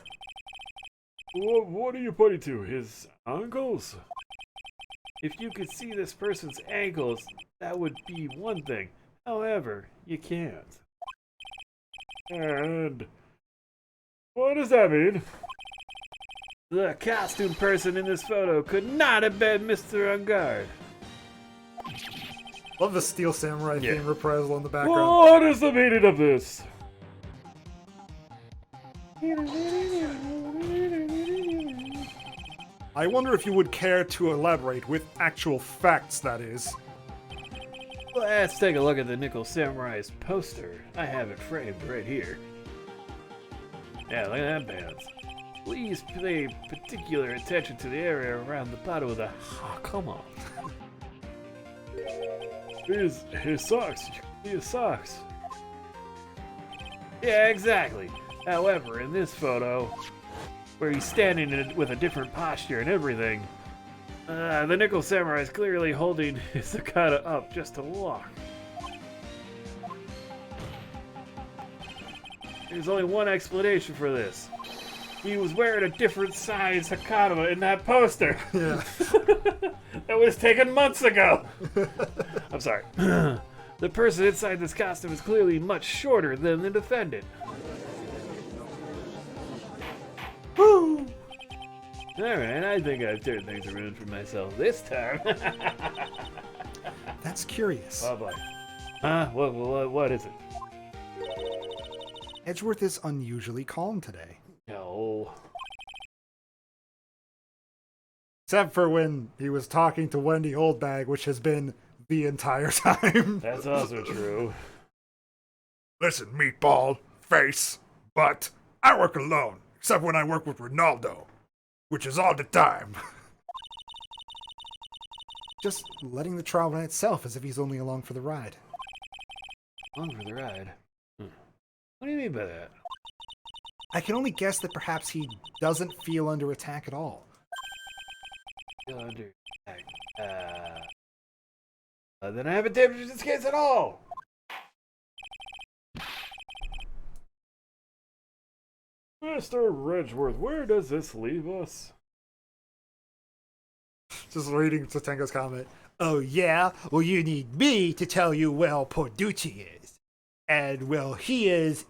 What are you pointing to? His ankles? If you could see this person's ankles, that would be one thing. However, you can't. And what does that mean? The costume person in this photo could not have been Mr. Ungard. Love the Steel Samurai theme reprisal in the background. What is the meaning of this? I wonder if you would care to elaborate with actual facts, that is. Let's take a look at the Nickel Samurai's poster. I have it framed right here. Yeah, look at that pants. Please pay particular attention to the area around the bottom of the... Oh, come on. His socks. You can see his socks. Yeah, exactly. However, in this photo, where he's standing with a different posture and everything, the Nickel Samurai is clearly holding his Sakata up just to walk. There's only one explanation for this. He was wearing a different size Hakata in that poster. Yeah. That was taken months ago. I'm sorry. The person inside this costume is clearly much shorter than the defendant. Woo! Alright, I think I've turned things around for myself this time. That's curious. Bye-bye. What is it? Edgeworth is unusually calm today. No. Except for when he was talking to Wendy Oldbag, which has been the entire time. That's also true. Listen, meatball, face, butt, I work alone, except when I work with Ronaldo, which is all the time. Just letting the trial run itself as if he's only along for the ride. Along for the ride? What do you mean by that? I can only guess that perhaps he doesn't feel under attack at all. Feel under attack. Then I haven't damaged this case at all! Mr. Ridgeworth, where does this leave us? Just reading Tatenga's comment. Oh yeah? Well, you need me to tell you well Porducci is. And well, he is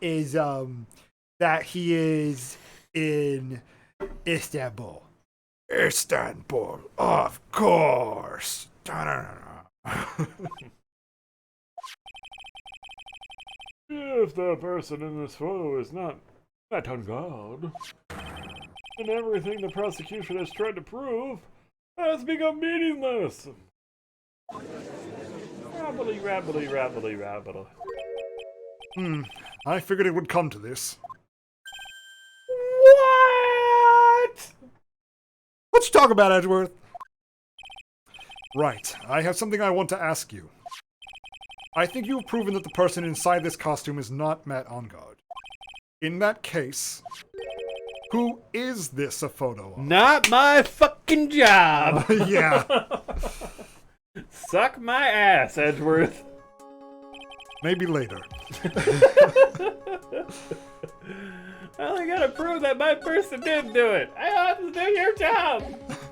that he is in Istanbul. Istanbul, of course. If the person in this photo is not on God, and everything the prosecution has tried to prove has become meaningless. Rabbly. I figured it would come to this. you talk about, Edgeworth? Right, I have something I want to ask you. I think you've proven that the person inside this costume is not Matt Enguarde. In that case, who is this a photo of? Not my fucking job. Yeah. Suck my ass, Edgeworth. Maybe later. Well, I gotta prove that my person did do it. I have to do your job.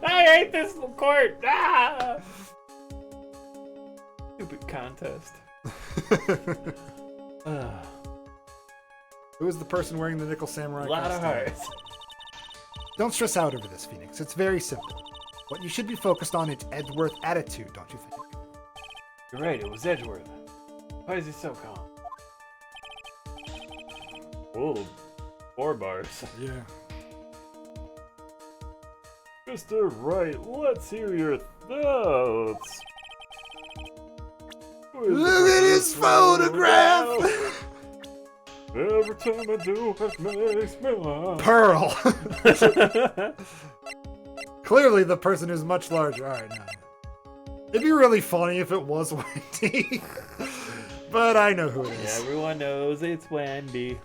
I hate this court. Ah! Stupid contest. Who is the person wearing the Nickel Samurai A lot of costume? hearts. Don't stress out over this, Phoenix. It's very simple. What you should be focused on is Edgeworth's attitude, don't you think? You're right, it was Edgeworth. Why is he so calm? Whoa, 4 bars. Yeah. Mr. Wright, let's hear your thoughts. Look at his photograph! Every time I do, it makes me laugh. Pearl! Clearly the person is much larger. Alright, now. It'd be really funny if it was Wendy. But I know who it is. Everyone knows it's Wendy.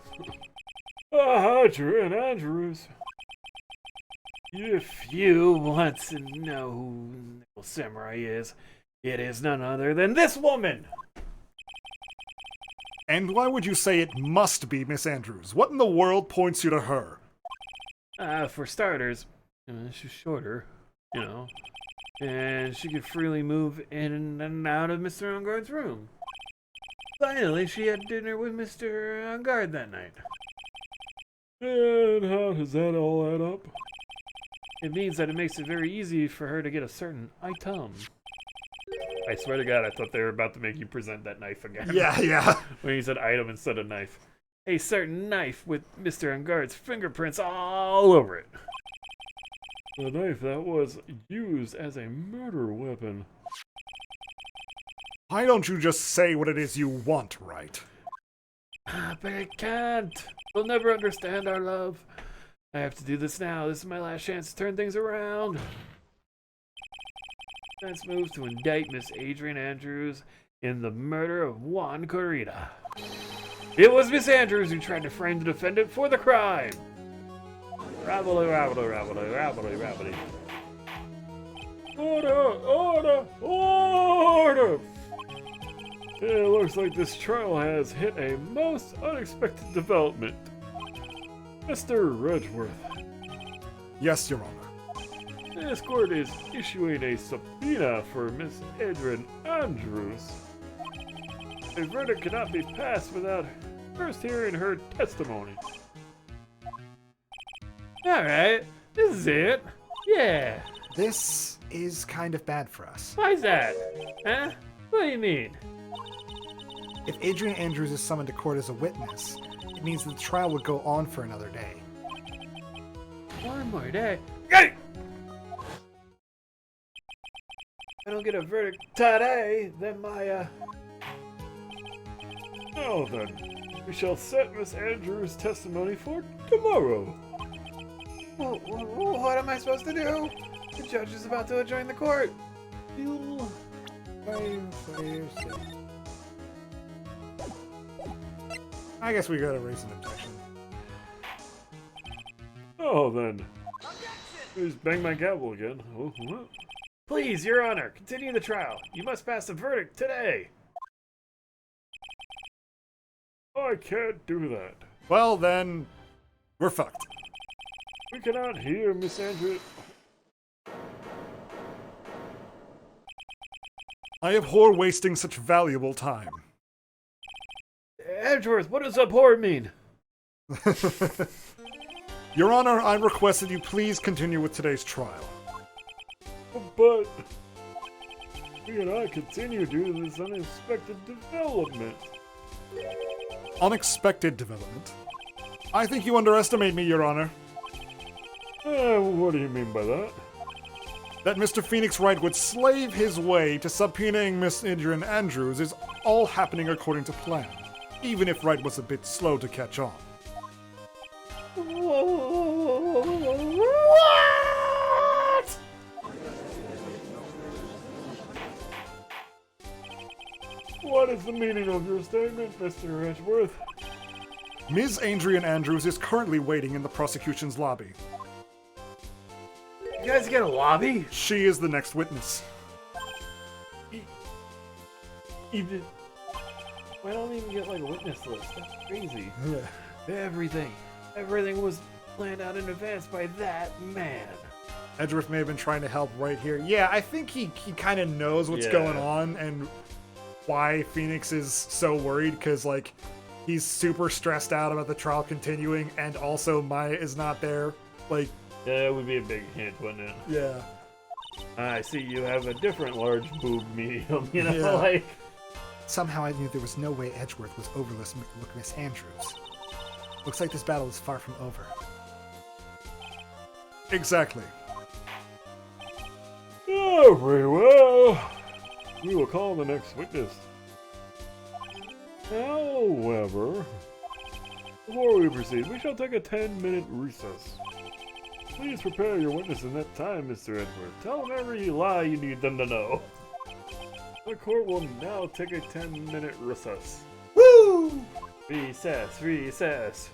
Adrian Andrews. If you want to know who Nickel Samurai is, it is none other than this woman! And why would you say it must be Miss Andrews? What in the world points you to her? For starters, she's shorter, you know, and she could freely move in and out of Mr. Enguarde's room. Finally, she had dinner with Mr. Enguarde that night. And how does that all add up? It means that it makes it very easy for her to get a certain item. I swear to God, I thought they were about to make you present that knife again. Yeah. When you said item instead of knife. A certain knife with Mr. Enguarde's fingerprints all over it. The knife that was used as a murder weapon. Why don't you just say what it is you want, Wright? But I can't. They'll never understand our love. I have to do this now. This is my last chance to turn things around. Let's move to indict Miss Adrian Andrews in the murder of Juan Corrida. It was Miss Andrews who tried to frame the defendant for the crime. Rabbly, rabbly, rabbly, rabbly, rabbly. Order! Order! It looks like this trial has hit a most unexpected development. Mr. Edgeworth. Yes, Your Honor. This court is issuing a subpoena for Miss Adrian Andrews. A verdict cannot be passed without first hearing her testimony. Alright, this is it. Yeah. This is kind of bad for us. Why's that? Huh? What do you mean? If Adrian Andrews is summoned to court as a witness, it means that the trial would go on for another day. One more day. Hey! I don't get a verdict today, then my, Now then, we shall set Miss Andrews' testimony for tomorrow. What am I supposed to do? The judge is about to adjourn the court. You'll find for yourself. I guess we gotta raise an objection. Oh then. Please bang my gavel again. Oh, what? Please, Your Honor, continue the trial. You must pass a verdict today. I can't do that. Well then, we're fucked. We cannot hear Miss Andrews. I abhor wasting such valuable time. Edgeworth, what does abhor mean? Your Honor, I request that you please continue with today's trial. But we cannot continue due to this unexpected development. Unexpected development? I think you underestimate me, Your Honor. What do you mean by that? That Mr. Phoenix Wright would slave his way to subpoenaing Miss Adrian Andrews is all happening according to plan, even if Wright was a bit slow to catch on. What? What is the meaning of your statement, Mr. Edgeworth? Ms. Adrian Andrews is currently waiting in the prosecution's lobby. You guys get a lobby? She is the next witness. Why don't even get like a witness list? That's crazy. Everything was planned out in advance by that man. Edgeworth may have been trying to help right here. Yeah, I think he kind of knows what's going on and why Phoenix is so worried, because like he's super stressed out about the trial continuing, and also Maya is not there. Like, yeah, that would be a big hint, wouldn't it? Yeah. I see you have a different large boob medium, you know, like... Somehow I knew there was no way Edgeworth was overlooking Miss Andrews. Looks like this battle is far from over. Exactly. Very well. We will call the next witness. However, before we proceed, we shall take a 10-minute recess. Please prepare your witness in that time, Mr. Edward. Tell them every lie you need them to know. The court will now take a 10-minute recess. Woo! Recess.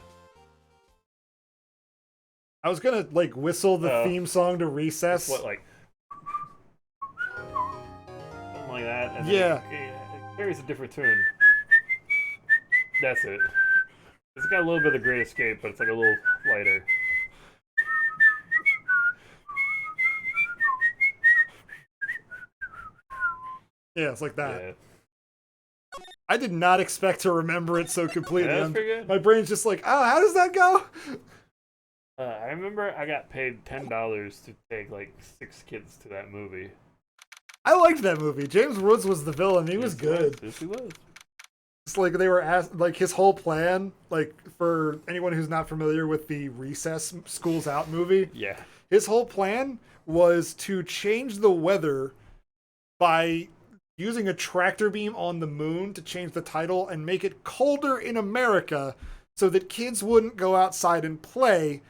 I was gonna like whistle the theme song to Recess. What, like something like that? And yeah. It carries a different tune. That's it. It's got a little bit of The Great Escape, but it's like a little lighter. Yeah, it's like that. Yeah. I did not expect to remember it so completely. Yeah, that's pretty good. My brain's just like, oh, how does that go? I remember I got paid $10 to take like 6 kids to that movie. I liked that movie. James Woods was the villain. He was good. Yes, he was. It's like they were asked, like his whole plan, like for anyone who's not familiar with the Recess School's Out movie. Yeah. His whole plan was to change the weather by using a tractor beam on the moon to change the title and make it colder in America so that kids wouldn't go outside and play,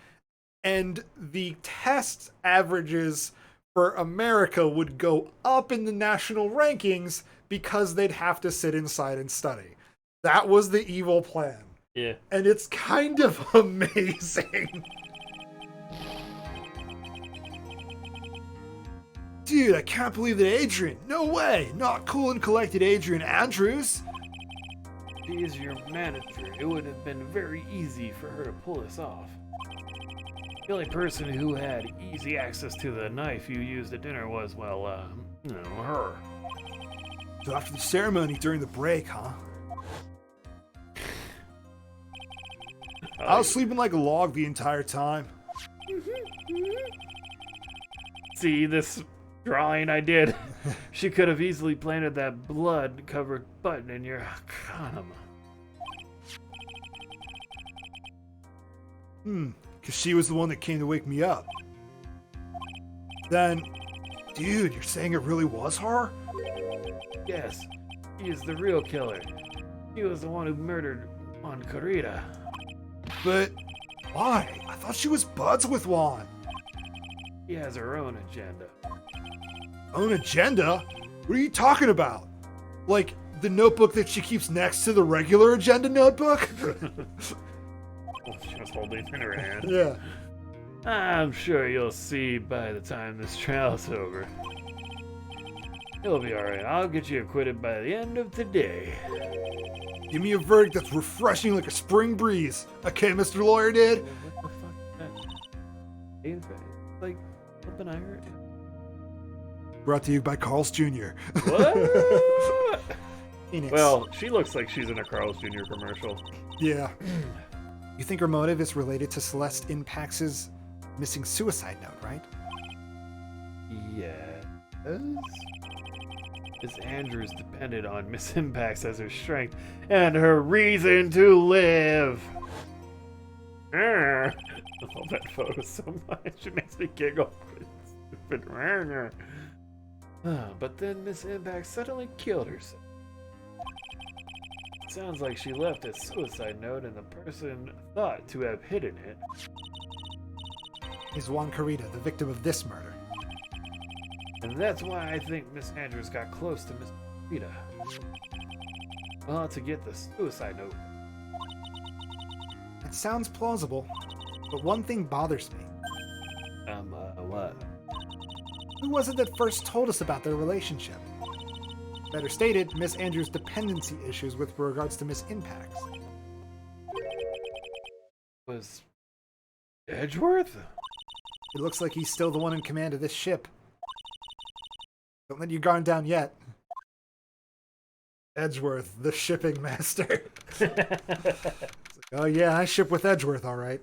and the test averages for America would go up in the national rankings because they'd have to sit inside and study. That was the evil plan. Yeah. And it's kind of amazing. Dude, I can't believe that Adrian. No way. Not cool and collected Adrian Andrews. She is your manager. It would have been very easy for her to pull this off. The only person who had easy access to the knife you used at dinner was, well, her. So after the ceremony during the break, huh? I was sleeping like a log the entire time. See, this drawing I did. She could have easily planted that blood-covered button in your condom. Because she was the one that came to wake me up. Then, dude, you're saying it really was her? Yes, she is the real killer. She was the one who murdered Juan Carita. But why? I thought she was buds with Juan. She has her own agenda. Own agenda? What are you talking about? Like the notebook that she keeps next to the regular agenda notebook? She was holding it in her hand. Yeah. I'm sure you'll see by the time this trial's over. It'll be alright. I'll get you acquitted by the end of today. Give me a verdict that's refreshing like a spring breeze. Okay, Mr. Lawyer did. What the fuck is that? Like something I heard. Brought to you by Carl's Jr. What? Phoenix. Well, she looks like she's in a Carl's Jr. commercial. Yeah. You think her motive is related to Celeste Impax's missing suicide note, right? Yes. Miss Andrews depended on Miss Impax as her strength and her reason to live. I love that photo so much. It makes me giggle. Stupid. But then Miss Impax suddenly killed herself. Sounds like she left a suicide note and the person thought to have hidden it Is Juan Carita the victim of this murder? And that's why I think Miss Andrews got close to Miss Rita. Well, to get the suicide note. It sounds plausible, but one thing bothers me. What? Who was it that first told us about their relationship? Better stated, Miss Andrews' dependency issues with regards to Miss Impacts. Was Edgeworth? It looks like he's still the one in command of this ship. Don't let your guard down yet. Edgeworth, the shipping master. Oh yeah, I ship with Edgeworth, all right.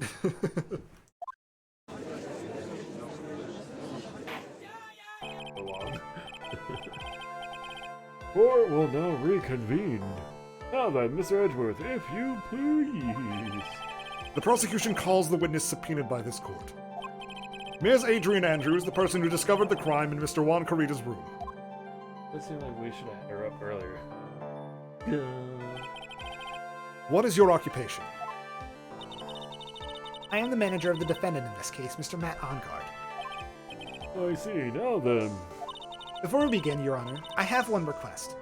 Court will now reconvene. Now then, Mr. Edgeworth, if you please. The prosecution calls the witness subpoenaed by this court. Ms. Adrian Andrews, the person who discovered the crime in Mr. Juan Carita's room. It seemed like we should have had her up earlier. What is your occupation? I am the manager of the defendant in this case, Mr. Matt Ongard. I see. Now then. Before we begin, Your Honor, I have one request.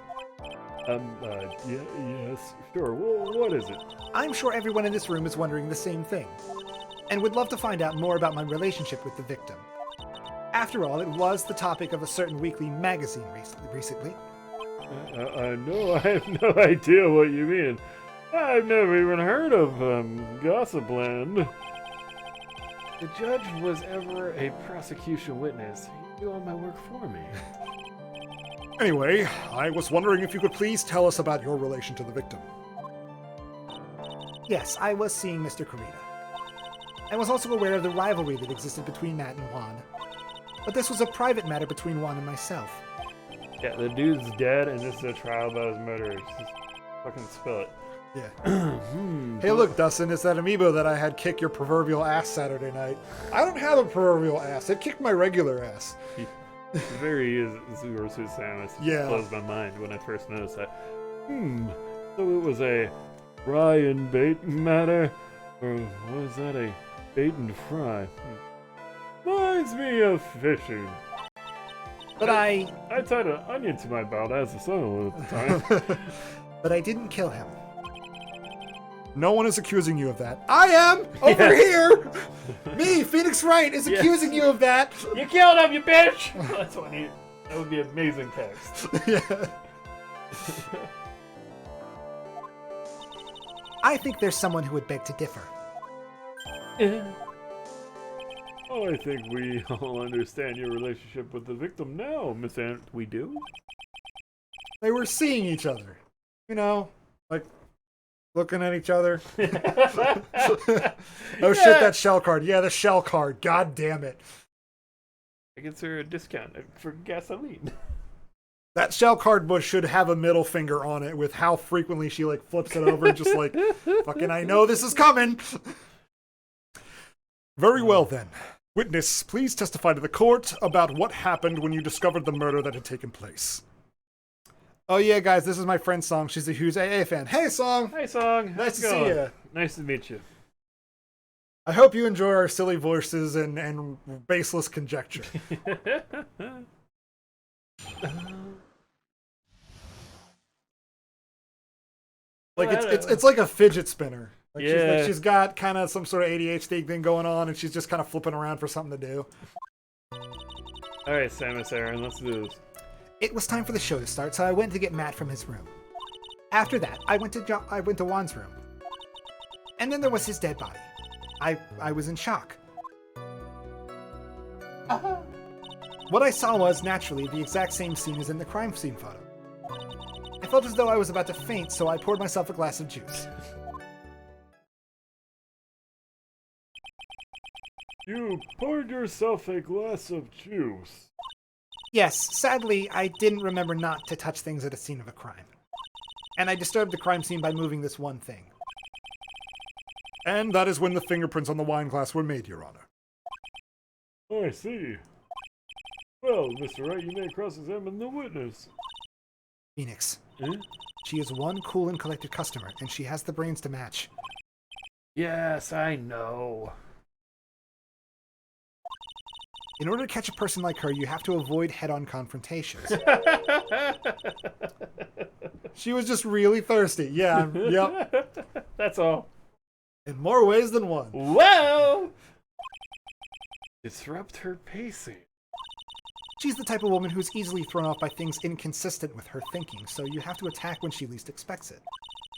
Yes, sure. What is it? I'm sure everyone in this room is wondering the same thing, and would love to find out more about my relationship with the victim. After all, it was the topic of a certain weekly magazine recently. No, I have no idea what you mean. I've never even heard of, Gossipland. The judge was ever a prosecution witness. He did all my work for me. Anyway, I was wondering if you could please tell us about your relation to the victim. Yes, I was seeing Mr. Carita. I was also aware of the rivalry that existed between Matt and Juan. But this was a private matter between Juan and myself. Yeah, the dude's dead and this is a trial about his murder. Just fucking spill it. Yeah. Hey look, Dustin, it's that amiibo that I had kick your proverbial ass Saturday night. I don't have a proverbial ass. It kicked my regular ass. Very is Samus. Yeah. Blows my mind when I first noticed that. So it was a fry and bait matter? Or was that a bait and fry? Reminds me of fishing. But I tied an onion to my belt as a son at the time. but I didn't kill him. No one is accusing you of that. I am! Over here! Me, Phoenix Wright, is accusing you of that! You killed him, you bitch! That's what he... That would be amazing text. Yeah. I think there's someone who would beg to differ. Oh, I think we all understand your relationship with the victim now, Miss Ant. We do? They were seeing each other. You know, like... looking at each other. Oh shit, that shell card. Yeah, the shell card. God damn it. I gets her a discount for gasoline. That shell card bush should have a middle finger on it with how frequently she like flips it over and just like, fucking I know this is coming. Very well then. Witness, please testify to the court about what happened when you discovered the murder that had taken place. Oh yeah, guys, this is my friend Song. She's a huge AA fan. Hey, Song! Hey, Song! Nice to see you. Nice to meet you. I hope you enjoy our silly voices and baseless conjecture. Like it's like a fidget spinner. Like she's got kind of some sort of ADHD thing going on, and she's just kind of flipping around for something to do. All right, Samus Aran, let's do this. It was time for the show to start, so I went to get Matt from his room. After that, I went to Juan's room. And then there was his dead body. I was in shock. What I saw was, naturally, the exact same scene as in the crime scene photo. I felt as though I was about to faint, so I poured myself a glass of juice. You poured yourself a glass of juice. Yes, sadly, I didn't remember not to touch things at a scene of a crime. And I disturbed the crime scene by moving this one thing. And that is when the fingerprints on the wine glass were made, Your Honor. I see. Well, Mr. Wright, you may cross-examine the witness. Phoenix. She is one cool and collected customer, and she has the brains to match. Yes, I know. In order to catch a person like her, you have to avoid head-on confrontations. She was just really thirsty. Yeah, yep. That's all. In more ways than one. Whoa! Disrupt her pacing. She's the type of woman who's easily thrown off by things inconsistent with her thinking, so you have to attack when she least expects it.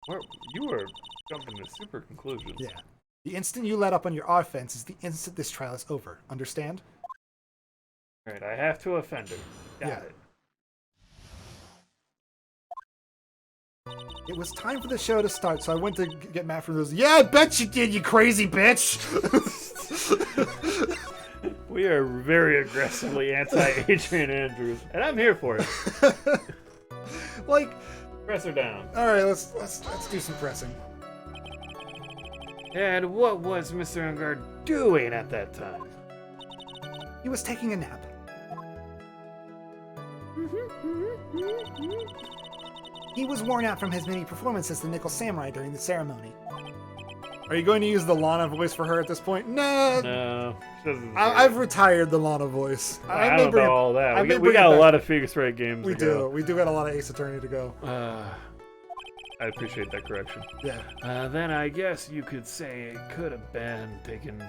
Well, you were jumping to super conclusions. Yeah. The instant you let up on your offense is the instant this trial is over. Understand? Alright, I have to offend her. Got it. It was time for the show to start, so I went to get Matt from those. Yeah, I bet you did, you crazy bitch! We are very aggressively anti-Adrian Andrews, and I'm here for it. Like, press her down. All right, let's do some pressing. And what was Mr. Ungard doing at that time? He was taking a nap. He was worn out from his many performances as the Nickel Samurai during the ceremony. Are you going to use the Lana voice for her at this point? No. I've retired the Lana voice. I don't know all that. We got a lot of Figure Sprite games We do. We do got a lot of Ace Attorney to go. I appreciate that correction. Yeah. Then I guess you could say it could have been taken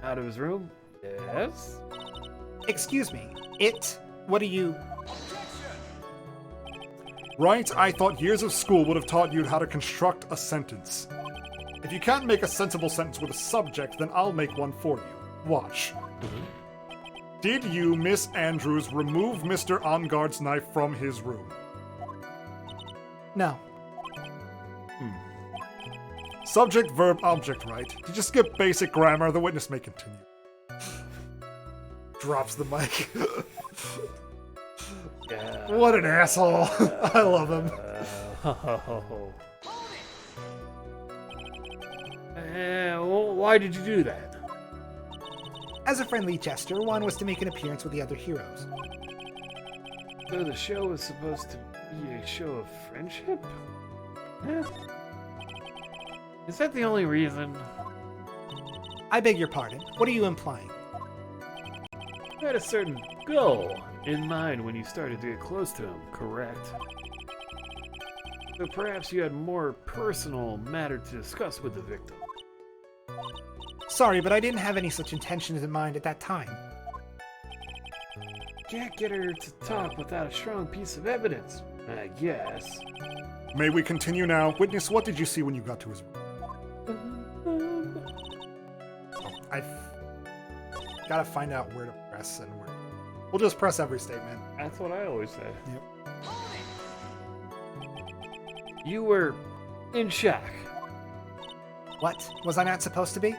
out of his room. Yes? Excuse me. What do you... Right, I thought years of school would have taught you how to construct a sentence. If you can't make a sensible sentence with a subject, then I'll make one for you. Watch. Did you, Miss Andrews, remove Mr. Ungard's knife from his room? No. Subject, verb, object, right? Did you skip basic grammar? The witness may continue. Drops the mic. Yeah. What an asshole. I love him. Why did you do that? As a friendly gesture, one was to make an appearance with the other heroes. So the show was supposed to be a show of friendship? Eh. Is that the only reason? I beg your pardon. What are you implying? You had a certain goal in mind when you started to get close to him, correct? So perhaps you had more personal matter to discuss with the victim. Sorry, but I didn't have any such intentions in mind at that time. Can't get her to talk without a strong piece of evidence, I guess. May we continue now? Witness, what did you see when you got to his room? I've gotta find out where to press and where. We'll just press every statement. That's what I always say. Yep. You were in shock. What? Was I not supposed to be?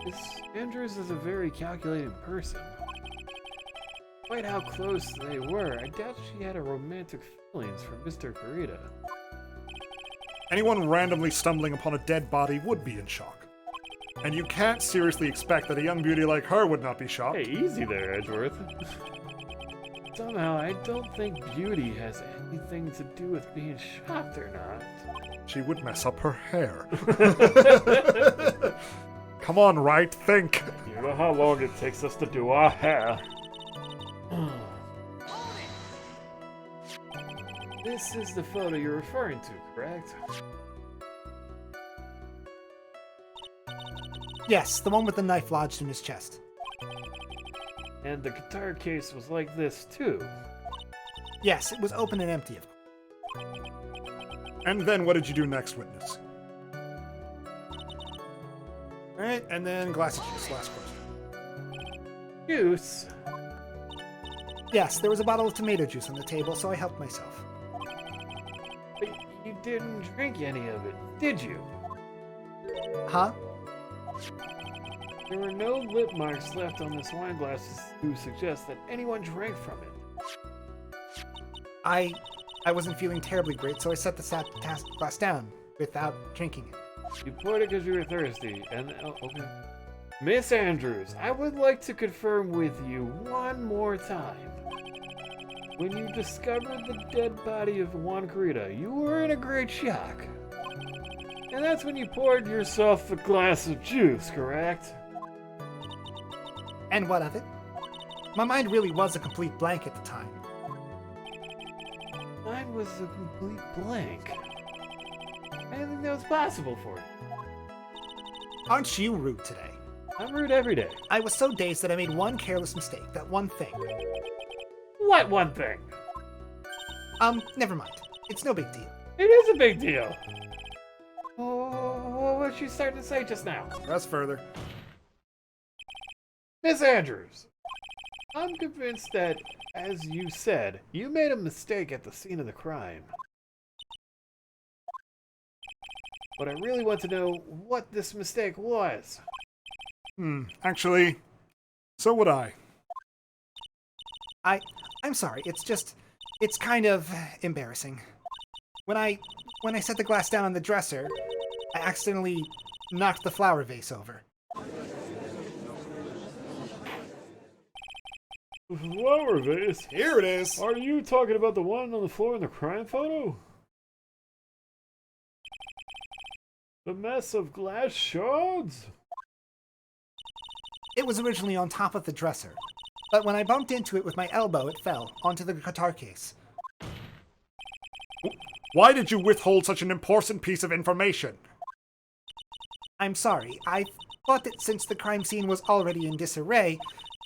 Miss Andrews is a very calculating person. Despite how close they were, I doubt she had a romantic feelings for Mr. Kurita. Anyone randomly stumbling upon a dead body would be in shock. And you can't seriously expect that a young beauty like her would not be shocked. Hey, easy there, Edgeworth. Somehow, I don't think beauty has anything to do with being shocked or not. She would mess up her hair. Come on, Wright, think. You know how long it takes us to do our hair? This is the photo you're referring to, correct? Yes, the one with the knife lodged in his chest. And the guitar case was like this, too. Yes, it was open and empty, of course. And then what did you do next, witness? Alright, and then glass of juice, last question. Juice? Yes, there was a bottle of tomato juice on the table, so I helped myself. But you didn't drink any of it, did you? Huh? There were no lip marks left on this wine glass to suggest that anyone drank from it. I wasn't feeling terribly great, so I set the glass down without drinking it. You poured it because you were thirsty, and okay. Miss Andrews, I would like to confirm with you one more time. When you discovered the dead body of Juan Kurita, you were in a great shock. And that's when you poured yourself a glass of juice, correct? And what of it? My mind really was a complete blank at the time. Mine was a complete blank. I didn't think that was possible for you. Aren't you rude today? I'm rude every day. I was so dazed that I made one careless mistake, that one thing. What one thing? Never mind. It's no big deal. It is a big deal. Oh, what you starting to say just now? Press further. Miss Andrews, I'm convinced that, as you said, you made a mistake at the scene of the crime. But I really want to know what this mistake was. Actually, so would I. I'm sorry, it's kind of embarrassing. When I set the glass down on the dresser, I accidentally knocked the flower vase over. Flower vase? Here it is! Are you talking about the one on the floor in the crime photo? The mess of glass shards? It was originally on top of the dresser, but when I bumped into it with my elbow, it fell onto the guitar case. Why did you withhold such an important piece of information? I'm sorry, I thought that since the crime scene was already in disarray,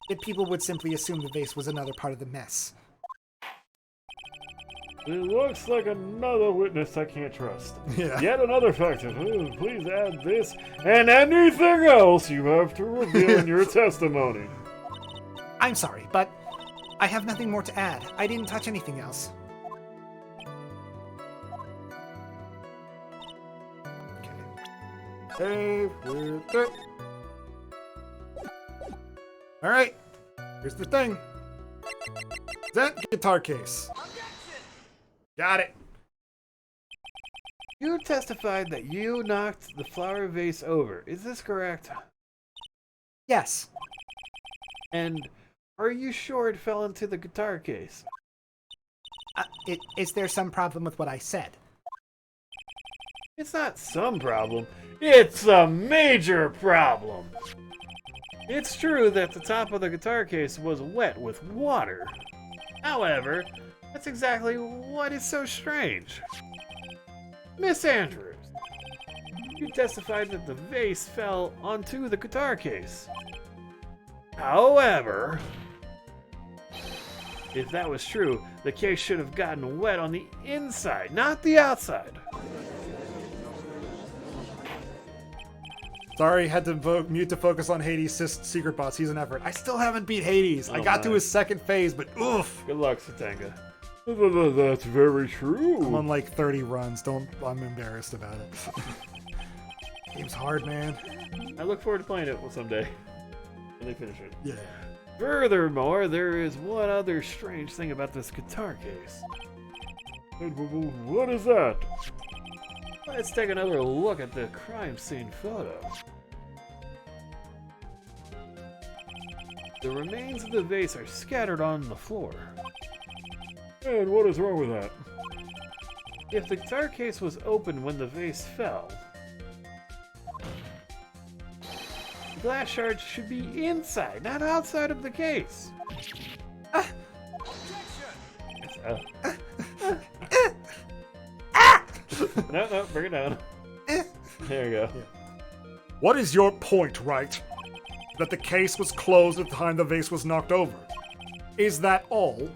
that people would simply assume the vase was another part of the mess. It looks like another witness I can't trust. Yeah. Yet another factor. Please add this and anything else you have to reveal in your testimony. I'm sorry, but I have nothing more to add. I didn't touch anything else. Hey, with it. Alright, here's the thing. That guitar case. Got it. You testified that you knocked the flower vase over. Is this correct? Yes. And are you sure it fell into the guitar case? Is there some problem with what I said? It's not some problem. It's a major problem. It's true that the top of the guitar case was wet with water. However, that's exactly what is so strange. Miss Andrews, you testified that the vase fell onto the guitar case. However, if that was true, the case should have gotten wet on the inside, not the outside. Sorry, had to mute to focus on Hades' secret boss. He's an effort. I still haven't beat Hades. I got to his second phase, but oof. Good luck, Satanga. That's very true. I'm on like 30 runs. I'm embarrassed about it. Game's hard, man. I look forward to playing it someday. When they finish it. Yeah. Furthermore, there is one other strange thing about this guitar case. What is that? Let's take another look at the crime scene photo. The remains of the vase are scattered on the floor. And what is wrong with that? If the guitar case was open when the vase fell, the glass shards should be inside, not outside of the case. No, bring it down. There you go. What is your point, Wright? That the case was closed at the time the vase was knocked over. Is that all?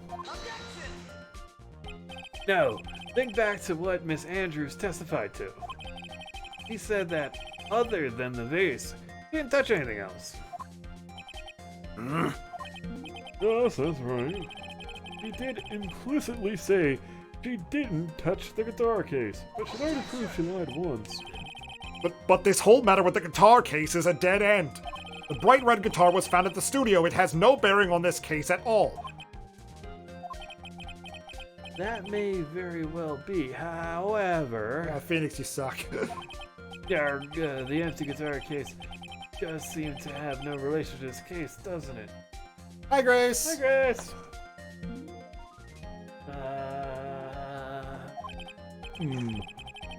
No, think back to what Miss Andrews testified to. He said that, other than the vase, he didn't touch anything else. Yes, that's right. She did implicitly say she didn't touch the guitar case, but she'd already proved she lied once. But this whole matter with the guitar case is a dead end. The bright red guitar was found at the studio. It has no bearing on this case at all. That may very well be. However, Phoenix, you suck. the empty guitar case does seem to have no relation to this case, doesn't it? Hi, Grace. Hi, Grace.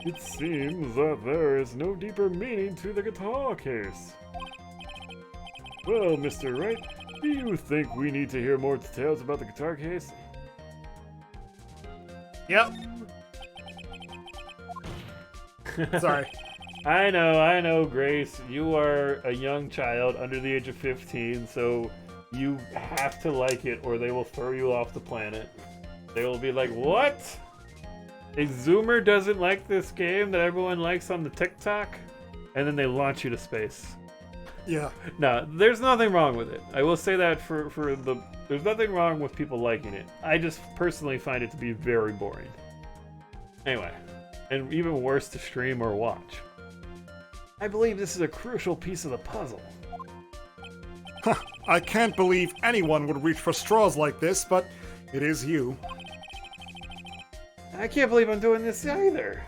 It seems that there is no deeper meaning to the guitar case. Well, Mr. Wright, Do you think we need to hear more details about the guitar case? Yep. Sorry. I know, Grace. You are a young child under the age of 15, so you have to like it or they will throw you off the planet. They will be like, what? A Zoomer doesn't like this game that everyone likes on the TikTok? And then they launch you to space. Yeah. No, there's nothing wrong with it. I will say that there's nothing wrong with people liking it. I just personally find it to be very boring. Anyway, and even worse to stream or watch. I believe this is a crucial piece of the puzzle. I can't believe anyone would reach for straws like this, but it is you. I can't believe I'm doing this either.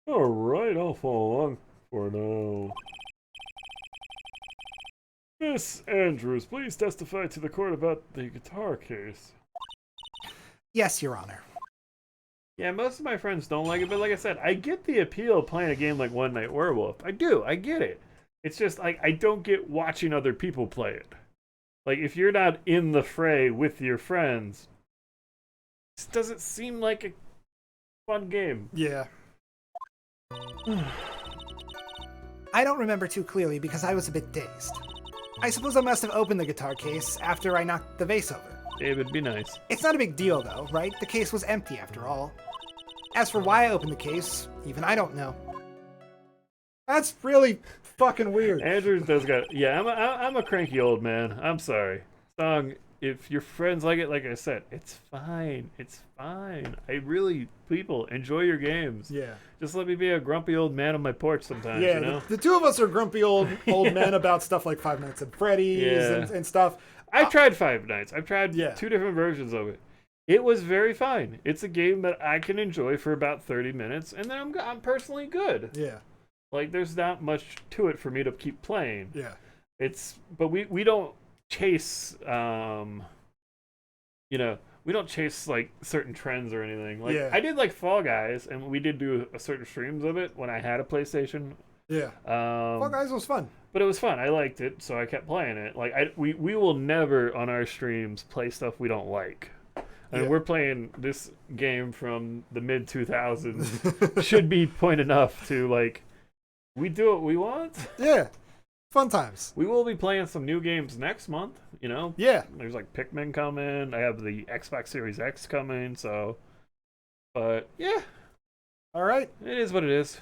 Alright, I'll follow along for now. Miss Andrews, please testify to the court about the guitar case. Yes, Your Honor. Yeah, most of my friends don't like it, but like I said, I get the appeal of playing a game like One Night Werewolf. I get it. It's just like I don't get watching other people play it. Like if you're not in the fray with your friends, this doesn't seem like a fun game. Yeah. I don't remember too clearly because I was a bit dazed. I suppose I must have opened the guitar case after I knocked the vase over. It would be nice. It's not a big deal though, right? The case was empty after all. As for why I opened the case, even I don't know. That's really fucking weird. Andrews does got... Yeah, I'm a cranky old man. I'm sorry. Song, if your friends like it, like I said, it's fine. It's fine. People, enjoy your games. Yeah. Just let me be a grumpy old man on my porch sometimes, Yeah, you know? the two of us are grumpy old men about stuff like Five Nights at Freddy's and stuff. I've tried Five Nights. I've tried 2 different versions of it. It was very fine. It's a game that I can enjoy for about 30 minutes, and then I'm personally good. Yeah. Like, there's not much to it for me to keep playing. Yeah. But we don't chase, we don't chase, like, certain trends or anything. Like, I did, like, Fall Guys, and we did do a certain streams of it when I had a PlayStation. Yeah. Fall Guys was fun. But it was fun. I liked it, so I kept playing it. Like, we will never, on our streams, play stuff we don't like. I mean, we're playing this game from the mid-2000s. Should be point enough to, like, we do what we want. Yeah. Fun times. We will be playing some new games next month, you know? Yeah. There's, like, Pikmin coming. I have the Xbox Series X coming, so... But, yeah. All right. It is what it is.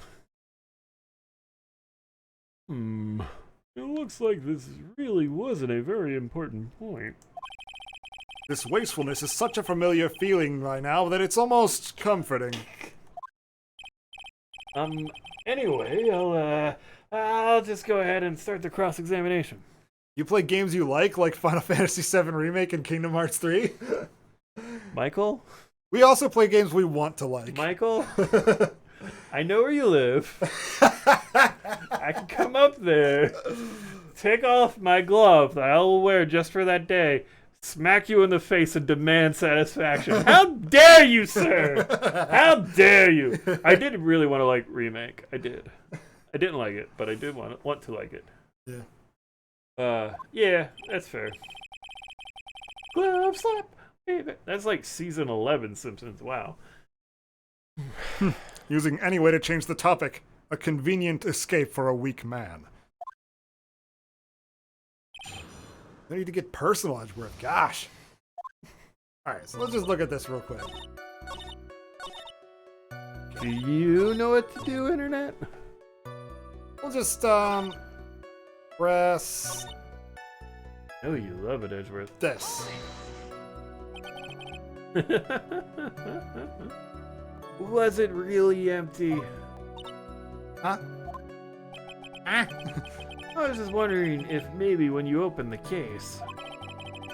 It looks like this really wasn't a very important point. This wastefulness is such a familiar feeling right now that it's almost comforting. Anyway, I'll just go ahead and start the cross-examination. You play games you like Final Fantasy VII Remake and Kingdom Hearts 3? Michael? We also play games we want to like. Michael? I know where you live. I can come up there, take off my glove that I will wear just for that day, smack you in the face and demand satisfaction. How dare you, sir? How dare you? I did really want to like Remake. I did. I didn't like it, but I did want to like it. Yeah. Yeah, that's fair. Glove slap, baby. That's like season 11 Simpsons. Wow. Using any way to change the topic. A convenient escape for a weak man. I need to get personal, Edgeworth. Gosh. Alright, so let's just look at this real quick. Do you know what to do, Internet? We'll just, press... Oh, you love it, Edgeworth. this. Was it really empty? Huh? I was just wondering if maybe when you opened the case,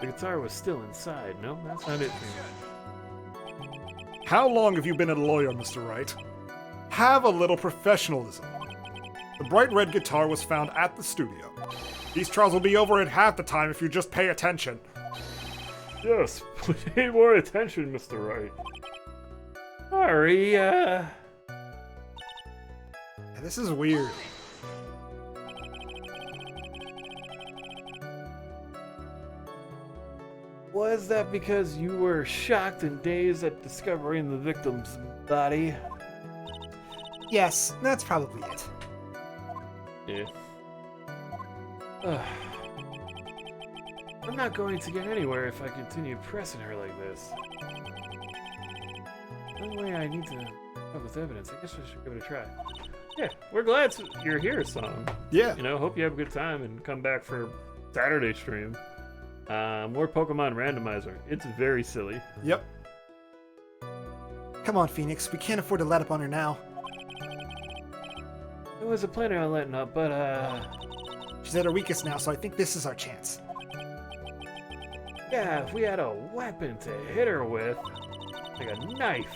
the guitar was still inside. No, that's not it. How long have you been a lawyer, Mr. Wright? Have a little professionalism. The bright red guitar was found at the studio. These trials will be over in half the time if you just pay attention. Yes, we need more attention, Mr. Wright. Sorry, Yeah, this is weird. Was that because you were shocked and dazed at discovering the victim's body? Yes, that's probably it. Yeah. I'm not going to get anywhere if I continue pressing her like this. The only way I need to come up with evidence. I guess I should give it a try. Yeah, we're glad you're here, Song. Yeah. You know, hope you have a good time and come back for Saturday stream. More Pokemon Randomizer. It's very silly. Yep. Come on, Phoenix. We can't afford to let up on her now. I wasn't planning on letting up, but she's at her weakest now, so I think this is our chance. Yeah, if we had a weapon to hit her with, like a knife.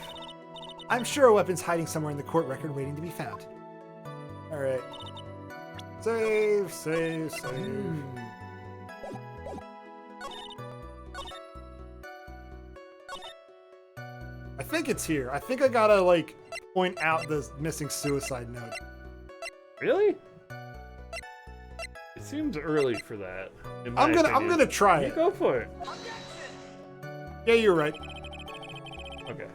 I'm sure a weapon's hiding somewhere in the court record waiting to be found. Alright. Save. I think it's here. I think I gotta, like, point out the missing suicide note. Really? It seems early for that. I'm gonna try it. Go for it. Yeah, you're right. Okay.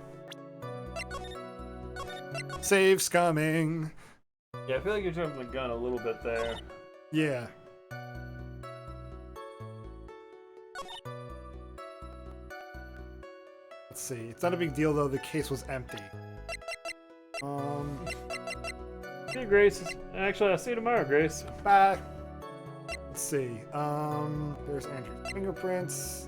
Save's coming. Yeah, I feel like you're jumping the gun a little bit there. Yeah. Let's see. It's not a big deal though. The case was empty. See you, Grace. Actually, I'll see you tomorrow, Grace. Bye. Let's see. There's Andrew's fingerprints.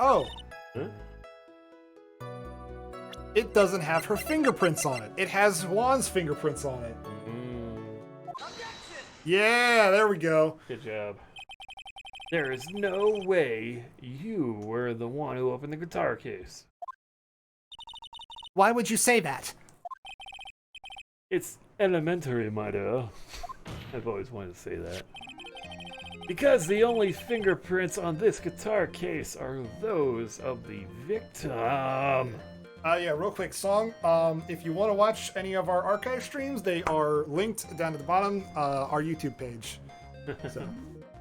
Oh! Huh? It doesn't have her fingerprints on it. It has Juan's fingerprints on it. Yeah, there we go. Good job. There is no way you were the one who opened the guitar case. Why would you say that? It's elementary, my dear. I've always wanted to say that. Because the only fingerprints on this guitar case are those of the victim. Yeah, real quick, Song. If you want to watch any of our archive streams, they are linked down at the bottom, our YouTube page. So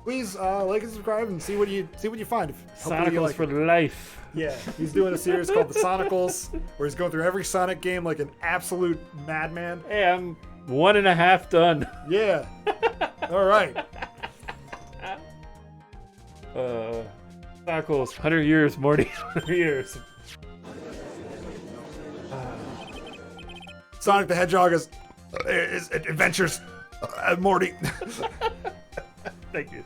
please like and subscribe and see what you find. Sonicals you like for life. Yeah, he's doing a series called The Sonicals, where he's going through every Sonic game like an absolute madman. Hey, I'm 1.5 done. Yeah. All right. Sonicals, 100 years, Morty. 100 years. Sonic the Hedgehog is adventures. Morty. Thank you.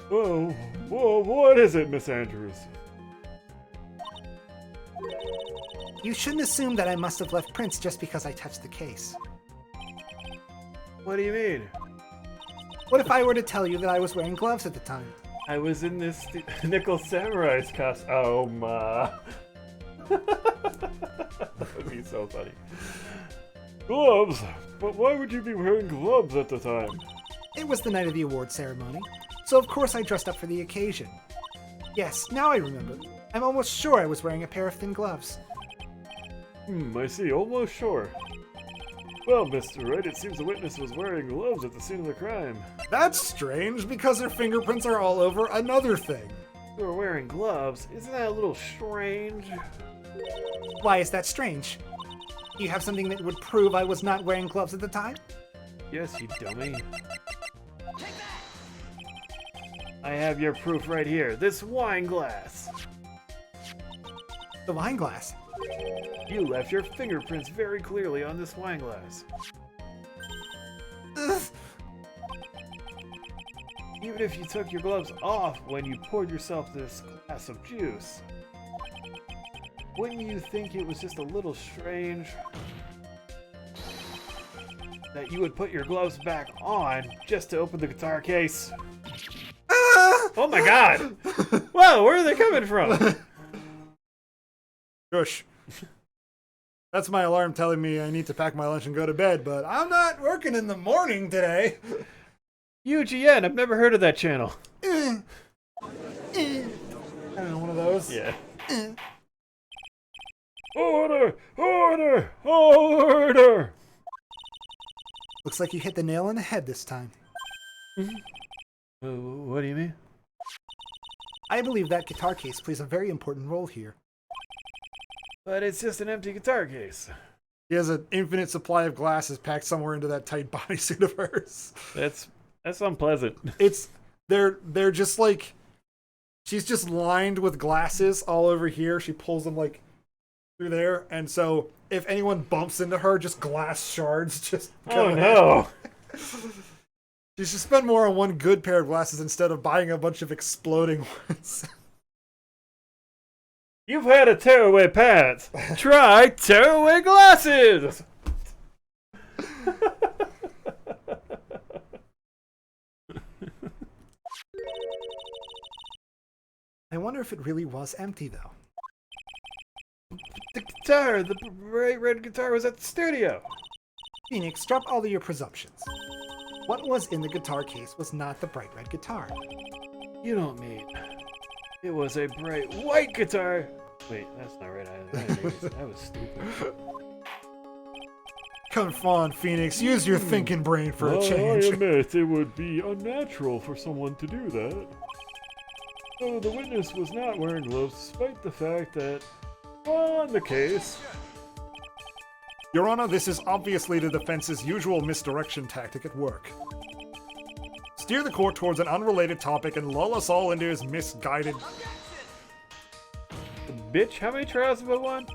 Whoa, what is it, Miss Andrews? You shouldn't assume that I must have left prints just because I touched the case. What do you mean? What if I were to tell you that I was wearing gloves at the time? I was in this Nickel Samurai's costume. Oh my. That would be so funny. Gloves? But why would you be wearing gloves at the time? It was the night of the award ceremony, so of course I dressed up for the occasion. Yes, now I remember. I'm almost sure I was wearing a pair of thin gloves. I see. Almost sure. Well, Mr. Wright, it seems the witness was wearing gloves at the scene of the crime. That's strange, because her fingerprints are all over another thing. You were wearing gloves? Isn't that a little strange? Why is that strange? Do you have something that would prove I was not wearing gloves at the time? Yes, you dummy. I have your proof right here. This wine glass. The wine glass? You left your fingerprints very clearly on this wine glass. Ugh. Even if you took your gloves off when you poured yourself this glass of juice, wouldn't you think it was just a little strange that you would put your gloves back on just to open the guitar case? Oh my god! Whoa, where are they coming from? Shush. That's my alarm telling me I need to pack my lunch and go to bed, but I'm not working in the morning today. UGN, I've never heard of that channel. I don't know, one of those? Yeah. Order! Order! Order! Looks like you hit the nail on the head this time. What do you mean? I believe that guitar case plays a very important role here. But it's just an empty guitar case. He has an infinite supply of glasses packed somewhere into that tight bodysuit of hers. That's unpleasant. They're just like, she's just lined with glasses all over here. She pulls them like through there, and so if anyone bumps into her, just glass shards just go Oh no. She should spend more on one good pair of glasses instead of buying a bunch of exploding ones. You've had a tearaway pants. Try tearaway glasses. I wonder if it really was empty, though. The guitar, the bright red guitar was at the studio. Phoenix, drop all of your presumptions. What was in the guitar case was not the bright red guitar. You don't mean. It was a bright white guitar. Wait, that's not right either. That was stupid. Come on, Phoenix, use your thinking brain for a change. I admit it would be unnatural for someone to do that. So the witness was not wearing gloves despite the fact that, on the case... Your Honor, this is obviously the defense's usual misdirection tactic at work. Steer the court towards an unrelated topic and lull us all into his misguided... Bitch, how many trials have I won?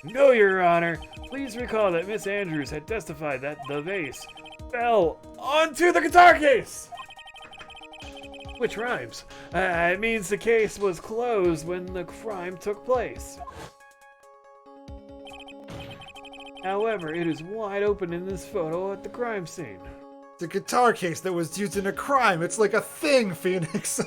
No, Your Honor. Please recall that Miss Andrews had testified that the vase fell onto the guitar case! Which rhymes. It means the case was closed when the crime took place. However, it is wide open in this photo at the crime scene. The guitar case that was used in a crime. It's like a thing, Phoenix.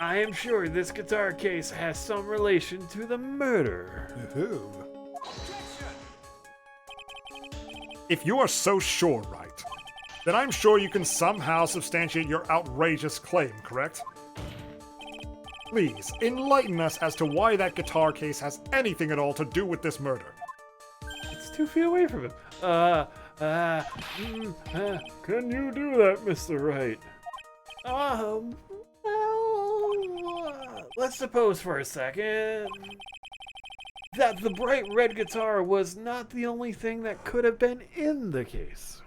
I am sure this guitar case has some relation to the murder. Ooh. If you are so sure, Wright, then I'm sure you can somehow substantiate your outrageous claim, correct? Please, enlighten us as to why that guitar case has anything at all to do with this murder. It's 2 feet away from him. Can you do that, Mr. Wright? Well, let's suppose for a second that the bright red guitar was not the only thing that could have been in the case.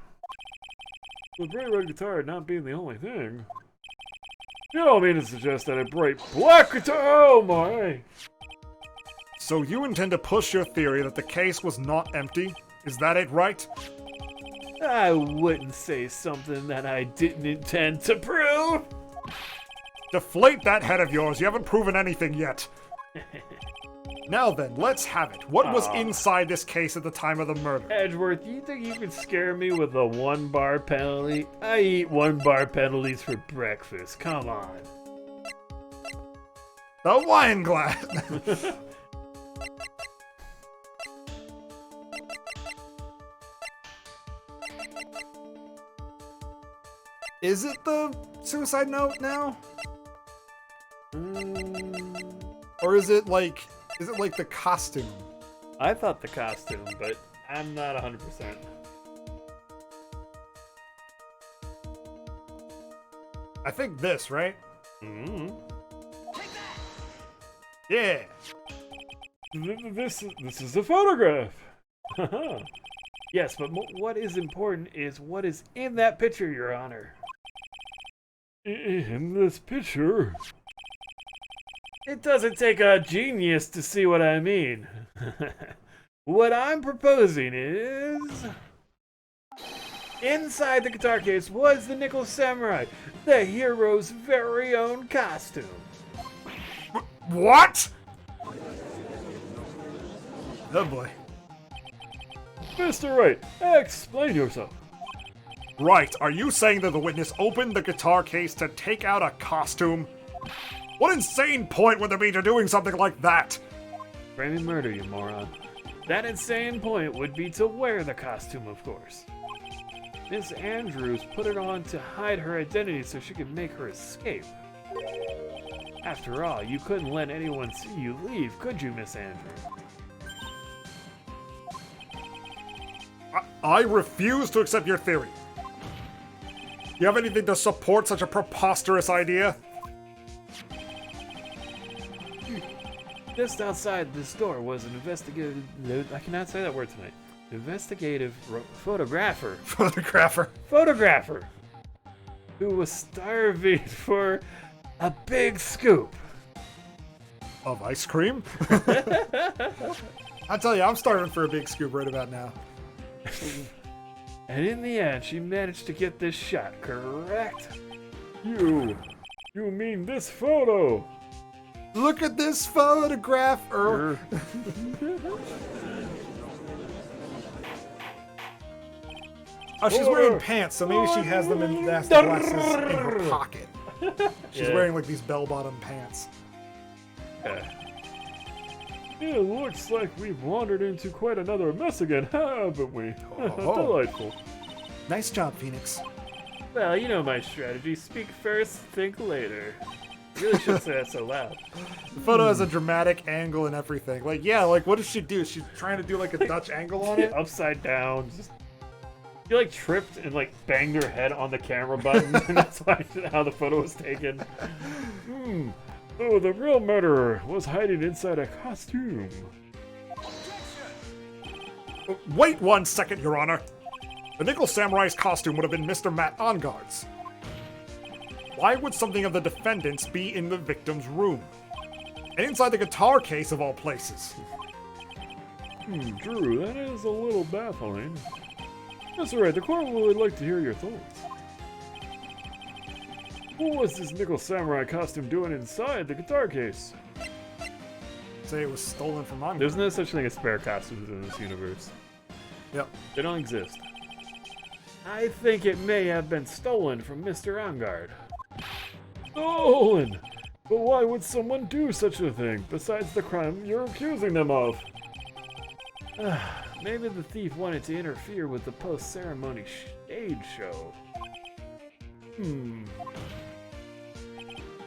The bright red guitar not being the only thing. You don't mean to suggest that a bright black guitar? Oh my! So you intend to push your theory that the case was not empty? Is that it, Wright? I wouldn't say something that I didn't intend to prove. Deflate that head of yours. You haven't proven anything yet. Now then, let's have it. What was inside this case at the time of the murder? Edgeworth, you think you could scare me with a 1-bar penalty? I eat 1-bar penalties for breakfast. Come on. The wine glass. Is it the suicide note now? Or is it like the costume? I thought the costume, but I'm not 100%. I think this, right? Mm-hmm. Yeah. This is a photograph. Yes, but what is important is what is in that picture, Your Honor. In this picture... It doesn't take a genius to see what I mean. What I'm proposing is... Inside the guitar case was the Nickel Samurai, the hero's very own costume. What? Oh boy. Mr. Wright, explain yourself. Right, are you saying that the witness opened the guitar case to take out a costume? What insane point would there be to doing something like that? Framing murder, you moron. That insane point would be to wear the costume, of course. Miss Andrews put it on to hide her identity so she could make her escape. After all, you couldn't let anyone see you leave, could you, Miss Andrews? I refuse to accept your theory. You have anything to support such a preposterous idea? Just outside this door was an investigative... I cannot say that word tonight. Investigative photographer. Photographer! Who was starving for a big scoop. Of ice cream? I tell you, I'm starving for a big scoop right about now. And in the end, she managed to get this shot, correct? You mean this photo? Look at this photograph, Oh, she's wearing pants, so maybe she has them in the glasses in her pocket. She's wearing like these bell-bottom pants. It looks like we've wandered into quite another mess again, haven't we? Delightful. Nice job, Phoenix. Well, you know my strategy. Speak first, think later. Really should say that so loud. The photo has a dramatic angle and everything. Like, yeah, like what does she do? She's trying to do like a Dutch angle on it? Upside down. She like tripped and like banged her head on the camera button, and that's why how the photo was taken. Oh, the real murderer was hiding inside a costume. Wait 1 second, Your Honor. The Nickel Samurai's costume would have been Mr. Matt Onguard's. Why would something of the defendant's be in the victim's room? And inside the guitar case of all places. Drew, that is a little baffling. That's alright, the court would like to hear your thoughts. What was this Nickel Samurai costume doing inside the guitar case? Say it was stolen from Onguard. There's no such thing as spare costumes in this universe. Yep. They don't exist. I think it may have been stolen from Mr. Onguard. Stolen! But why would someone do such a thing, besides the crime you're accusing them of? Maybe the thief wanted to interfere with the post-ceremony stage show.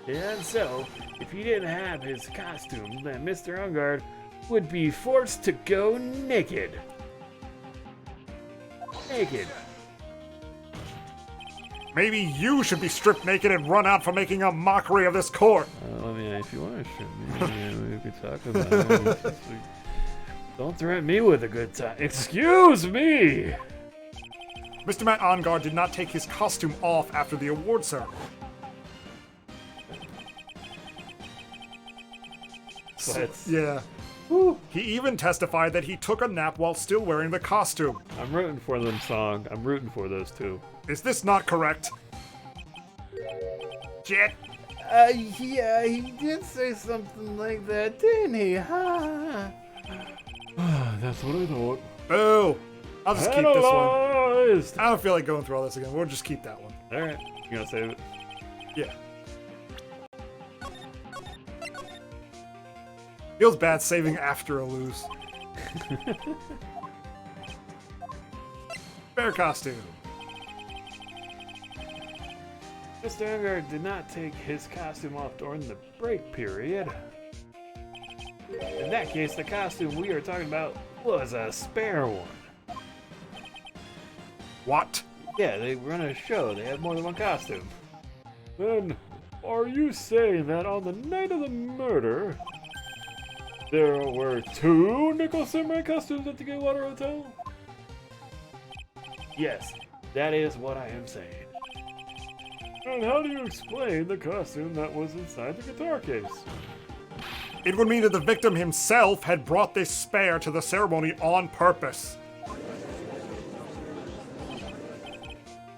And so, if he didn't have his costume, then Mr. Onguard would be forced to go naked. Maybe you should be stripped naked and run out for making a mockery of this court. I mean, if you want to strip me, we could talk about it. Don't threaten me with a good time. Excuse me! Mr. Matt Onguard did not take his costume off after the award ceremony. Yeah. He even testified that he took a nap while still wearing the costume. I'm rooting for them, Song. I'm rooting for those two. Is this not correct? Jet? Yeah, he did say something like that, didn't he? That's what I thought. Boo! I'll just keep this one. Analyzed! I don't feel like going through all this again. We'll just keep that one. Alright, you gonna save it? Yeah. Feels bad saving after a lose. Bear costume. Mr. Onguard did not take his costume off during the break period. In that case, the costume we are talking about was a spare one. What? Yeah, they run a show. They have more than one costume. Then, are you saying that on the night of the murder, there were 2 Nickel Samurai costumes at the Gatewater Hotel? Yes, that is what I am saying. And how do you explain the costume that was inside the guitar case? It would mean that the victim himself had brought this spare to the ceremony on purpose.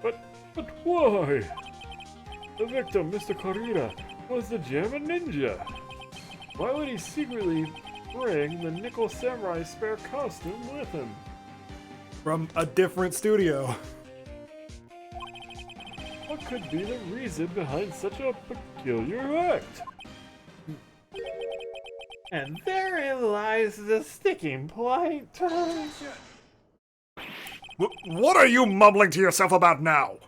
But why? The victim, Mr. Korira, was the German ninja. Why would he secretly bring the Nickel Samurai spare costume with him? From a different studio. What could be the reason behind such a peculiar act? And therein lies the sticking point. What are you mumbling to yourself about now?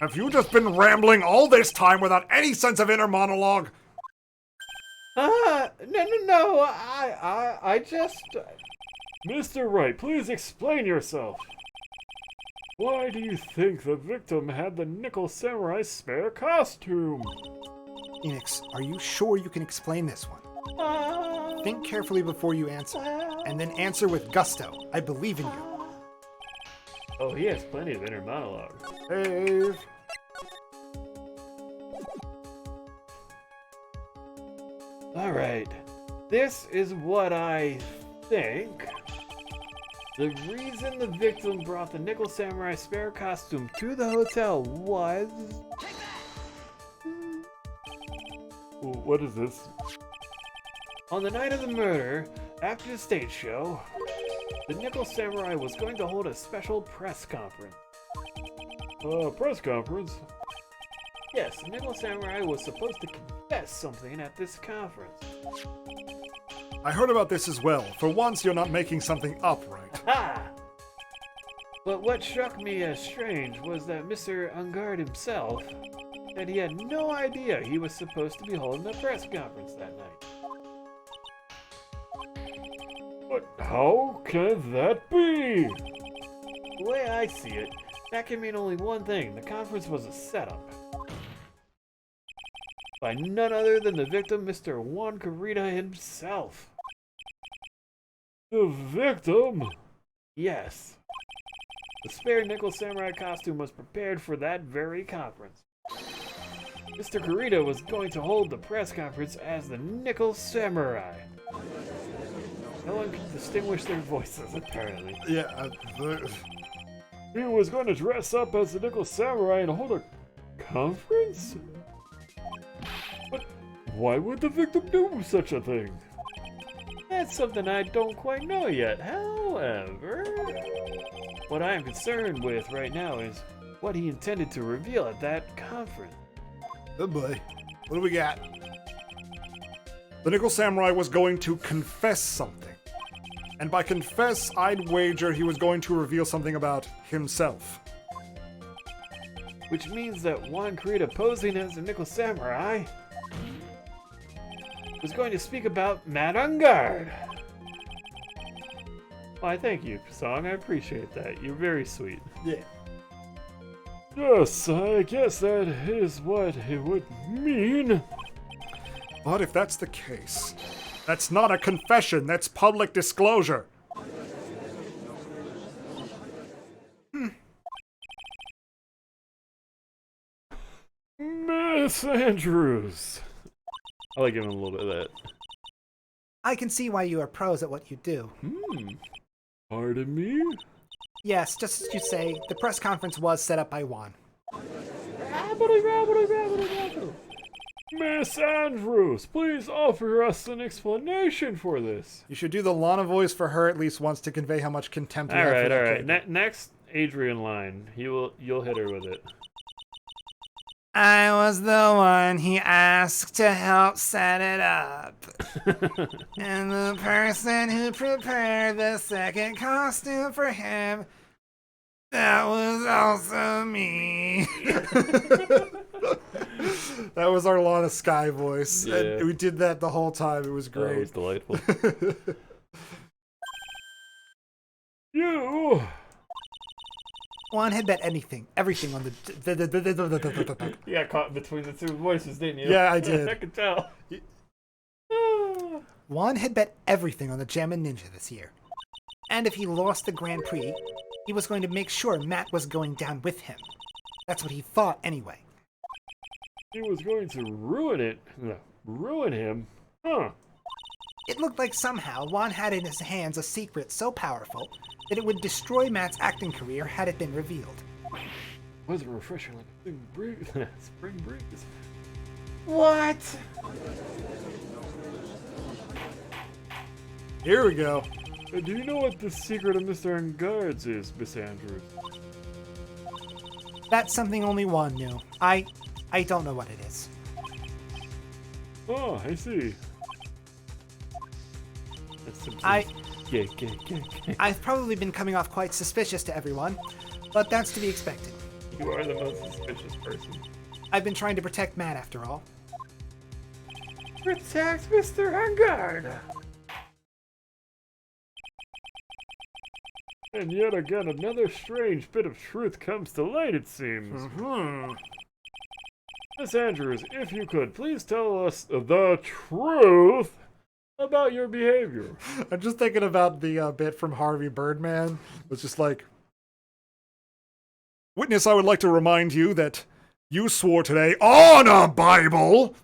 Have you just been rambling all this time without any sense of inner monologue? No, I just... Mr. Wright, please explain yourself. Why do you think the victim had the Nickel Samurai spare costume? Phoenix, are you sure you can explain this one? Think carefully before you answer, and then answer with gusto. I believe in you. Oh, he has plenty of inner monologue. Hey. Alright, this is what I think. The reason the victim brought the Nickel Samurai spare costume to the hotel was... What is this? On the night of the murder, after the stage show, the Nickel Samurai was going to hold a special press conference. Press conference? Yes, the Nickel Samurai was supposed to confess something at this conference. I heard about this as well. For once, you're not making something up, right? Ha! But what struck me as strange was that Mr. Ungard himself said he had no idea he was supposed to be holding a press conference that night. But how can that be? The way I see it, that can mean only one thing. The conference was a setup. By none other than the victim, Mr. Juan Carita himself. The victim? Yes. The spare Nickel Samurai costume was prepared for that very conference. Mr. Carita was going to hold the press conference as the Nickel Samurai. No one can distinguish their voices, apparently. Yeah, He was going to dress up as the Nickel Samurai and hold a conference? But why would the victim do such a thing? That's something I don't quite know yet. However, what I am concerned with right now is what he intended to reveal at that conference. oh boy. What do we got? The Nickel Samurai was going to confess something. And by confess, I'd wager he was going to reveal something about himself. Which means that Juan Carita posing as the Nickel Samurai was going to speak about Matt Ungard. Why, thank you, Song. I appreciate that. You're very sweet. Yeah. Yes, I guess that is what it would mean. But if that's the case, that's not a confession, that's public disclosure. Miss Andrews. I like giving him a little bit of that. I can see why you are pros at what you do. Pardon me? Yes, just as you say, the press conference was set up by Juan. Miss Andrews, please offer us an explanation for this. You should do the Lana voice for her at least once to convey how much contempt you have for that character. Next Adrian line. You'll hit her with it. I was the one he asked to help set it up. And the person who prepared the second costume for him, that was also me. That was our Lana Sky voice. Yeah. And we did that the whole time. It was great. It was delightful. You! Juan had bet everything on the... You got caught between the two voices, didn't you? Yeah, I did. I could tell. Juan had bet everything on the Jammin' Ninja this year. And if he lost the Grand Prix, he was going to make sure Matt was going down with him. That's what he thought anyway. He was going to ruin it. Ruin him? Huh. It looked like somehow Juan had in his hands a secret so powerful that it would destroy Matt's acting career had it been revealed. Wasn't refreshing like a spring breeze. What? Here we go. Do you know what the secret of Mr. Ungard's is, Miss Andrews? That's something only Juan knew. I don't know what it is. Oh, I see. I've probably been coming off quite suspicious to everyone, but that's to be expected. You are the most suspicious person. I've been trying to protect Matt after all. Protect Mr. Hungard! And yet again, another strange bit of truth comes to light, it seems. Miss Andrews, if you could, please tell us the truth about your behavior. I'm just thinking about the bit from Harvey Birdman. It's just like, witness, I would like to remind you that you swore today on a Bible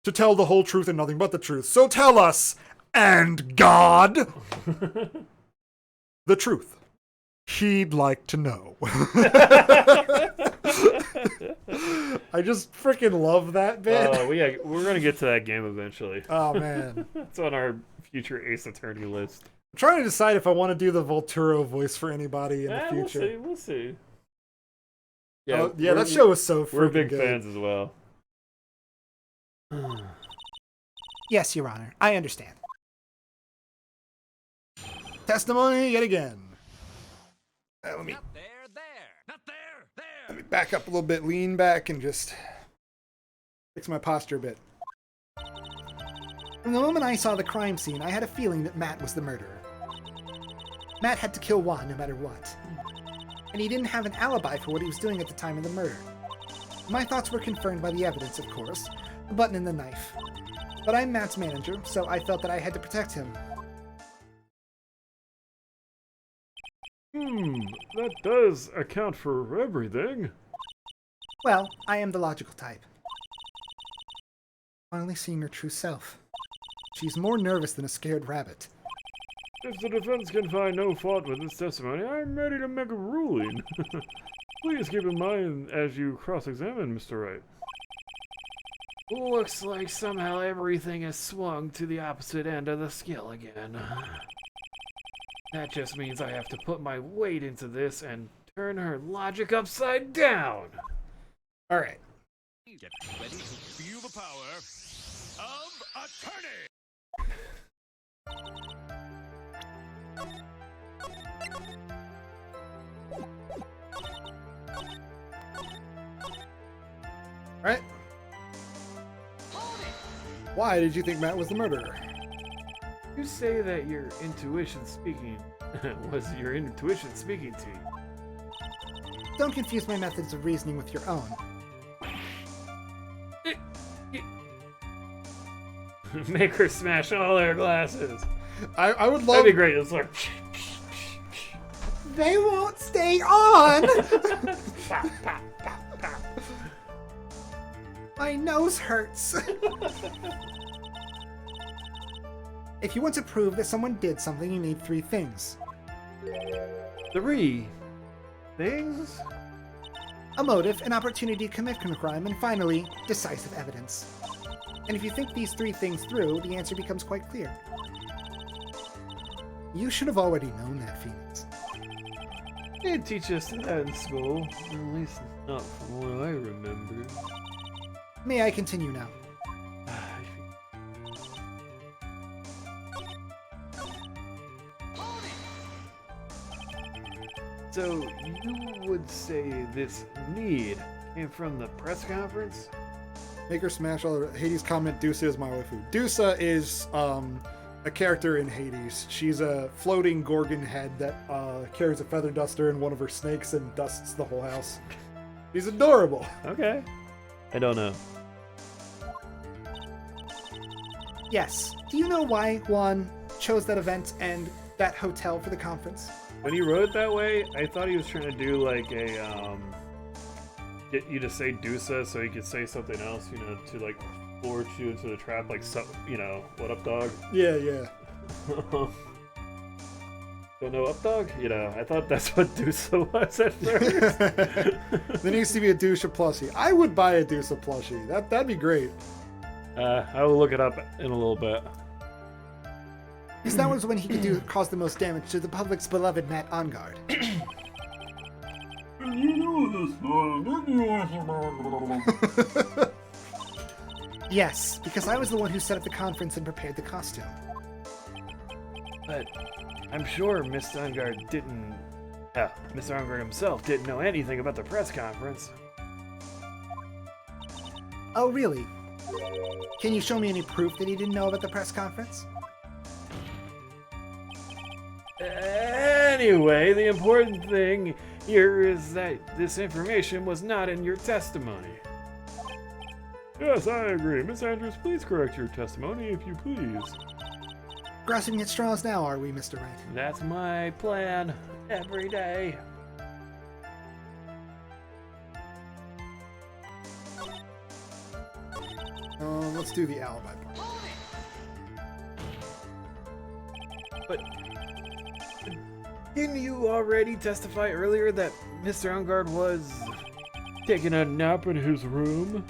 to tell the whole truth and nothing but the truth. So tell us, and God, the truth. He'd like to know. I just freaking love that bit. We're going to get to that game eventually. Oh, man. It's on our future Ace Attorney list. I'm trying to decide if I want to do the Volturo voice for anybody in the future. We'll see. Yeah, that show was so freaking good. We're big fans as well. Yes, Your Honor. I understand. Testimony yet again. Let me back up a little bit, lean back, and just fix my posture a bit. From the moment I saw the crime scene, I had a feeling that Matt was the murderer. Matt had to kill Juan no matter what. And he didn't have an alibi for what he was doing at the time of the murder. My thoughts were confirmed by the evidence, of course, the button and the knife. But I'm Matt's manager, so I felt that I had to protect him. That does account for everything. Well, I am the logical type. Finally seeing her true self. She's more nervous than a scared rabbit. If the defense can find no fault with this testimony, I'm ready to make a ruling. Please keep in mind as you cross-examine Mr. Wright. Looks like somehow everything has swung to the opposite end of the scale again. That just means I have to put my weight into this and turn her logic upside down. All right. Get ready to feel the power of attorney. All right. Why did you think Matt was the murderer? You say that your intuition speaking was your intuition speaking to you. Don't confuse my methods of reasoning with your own. Make her smash all their glasses. I would love... That'd be great. It's like... They won't stay on! Pop, pop, pop, pop. My nose hurts. If you want to prove that someone did something, you need 3 things. 3 things? A motive, an opportunity to commit a crime, and finally, decisive evidence. And if you think these 3 things through, the answer becomes quite clear. You should have already known that, Phoenix. They didn't teach us that in school. At least not from what I remember. May I continue now? So, you would say this need came from the press conference? Make her smash all the... Hades comment, Dusa is my waifu. Dusa is a character in Hades. She's a floating Gorgon head that carries a feather duster in one of her snakes and dusts the whole house. She's adorable. Okay. I don't know. Yes. Do you know why Juan chose that event and that hotel for the conference? When he wrote it that way, I thought he was trying to do like a, get you to say Dusa so he could say something else, you know, to like force you into the trap, like, you know, what up, dog? Yeah, yeah. Don't know up, dog? You know, I thought that's what Dusa was at first. There needs to be a Dusa plushie. I would buy a Dusa plushie. That'd be great. I will look it up in a little bit. Because that was when he could cause the most damage to the public's beloved Matt Ongard. Yes, because I was the one who set up the conference and prepared the costume. But I'm sure Mr. Ungard didn't... Mr. Ungard himself didn't know anything about the press conference. Oh, really? Can you show me any proof that he didn't know about the press conference? Anyway, the important thing here is that this information was not in your testimony. Yes, I agree. Miss Andrews, please correct your testimony, if you please. Grasping at straws now, are we, Mr. Wright? That's my plan every day. Let's do the alibi part. But didn't you already testify earlier that Mr. Ungard was taking a nap in his room?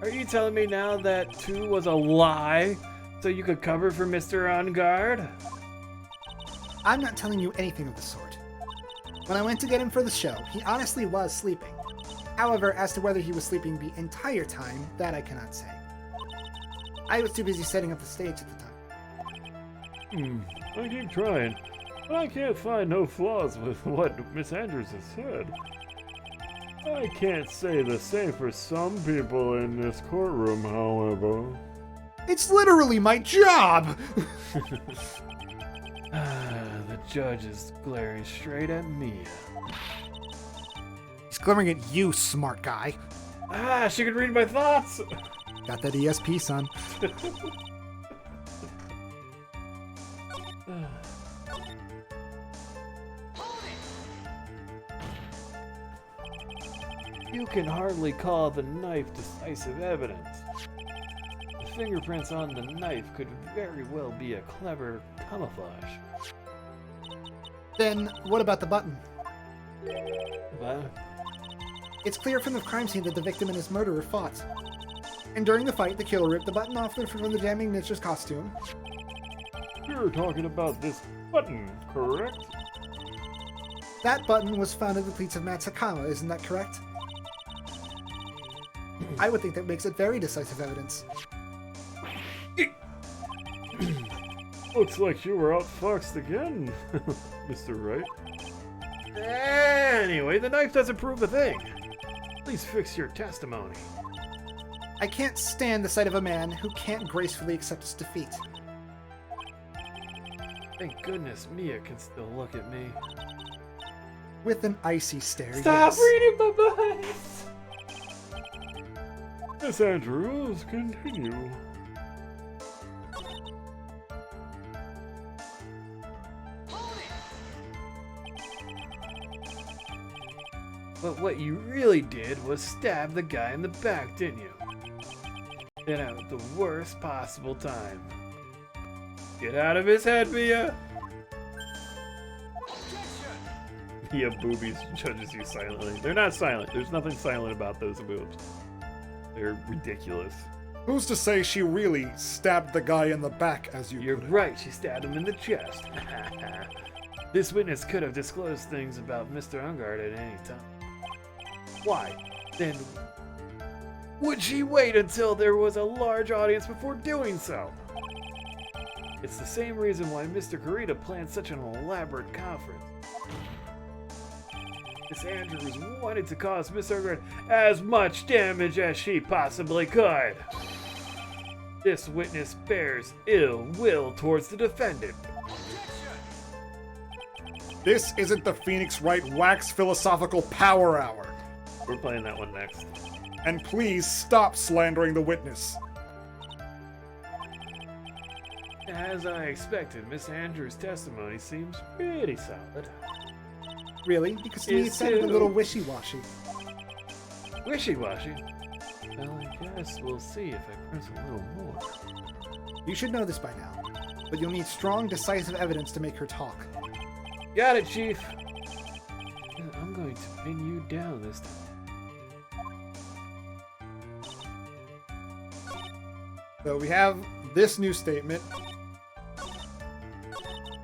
Are you telling me now that too was a lie so you could cover for Mr. Ungard? I'm not telling you anything of the sort. When I went to get him for the show, he honestly was sleeping. However, as to whether he was sleeping the entire time, that I cannot say. I was too busy setting up the stage at the time. I keep trying, but I can't find no flaws with what Miss Andrews has said. I can't say the same for some people in this courtroom, however. It's literally my job! The judge is glaring straight at me. He's glaring at you, smart guy. She could read my thoughts! Got that ESP, son. You can hardly call the knife decisive evidence. The fingerprints on the knife could very well be a clever camouflage. Then, what about the button? What? It's clear from the crime scene that the victim and his murderer fought. And during the fight, the killer ripped the button off from the damning ninja's costume. You're talking about this button, correct? That button was found in the cleats of Matsukama, isn't that correct? I would think that makes it very decisive evidence. Looks like you were outfoxed again, Mr. Wright. Anyway, the knife doesn't prove a thing. Please fix your testimony. I can't stand the sight of a man who can't gracefully accept his defeat. Thank goodness Mia can still look at me. With an icy stare, Stop yes. reading my mind! Miss Andrews, continue. But what you really did was stab the guy in the back, didn't you? And at the worst possible time. Get out of his head, Mia! Mia boobies judges you silently. They're not silent. There's nothing silent about those boobs. They're ridiculous. Who's to say she really stabbed the guy in the back, as you You're put it? right, she stabbed him in the chest. This witness could have disclosed things about Mr. Ungard at any time. Why? Then would she wait until there was a large audience before doing so? It's the same reason why Mr. Kurita planned such an elaborate conference. Miss Andrews wanted to cause Miss Ungard as much damage as she possibly could. This witness bears ill will towards the defendant. This isn't the Phoenix Wright Wax Philosophical Power Hour. We're playing that one next. And please stop slandering the witness. As I expected, Miss Andrews' testimony seems pretty solid. Really? Because to me it sounded a little wishy-washy. Wishy-washy? Well, I guess we'll see if I press a little more. You should know this by now, but you'll need strong, decisive evidence to make her talk. Got it, Chief! I'm going to pin you down this time. So we have this new statement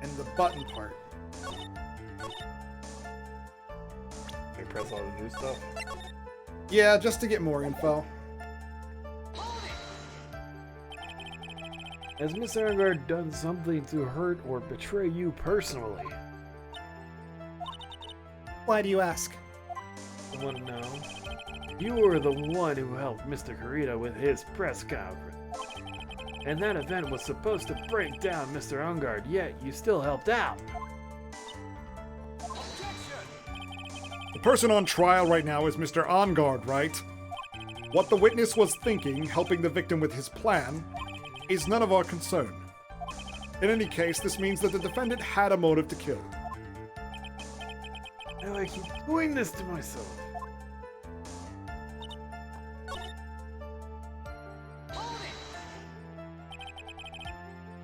and the button part. They press all the new stuff. Yeah, just to get more info. Has Mr. Unguard done something to hurt or betray you personally? Why do you ask? I want to know. You were the one who helped Mr. Kurita with his press conference. And that event was supposed to break down Mr. Unguard, yet you still helped out. The person on trial right now is Mr. Unguard, right? What the witness was thinking, helping the victim with his plan, is none of our concern. In any case, this means that the defendant had a motive to kill. Why do I keep doing this to myself?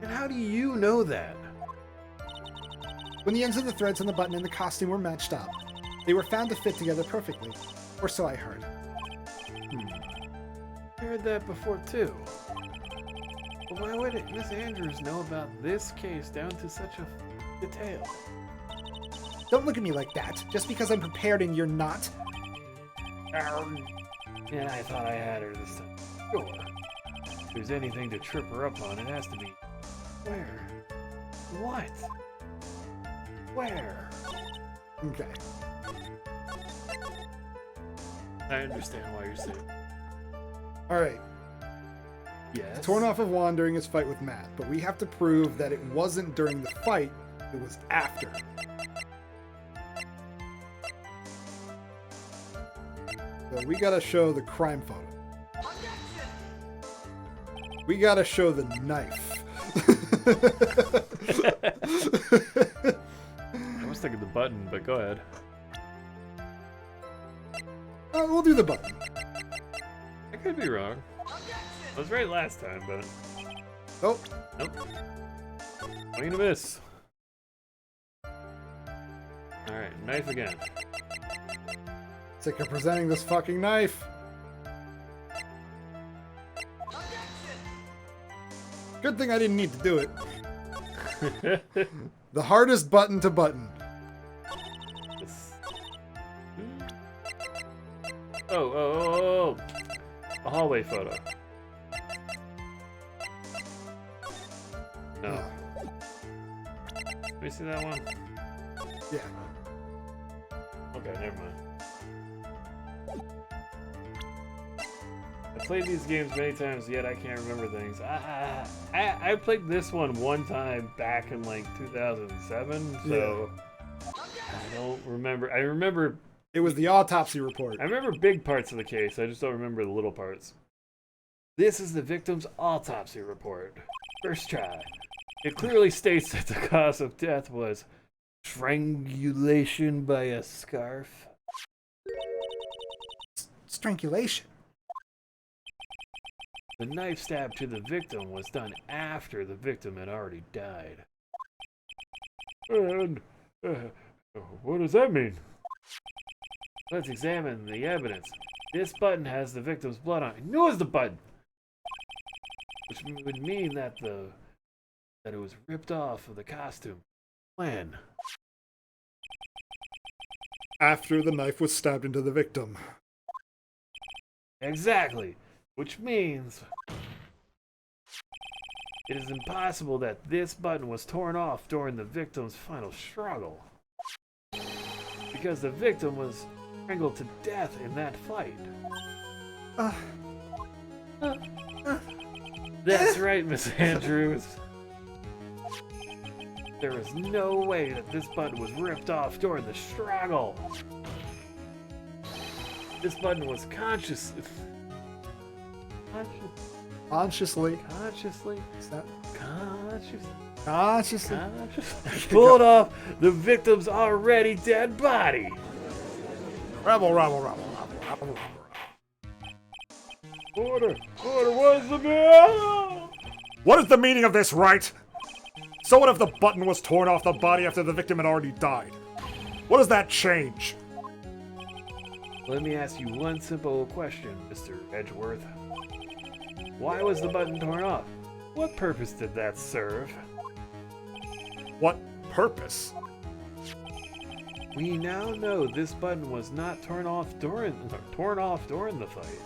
And how do you know that? When the ends of the threads on the button and the costume were matched up, they were found to fit together perfectly. Or so I heard. I heard that before too. But why would Miss Andrews know about this case down to such a detail? Don't look at me like that. Just because I'm prepared and you're not. Yeah, I thought I had her this time. Sure. If there's anything to trip her up on, it has to be... Where? What? Where? Okay. I understand why you're saying. Alright. Yes? Torn off of Juan during his fight with Matt, but we have to prove that it wasn't during the fight, it was after. So we gotta show the crime photo. We gotta show the knife. I was thinking the button, but go ahead. We'll do the button. I could be wrong. I was right last time, but... Nope. Nope. Swing and a miss. Alright, knife again. Sick of presenting this fucking knife. Good thing I didn't need to do it. The hardest button to button. Oh. A hallway photo. No. Let me see that one. Yeah. Okay, never mind. I played these games many times, yet I can't remember things. I played this one time back in like 2007, so I don't remember. I remember it was the autopsy report. I remember big parts of the case. I just don't remember the little parts. This is the victim's autopsy report. First try. It clearly states that the cause of death was strangulation by a scarf. Strangulation? The knife stab to the victim was done after the victim had already died. And what does that mean? Let's examine the evidence. This button has the victim's blood on it. I knew it was the button! Which would mean that it was ripped off of the costume. When? After the knife was stabbed into the victim. Exactly. Which means it is impossible that this button was torn off during the victim's final struggle. Because the victim was strangled to death in that fight. That's right, Miss Andrews. There is no way that this button was ripped off during the struggle. This button was consciously pulled off the victim's already dead body. Rabble. Order, what is the matter? What is the meaning of this, Wright? So what if the button was torn off the body after the victim had already died? What does that change? Let me ask you one simple question, Mr. Edgeworth. Why was the button torn off? What purpose did that serve? What purpose? We now know this button was not torn off during the fight.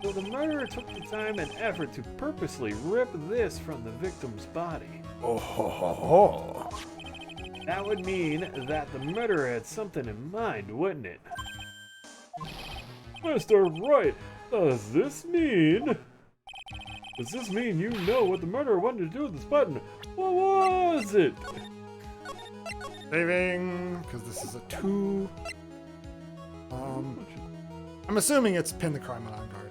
So the murderer took the time and effort to purposely rip this from the victim's body. Oh ho ho ho. That would mean that the murderer had something in mind, wouldn't it? Mr. Wright, does this mean you know what the murderer wanted to do with this button? What was it? Saving, because this is a 2. I'm assuming it's pin the crime on guard.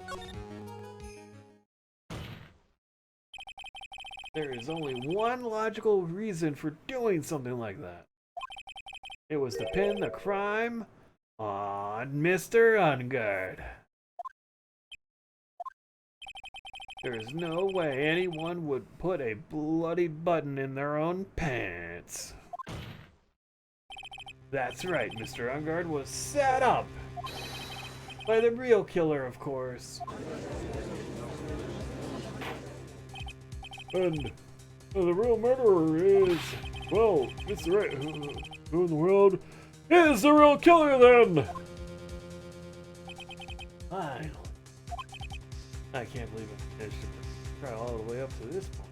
There is only one logical reason for doing something like that. It was to pin the crime on Mr. Unguard. There is no way anyone would put a bloody button in their own pants. That's right, Mr. Unguard was set up by the real killer, of course. And the real murderer is, well, Mr. Wright. Who in the world is the real killer then? Finally. I can't believe I managed to try all the way up to this point.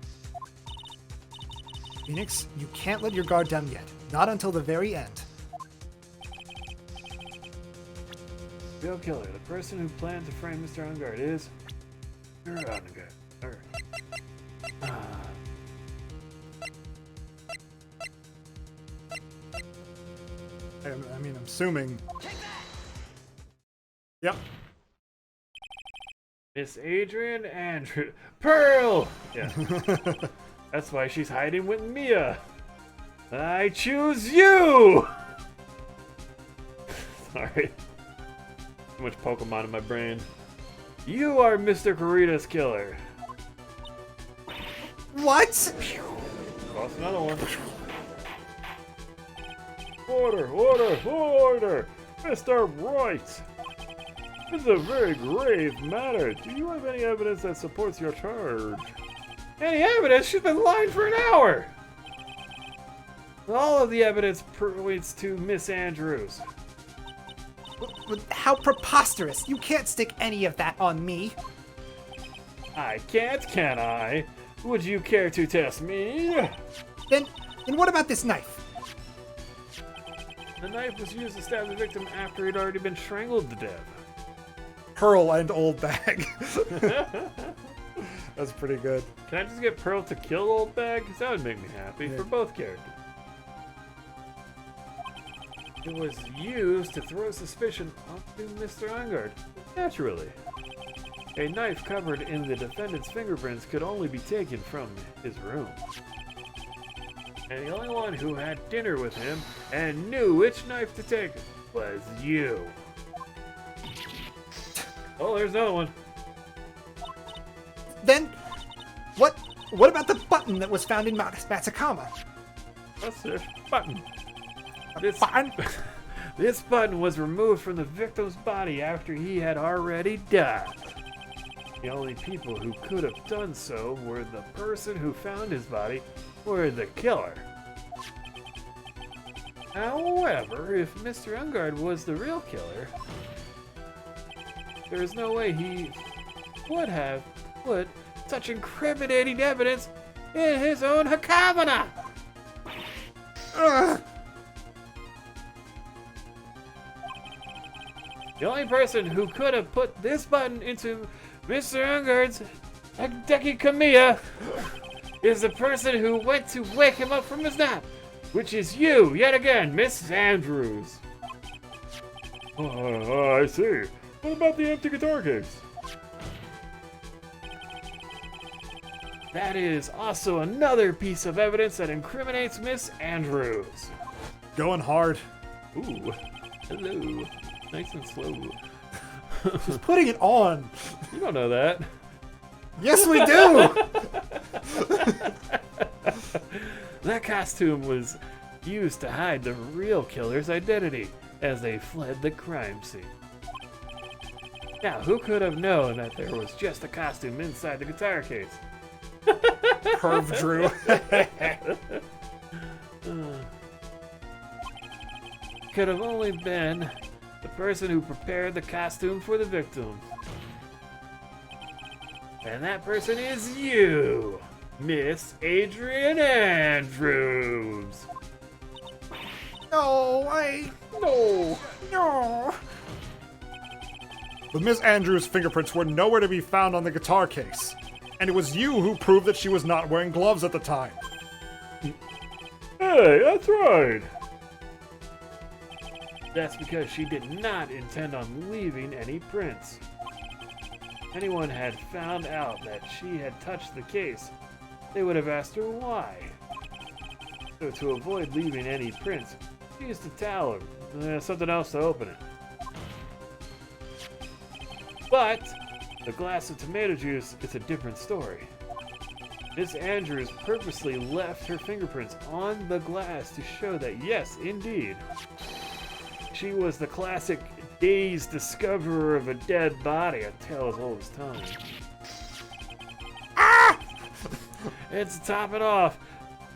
Phoenix, you can't let your guard down yet. Not until the very end. Real killer, the person who planned to frame Mr. Unguard is Mr. Unguard. I mean, I'm assuming. Yep. Miss Adrian Andrew Pearl! Yeah. That's why she's hiding with Mia. I choose you! Sorry. Too much Pokemon in my brain. You are Mr. Kurita's killer. What? Lost another one. Order, order, order! Mr. Wright! This is a very grave matter. Do you have any evidence that supports your charge? Any evidence? She's been lying for an hour! All of the evidence points to Miss Andrews. But how preposterous! You can't stick any of that on me. I can't, can I? Would you care to test me? Then what about this knife? The knife was used to stab the victim after he'd already been strangled to death. Pearl and Old Bag. That's pretty good. Can I just get Pearl to kill Old Bag? Because that would make me happy for both characters. It was used to throw suspicion onto Mr. Unguard. Naturally. A knife covered in the defendant's fingerprints could only be taken from his room. And the only one who had dinner with him and knew which knife to take was you. Oh, there's another one. Then, what about the button that was found in Matsukama? What's this button? This button? This button was removed from the victim's body after he had already died. The only people who could have done so were the person who found his body or the killer. However, if Mr. Unguard was the real killer, there is no way he would have put such incriminating evidence in his own Hakavana. The only person who could have put this button into Mr. Unguard's Hideki Kamiya is the person who went to wake him up from his nap, which is you, yet again, Miss Andrews. I see. What about the empty guitar case? That is also another piece of evidence that incriminates Miss Andrews. Going hard. Ooh, hello. Nice and slow. She's putting it on. You don't know that. Yes, we do! That costume was used to hide the real killer's identity as they fled the crime scene. Now, who could have known that there was just a costume inside the guitar case? Perv Drew. Could have only been the person who prepared the costume for the victim. And that person is you, Miss Adrian Andrews. No. But Miss Andrews' fingerprints were nowhere to be found on the guitar case. And it was you who proved that she was not wearing gloves at the time. Hey, that's right. That's because she did not intend on leaving any prints. If anyone had found out that she had touched the case, they would have asked her why. So to avoid leaving any prints, she used a towel or something else to open it. But the glass of tomato juice is a different story. Miss Andrews purposely left her fingerprints on the glass to show that yes, indeed, she was the classic dazed discoverer of a dead body, a tale as old as time. Ah! And to top it off,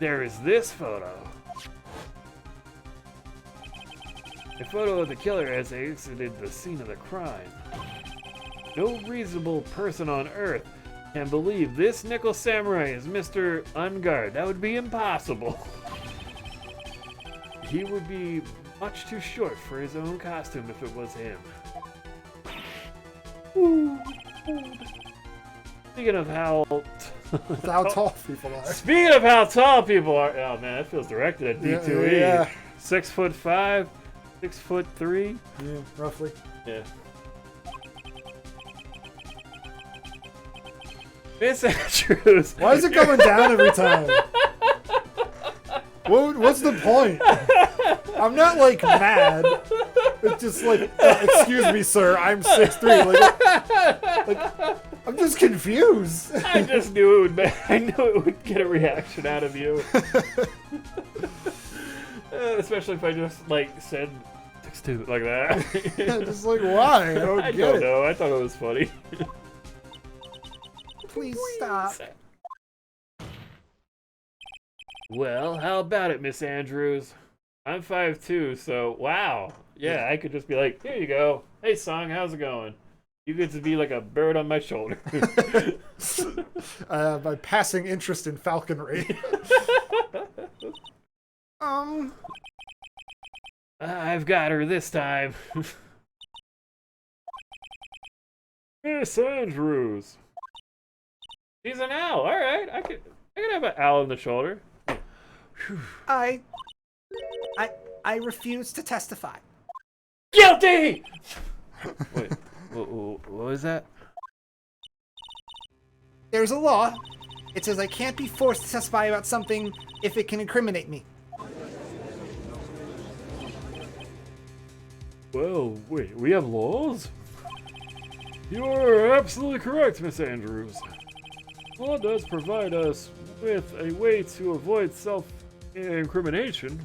there is this photo. A photo of the killer as they exited the scene of the crime. No reasonable person on Earth can believe this nickel samurai is Mr. Ungard. That would be impossible. He would be much too short for his own costume if it was him. Speaking of how tall people are. Speaking of how tall people are, oh man, that feels directed at D2E. Yeah. 6'5", 6'3". Yeah, roughly. Yeah. Miss Andrews. Why is it going down every time? What's the point? I'm not like mad. It's just like, excuse me, sir, I'm 6'3". Like, I'm just confused. I just knew it would. I knew it would get a reaction out of you. Especially if I just like said 6'2" like that. Yeah, just like why? I don't know. I thought it was funny. Please stop. Well, how about it, Miss Andrews? I'm 5'2", so wow. Yeah, I could just be like, here you go. Hey, Song, how's it going? You get to be like a bird on my shoulder. My passing interest in falconry. I've got her this time. Miss Andrews. She's an owl. All right, I could have an owl on the shoulder. I refuse to testify. Guilty! Wait, what was that? There's a law. It says I can't be forced to testify about something if it can incriminate me. Well, wait, we have laws? You are absolutely correct, Miss Andrews. Law does provide us with a way to avoid self-incrimination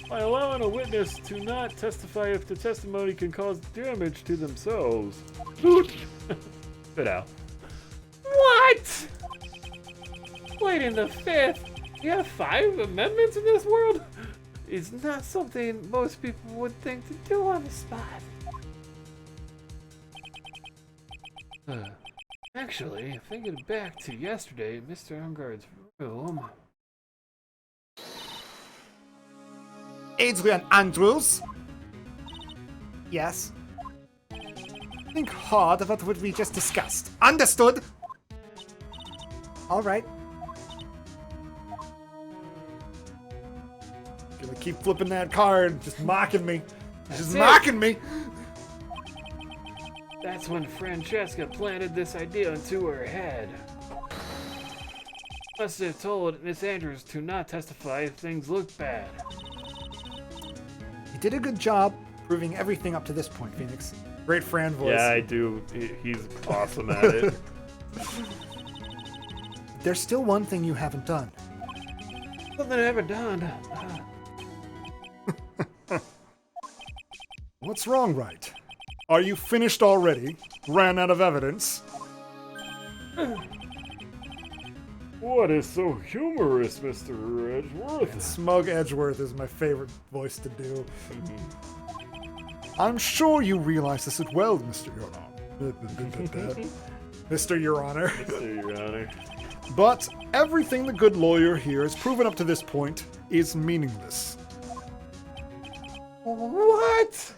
by allowing a witness to not testify if the testimony can cause damage to themselves. Spit out. What? Pleading the fifth? You have 5 amendments in this world? It's not something most people would think to do on the spot. Actually, thinking back to yesterday, Mr. Ungard's room. Adrian Andrews? Yes? Think hard about what we just discussed. Understood? Alright. Gonna keep flipping that card, just mocking me. Just mocking me. That's when Francesca planted this idea into her head. Must have told Miss Andrews to not testify if things looked bad. You did a good job proving everything up to this point, Phoenix. Great Fran voice. Yeah, I do. He's awesome at it. There's still one thing you haven't done. Something I haven't done. What's wrong, Wright? Are you finished already? Ran out of evidence? What is so humorous, Mr. Edgeworth? Smug Edgeworth is my favorite voice to do. I'm sure you realize this as well, Mr. Yonon. Mr. Your Honor. Mr. Your Honor. But everything the good lawyer here has proven up to this point is meaningless. What?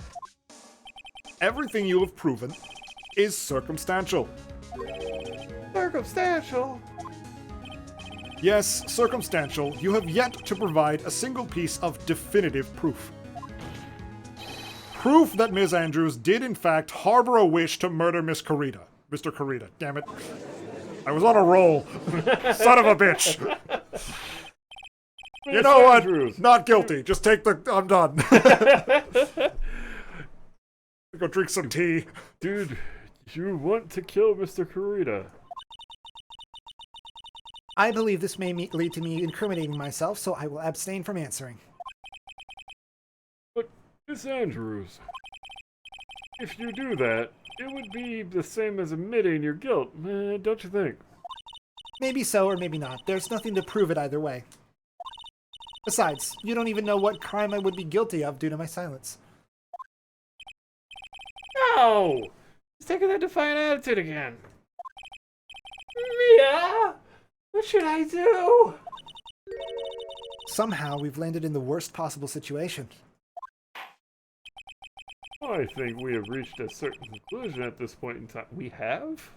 Everything you have proven is circumstantial. Circumstantial? Yes, circumstantial. You have yet to provide a single piece of definitive proof. Proof that Ms. Andrews did in fact harbor a wish to murder Miss Corita. Mr. Corita, damn it. I was on a roll. Son of a bitch. You know what? Not guilty. Just take the... I'm done. Go drink some tea. Dude, you want to kill Mr. Corita. I believe this may lead to me incriminating myself, so I will abstain from answering. But, Miss Andrews, if you do that, it would be the same as admitting your guilt, don't you think? Maybe so, or maybe not. There's nothing to prove it either way. Besides, you don't even know what crime I would be guilty of due to my silence. No! He's taking that defiant attitude again. Mia! What should I do? Somehow, we've landed in the worst possible situation. I think we have reached a certain conclusion at this point in time. We have?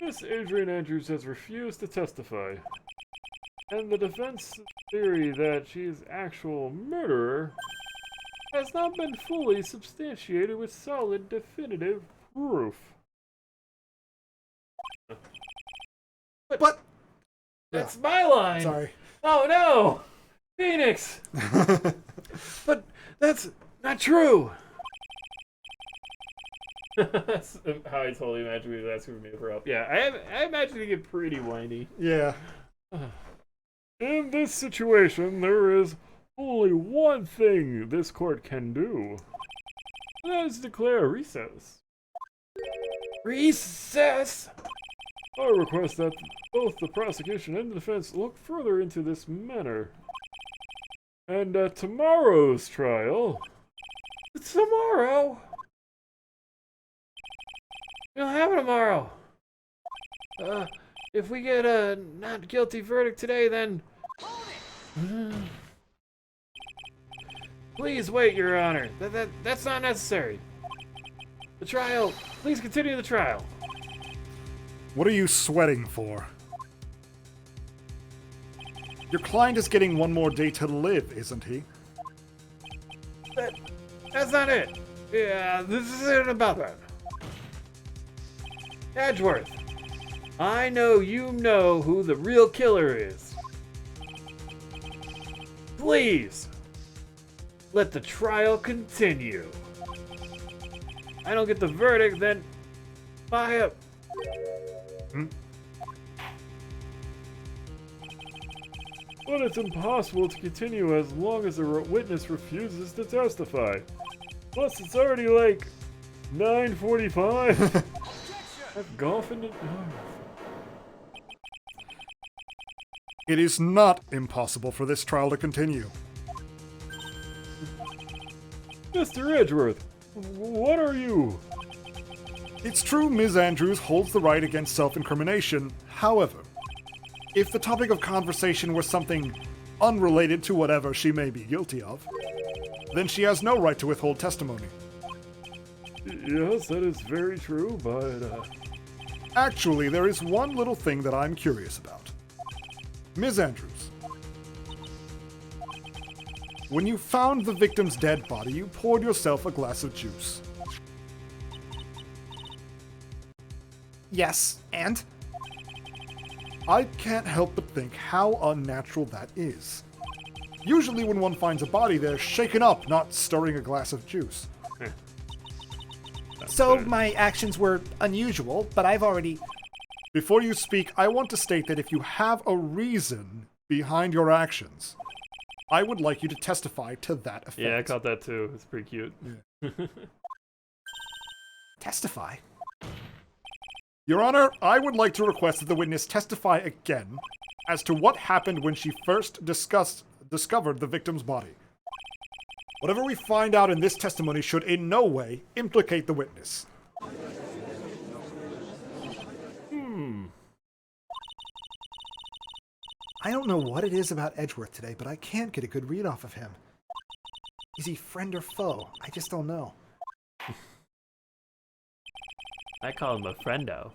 Miss Adrian Andrews has refused to testify. And the defense theory that she is actual murderer has not been fully substantiated with solid, definitive proof. But that's my line. Sorry. Oh no, Phoenix. But that's not true. That's how I totally imagine he was asking me for help. Yeah, I imagine he get pretty whiny. Yeah. In this situation, there is only one thing this court can do. And that is declare a recess. Recess. I request that both the prosecution and the defense look further into this matter. And at tomorrow's trial... Tomorrow? It'll happen tomorrow. If we get a not guilty verdict today, then... Please wait, Your Honor. That's not necessary. The trial... Please continue the trial. What are you sweating for? Your client is getting one more day to live, isn't he? That's not it. Yeah, this isn't about that. Edgeworth, I know you know who the real killer is. Please, let the trial continue. I don't get the verdict, then buy up. But it's impossible to continue as long as the witness refuses to testify. Plus, it's already like 9:45. I've golfing it. It is not impossible for this trial to continue. Mr. Edgeworth, what are you? It's true Ms. Andrews holds the right against self-incrimination. However, if the topic of conversation were something unrelated to whatever she may be guilty of, then she has no right to withhold testimony. Yes, that is very true, but... Actually, there is one little thing that I'm curious about. Ms. Andrews, when you found the victim's dead body, you poured yourself a glass of juice. Yes, and? I can't help but think how unnatural that is. Usually when one finds a body, they're shaken up, not stirring a glass of juice. So my actions were unusual, but I've already... Before you speak, I want to state that if you have a reason behind your actions, I would like you to testify to that effect. Yeah, I caught that too. It's pretty cute. Yeah. Testify? Your Honor, I would like to request that the witness testify again as to what happened when she first discovered the victim's body. Whatever we find out in this testimony should in no way implicate the witness. know what it is about Edgeworth today, but I can't get a good read off of him. Is he friend or foe? I just don't know. I call him a friendo.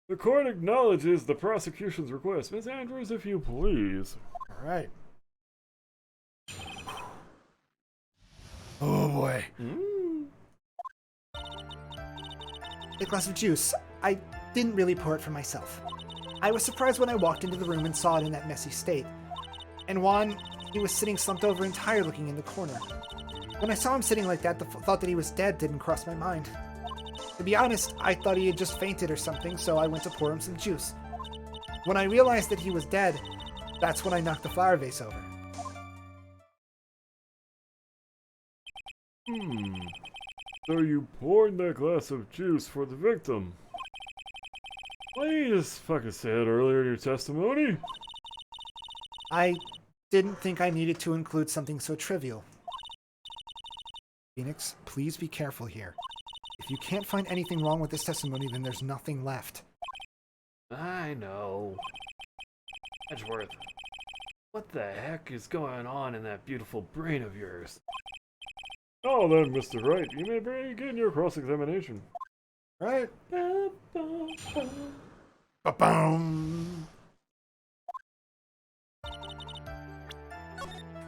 The court acknowledges the prosecution's request. Miss Andrews, if you please. All right. Oh boy. A glass of juice. I didn't really pour it for myself. I was surprised when I walked into the room and saw it in that messy state. And Juan, he was sitting slumped over and tired looking in the corner. When I saw him sitting like that, the thought that he was dead didn't cross my mind. To be honest, I thought he had just fainted or something, so I went to pour him some juice. When I realized that he was dead, that's when I knocked the flower vase over. So you poured that glass of juice for the victim. Why didn't you just fucking say it earlier in your testimony? I didn't think I needed to include something so trivial. Phoenix, please be careful here. If you can't find anything wrong with this testimony, then there's nothing left. I know. Edgeworth, what the heck is going on in that beautiful brain of yours? Oh, then, Mr. Wright, you may begin your cross-examination. Right. Ba-boom!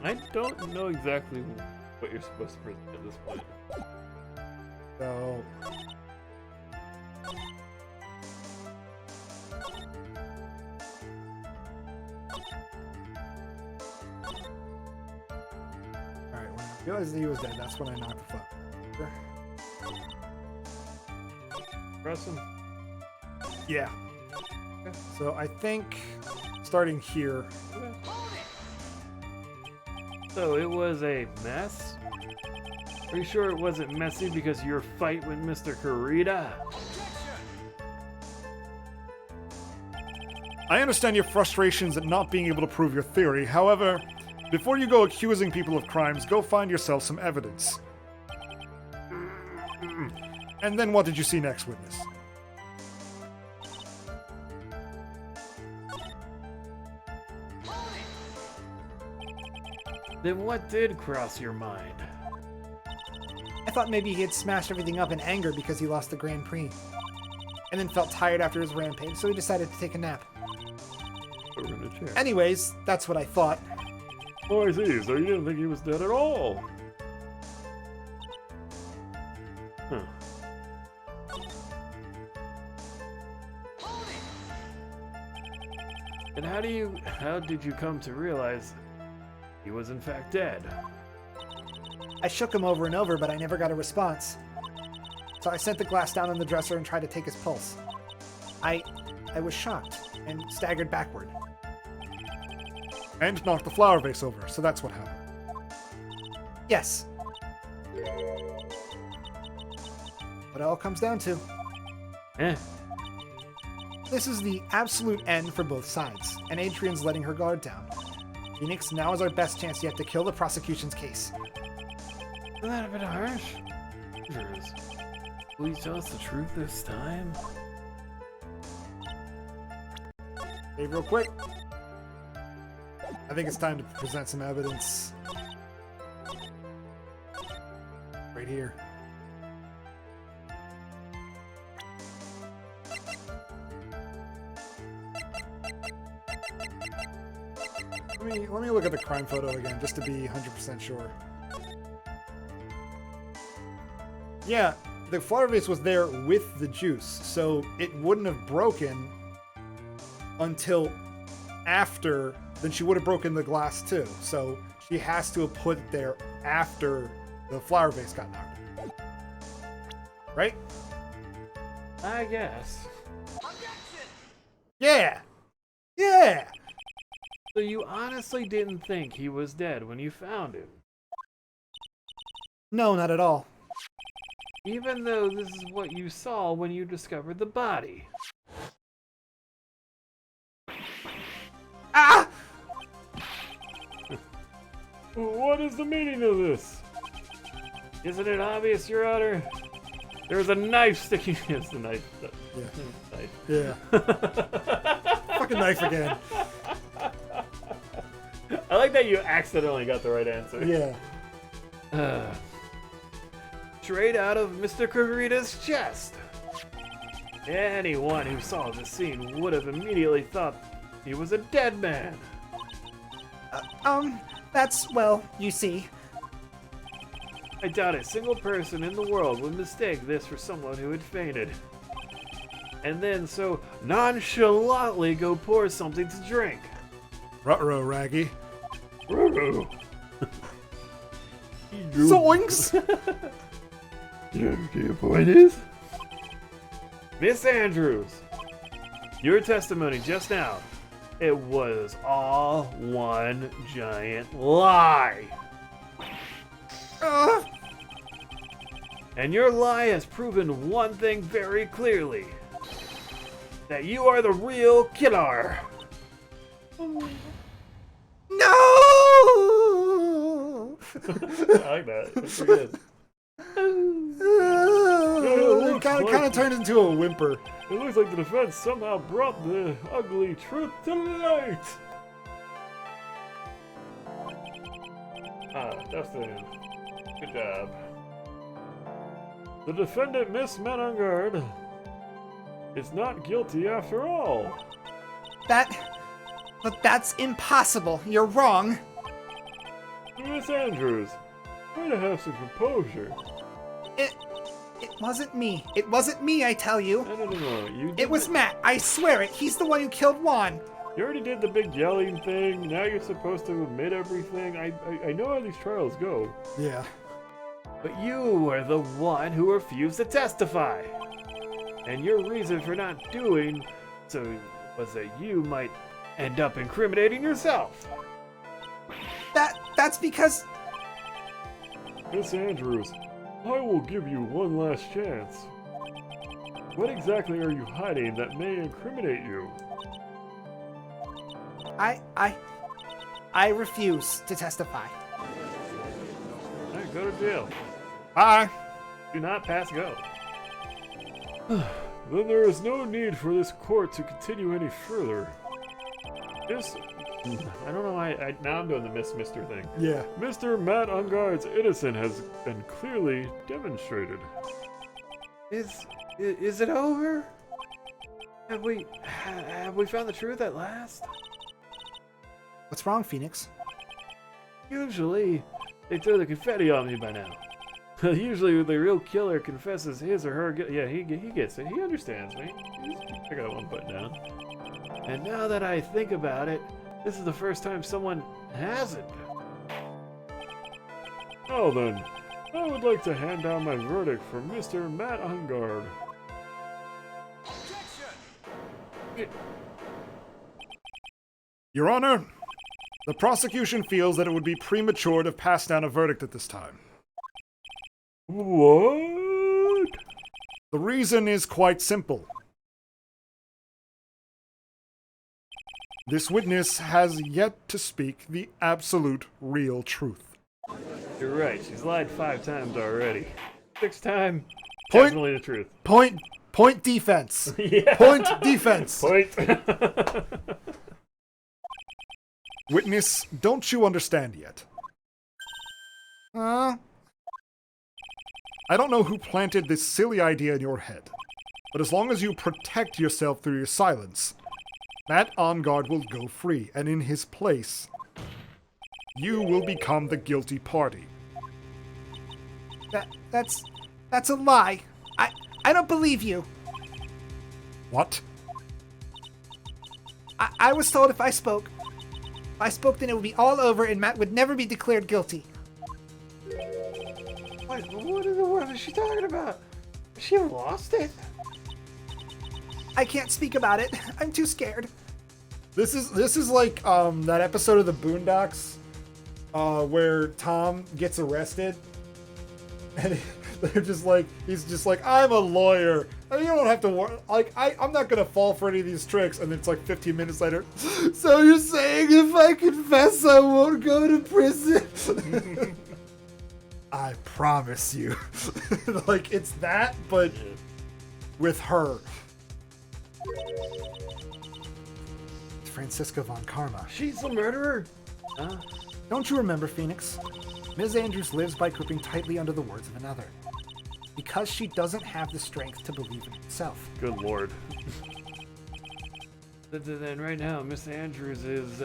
I don't know exactly what you're supposed to present at this point. So. Alright, when I realized that he was dead, that's when I knocked the fuck. Press him. Yeah. So I think starting here. So it was a mess? Are you sure it wasn't messy because of your fight with Mr. Kurita? I understand your frustrations at not being able to prove your theory. However, before you go accusing people of crimes, go find yourself some evidence. And then what did you see next, witness? Then what did cross your mind? I thought maybe he had smashed everything up in anger because he lost the Grand Prix. And then felt tired after his rampage, so he decided to take a nap. Anyways, that's what I thought. Oh, I see. So you didn't think he was dead at all? Huh. And how did you come to realize he was in fact dead? I shook him over and over, but I never got a response. So I set the glass down on the dresser and tried to take his pulse. I was shocked and staggered backward. And knocked the flower vase over, so that's what happened. Yes. What it all comes down to. This is the absolute end for both sides, and Adrian's letting her guard down. Phoenix, now is our best chance yet to kill the prosecution's case. Isn't that a bit harsh? Will you tell us the truth this time? Hey, real quick. I think it's time to present some evidence. Right here. Let me look at the crime photo again, just to be 100% sure. Yeah, the flower vase was there with the juice, so it wouldn't have broken until after. Then she would have broken the glass too. So she has to have put it there after the flower vase got knocked. Right? I guess. Yeah! Yeah! So you honestly didn't think he was dead when you found him? No, not at all. Even though this is what you saw when you discovered the body. Ah! What is the meaning of this? Isn't it obvious, Your Honor? There was a knife sticking against the knife. Yeah. Yeah. fucking knife again. I like that you accidentally got the right answer. Yeah. Straight out of Mr. Kurita's chest. Anyone who saw the scene would have immediately thought he was a dead man. That's, well, you see. I doubt a single person in the world would mistake this for someone who had fainted. And then so nonchalantly go pour something to drink. Ruh-roh, Raggy. Ruh-roh. Zoinks! The point is, Miss Andrews, your testimony just now, it was all one giant lie. And your lie has proven one thing very clearly. That you are the real killer. No! I like that. That's pretty good. It kind of turned into a whimper. It looks like the defense somehow brought the ugly truth to light. Dustin. Good job. The defendant, Miss Manungard, is not guilty after all. But that's impossible. You're wrong. Miss Andrews, try to have some composure. It wasn't me. It wasn't me, I tell you. No. It was Matt. I swear it. He's the one who killed Juan. You already did the big yelling thing. Now you're supposed to admit everything. I know how these trials go. Yeah. But you were the one who refused to testify. And your reason for not doing so was that you might end up incriminating yourself. That's because... Miss Andrews, I will give you one last chance. What exactly are you hiding that may incriminate you? I refuse to testify. Alright, go to jail. Bye. Do not pass go. Then there is no need for this court to continue any further. Yes. I don't know why. Now I'm doing the Mr. thing. Yeah. Mr. Matt Ungard's innocence has been clearly demonstrated. Is it over? Have we found the truth at last? What's wrong, Phoenix? Usually, they throw the confetti on me by now. Usually, the real killer confesses his or her guilt. Yeah, he gets it. He understands me. I got one foot down. And now that I think about it, this is the first time someone hasn't. Well then, I would like to hand down my verdict for Mr. Matt Ungard. Your Honor, the prosecution feels that it would be premature to pass down a verdict at this time. What? The reason is quite simple. This witness has yet to speak the absolute real truth. You're right. She's lied 5 times already. 6th time, Point- definitely the truth. Point defense. Yeah. Point defense. Point. Witness, don't you understand yet? I don't know who planted this silly idea in your head, but as long as you protect yourself through your silence, Matt Ungard will go free, and in his place, you will become the guilty party. That's a lie. I don't believe you. What? I was told if I spoke, then it would be all over and Matt would never be declared guilty. What in the world is she talking about? She lost it? I can't speak about it. I'm too scared. This is like that episode of the Boondocks where Tom gets arrested and he's just like I'm a lawyer. You don't have to worry. Like I'm not gonna fall for any of these tricks. And then it's like 15 minutes later. So you're saying if I confess, I won't go to prison? I promise you. Like it's that, but with her. Franziska von Karma. She's the murderer? Huh? Don't you remember, Phoenix? Ms. Andrews lives by gripping tightly under the words of another. Because she doesn't have the strength to believe in herself. Good lord. Then right now, Miss Andrews is,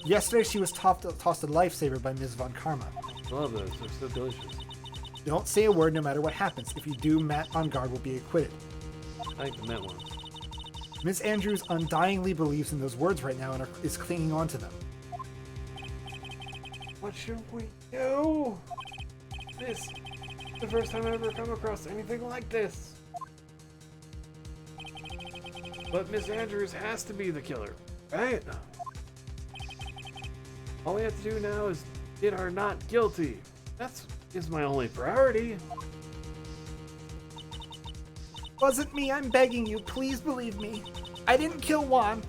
Yesterday she was tossed a lifesaver by Ms. von Karma. Love those, they're so delicious. Don't say a word no matter what happens. If you do, Matt on guard will be acquitted. I like the Met ones. Ms. Andrews undyingly believes in those words right now and is clinging on to them. What should we do? This is the first time I've ever come across anything like this. But Miss Andrews has to be the killer, right? All we have to do now is get her not guilty. Is my only priority. Wasn't me, I'm begging you. Please believe me. I didn't kill Juan.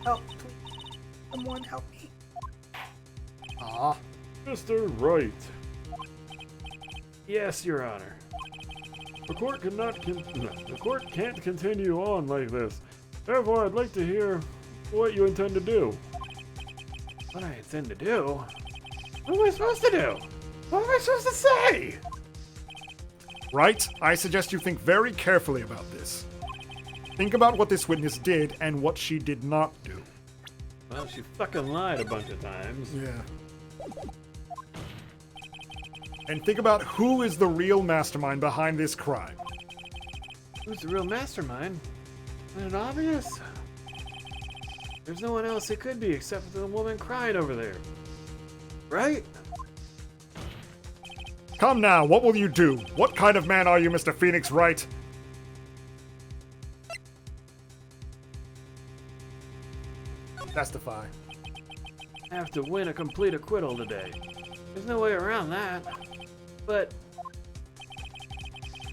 Help, please. Someone help me. Ah. Mr. Wright. Yes, Your Honor. The court can't continue on like this. Therefore, I'd like to hear what you intend to do. What I intend to do? What am I supposed to do? What am I supposed to say? Wright, I suggest you think very carefully about this. Think about what this witness did and what she did not do. Well, she fucking lied a bunch of times. Yeah. And think about who is the real mastermind behind this crime. Who's the real mastermind? Isn't it obvious? There's no one else it could be except for the woman crying over there. Right? Come now, what will you do? What kind of man are you, Mr. Phoenix Wright? Testify. I have to win a complete acquittal today. There's no way around that. But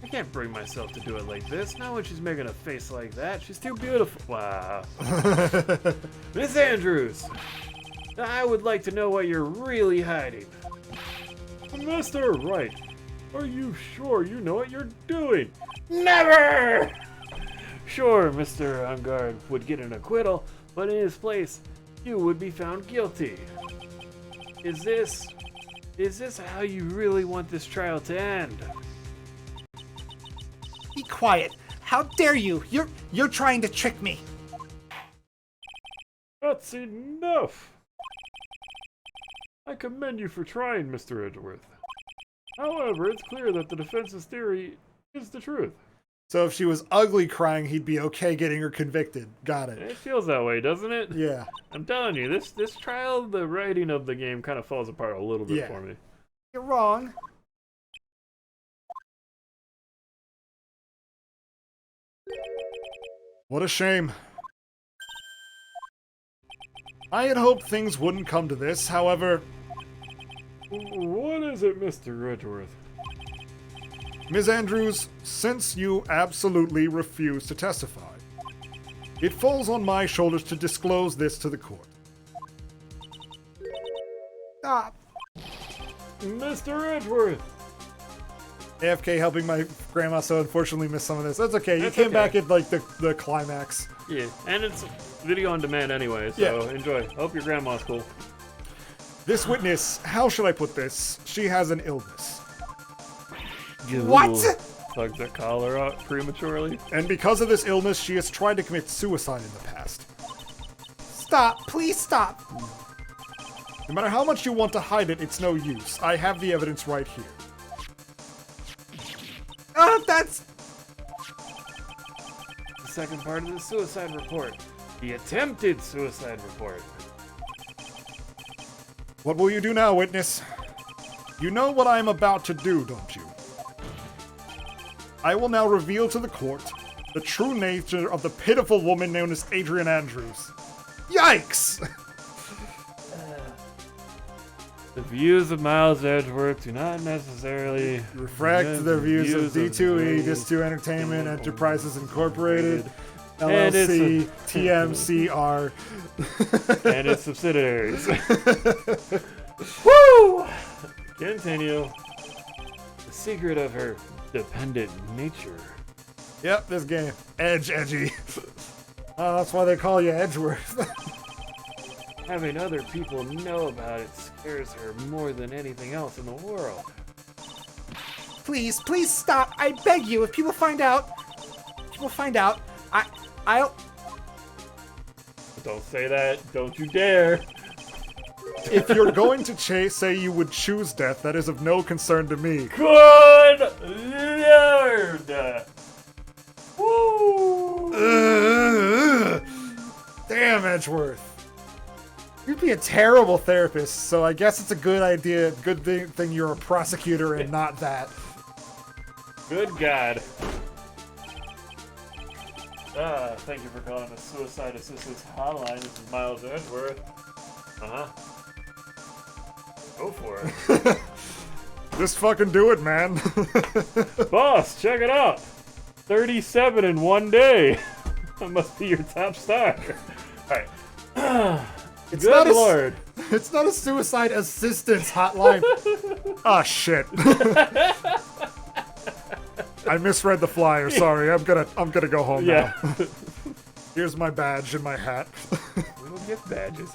I can't bring myself to do it like this. Not when she's making a face like that. She's too beautiful. Wow. Miss Andrews, I would like to know what you're really hiding. Mr. Wright, are you sure you know what you're doing? Never! Sure, Mr. Ungard would get an acquittal, but in his place, you would be found guilty. Is this how you really want this trial to end? Be quiet. How dare you? You're trying to trick me. That's enough. I commend you for trying, Mr. Edgeworth. However, it's clear that the defense's theory is the truth. So if she was ugly crying, he'd be okay getting her convicted. Got it. It feels that way, doesn't it? Yeah. I'm telling you, this trial, the writing of the game kind of falls apart a little bit for me. You're wrong. What a shame. I had hoped things wouldn't come to this, however... What is it, Mr. Edgeworth? Ms. Andrews, since you absolutely refuse to testify, it falls on my shoulders to disclose this to the court. Stop. Mr. Edgeworth! AFK helping my grandma, so unfortunately missed some of this. That's okay. You came back at like the climax. Yeah, and it's video on demand anyway, so enjoy. Hope your grandma's cool. This witness, how should I put this? She has an illness. What? Plugged their collar up prematurely. And because of this illness, she has tried to commit suicide in the past. Stop. Please stop. No matter how much you want to hide it, it's no use. I have the evidence right here. That's... The second part of the suicide report. The attempted suicide report. What will you do now, witness? You know what I am about to do, don't you? I will now reveal to the court the true nature of the pitiful woman known as Adrian Andrews. Yikes! The views of Miles Edgeworth do not necessarily reflect the views of D2E, Dis2 Entertainment Enterprises Incorporated, LLC, TMCR, and its subsidiaries. Woo! Continue. The secret of her dependent nature. Yep, this game. Edgy. That's why they call you Edgeworth. Having other people know about it scares her more than anything else in the world. Please, please stop. I beg you. If people find out, I'll... Don't say that. Don't you dare. If you're going to say you would choose death, that is of no concern to me. Good Lord! Woo! Damn, Edgeworth. You'd be a terrible therapist, so I guess it's a good idea, good thing you're a prosecutor and not that. Good God. Thank you for calling the Suicide Assistance Hotline. This is Miles Edgeworth. Go for it. Just fucking do it, man. Boss, check it out. 37 in one day. That must be your top star. Alright. It's Good not Lord. It's not a suicide assistance hotline. Ah, shit. I misread the flyer. Sorry. I'm gonna go home now. Here's my badge and my hat. We don't get badges.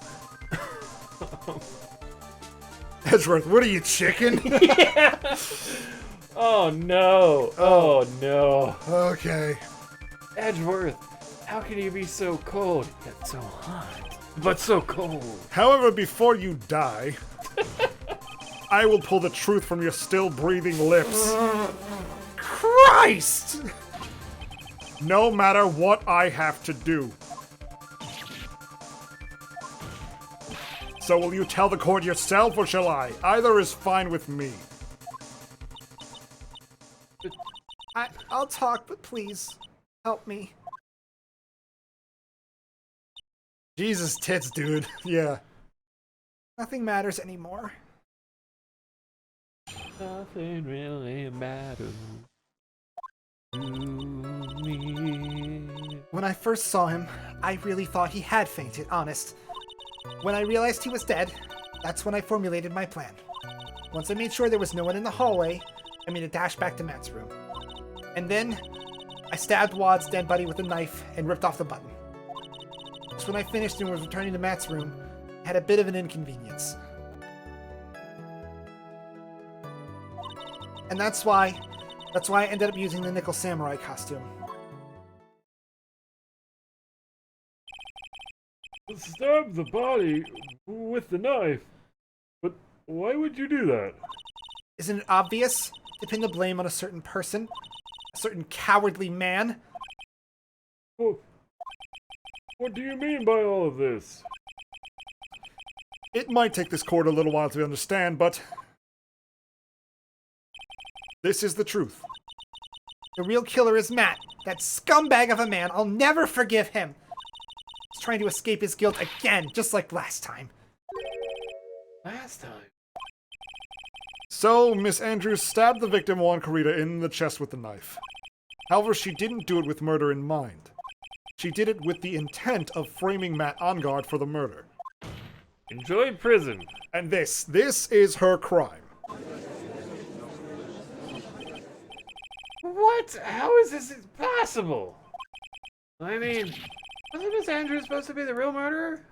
Edgeworth, what are you, chicken? Yeah. Oh no. Oh no. Okay. Edgeworth, how can you be so cold yet so hot, but so cold? However, before you die, I will pull the truth from your still breathing lips. Christ! No matter what I have to do. So will you tell the court yourself or shall I? Either is fine with me. I'll talk, but please, help me. Jesus tits, dude. Yeah. Nothing matters anymore. Nothing really matters to me. When I first saw him, I really thought he had fainted, honest. When I realized he was dead, that's when I formulated my plan. Once I made sure there was no one in the hallway, I made a dash back to Matt's room. And then, I stabbed Wad's dead body with a knife and ripped off the button. Just when I finished and was returning to Matt's room, I had a bit of an inconvenience. And that's why I ended up using the Nickel Samurai costume. Stab the body with the knife. But why would you do that? Isn't it obvious? To pin the blame on a certain person? A certain cowardly man? Well, what do you mean by all of this? It might take this court a little while to understand, but this is the truth. The real killer is Matt. That scumbag of a man. I'll never forgive him. He's trying to escape his guilt again, just like last time. Last time? So, Miss Andrews stabbed the victim Juan Carita in the chest with the knife. However, she didn't do it with murder in mind. She did it with the intent of framing Matt Engard for the murder. Enjoy prison. And this is her crime. What? How is this possible? I mean, wasn't Miss Andrews supposed to be the real murderer?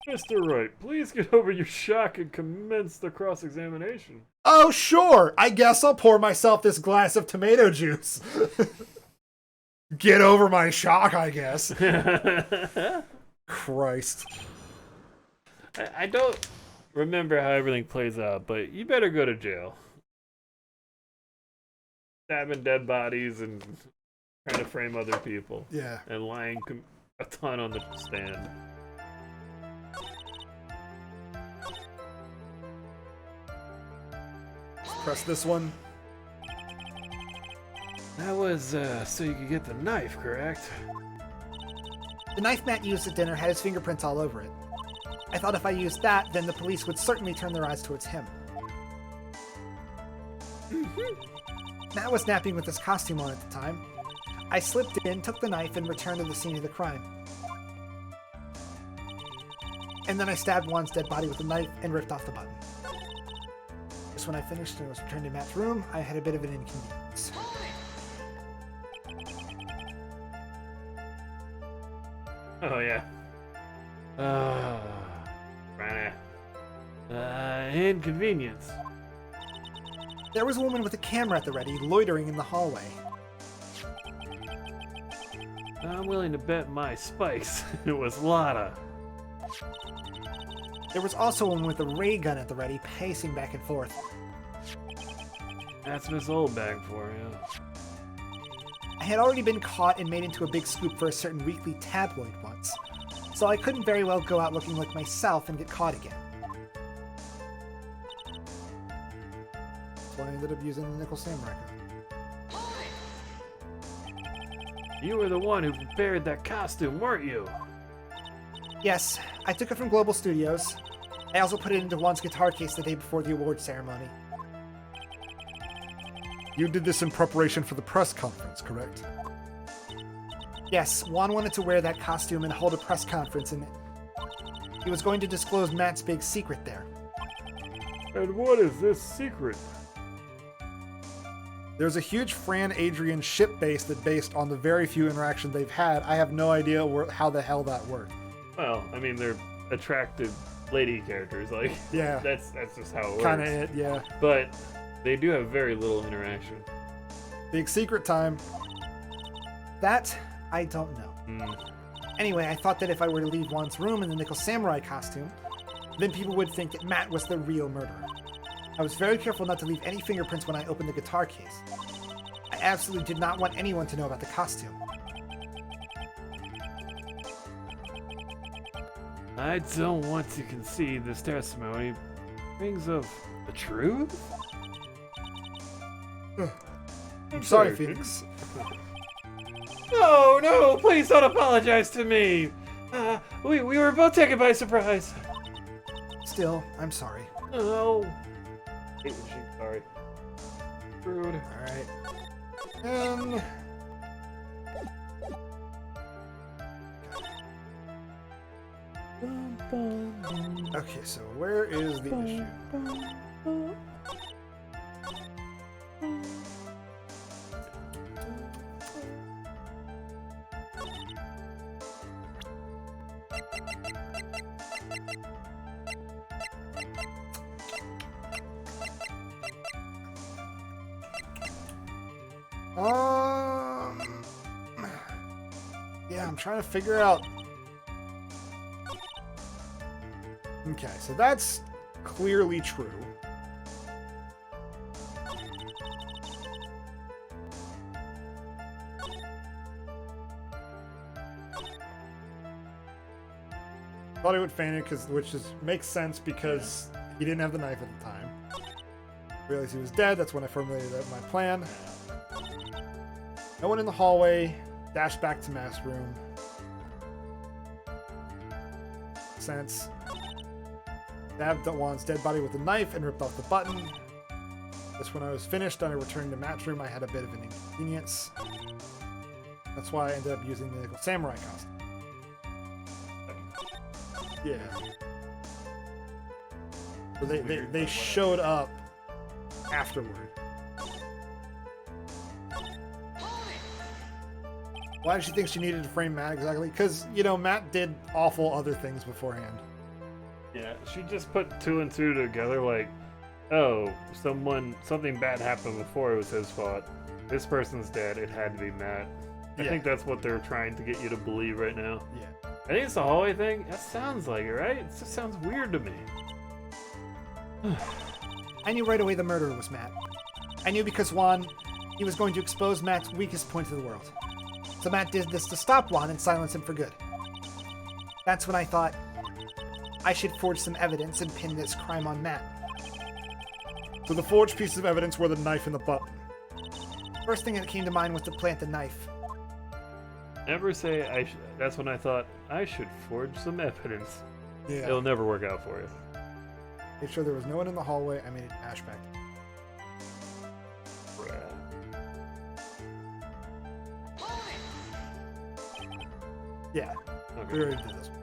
Mr. Wright, please get over your shock and commence the cross-examination. Oh, sure. I guess I'll pour myself this glass of tomato juice. Get over my shock, I guess. Christ. I don't remember how everything plays out, but you better go to jail. Stabbing dead bodies and trying to frame other people. Yeah. And lying a ton on the stand. Press this one. That was so you could get the knife, correct? The knife Matt used at dinner had his fingerprints all over it. I thought if I used that, then the police would certainly turn their eyes towards him. Matt was napping with his costume on at the time. I slipped in, took the knife, and returned to the scene of the crime. And then I stabbed Juan's dead body with the knife and ripped off the button. Just when I finished and was returned to Matt's room, I had a bit of an inconvenience. Oh, yeah. Inconvenience. There was a woman with a camera at the ready, loitering in the hallway. I'm willing to bet my spikes it was Lotta. There was also a woman with a ray gun at the ready, pacing back and forth. That's Miss Oldbag for you. I had already been caught and made into a big scoop for a certain weekly tabloid once, so I couldn't very well go out looking like myself and get caught again. So I ended up using the Nickel Samurai. You were the one who prepared that costume, weren't you? Yes, I took it from Global Studios. I also put it into Juan's guitar case the day before the award ceremony. You did this in preparation for the press conference, correct? Yes, Juan wanted to wear that costume and hold a press conference in it. He was going to disclose Matt's big secret there. And what is this secret? There's a huge Fran Adrian ship base that based on the very few interactions they've had. I have no idea how the hell that worked. Well, I mean, they're attractive lady characters. Like, yeah, that's just how it works. Kind of it, yeah. But they do have very little interaction. Big secret time. That, I don't know. Anyway, I thought that if I were to leave Juan's room in the Nickel Samurai costume, then people would think that Matt was the real murderer. I was very careful not to leave any fingerprints when I opened the guitar case. I absolutely did not want anyone to know about the costume. I don't want to concede this testimony rings of the truth? I'm sorry, Phoenix. No, please don't apologize to me. We were both taken by surprise. Still, I'm sorry. Oh. Hate when she's sorry. Rude. Alright. Okay, so where is the issue? Yeah, I'm trying to figure out. Okay, so that's clearly true. Thought he would feign it, which makes sense because he didn't have the knife at the time. Realized he was dead. That's when I formulated my plan. No one in the hallway. Dash back to mass room. Sense. Stabbed Juan's dead body with a knife and ripped off the button. Just when I was finished on returning to Matt's room, I had a bit of an inconvenience. That's why I ended up using the Nickel Samurai costume. Yeah. So they showed up afterward. Why did she think she needed to frame Matt exactly? Because, Matt did awful other things beforehand. Yeah, she just put two and two together like, oh, something bad happened before it was his fault. This person's dead, it had to be Matt. I think that's what they're trying to get you to believe right now. Yeah. I think it's the hallway thing. That sounds like it, right? It just sounds weird to me. I knew right away the murderer was Matt. I knew because Juan, he was going to expose Matt's weakest point to the world. So Matt did this to stop Juan and silence him for good. That's when I thought I should forge some evidence and pin this crime on Matt. So the forged pieces of evidence were the knife and the button. First thing that came to mind was to plant the knife. Never say that's when I thought I should forge some evidence. Yeah. It'll never work out for you. Make sure there was no one in the hallway. I made it dash back. Yeah. Okay. We already did this one.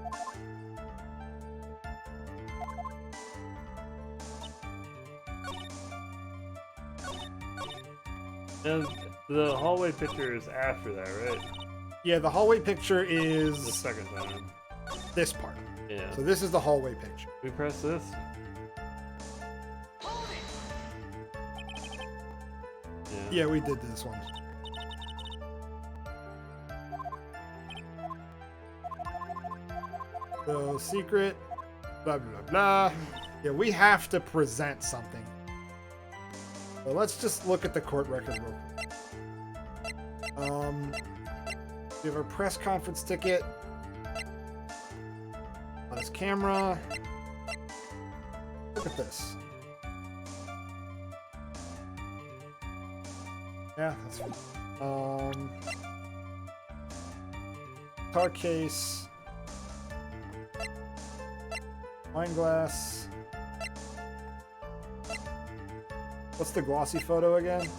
And the hallway picture is after that, right? Yeah, the hallway picture is The second time. this part. Yeah. So this is the hallway picture. We press this. Yeah, we did this one. So, secret, blah, blah, blah. Yeah, we have to present something. So let's just look at the court record real quick. We have our press conference ticket. On his camera. Look at this. Yeah, that's fine. Car case. Wine glass. What's the glossy photo again?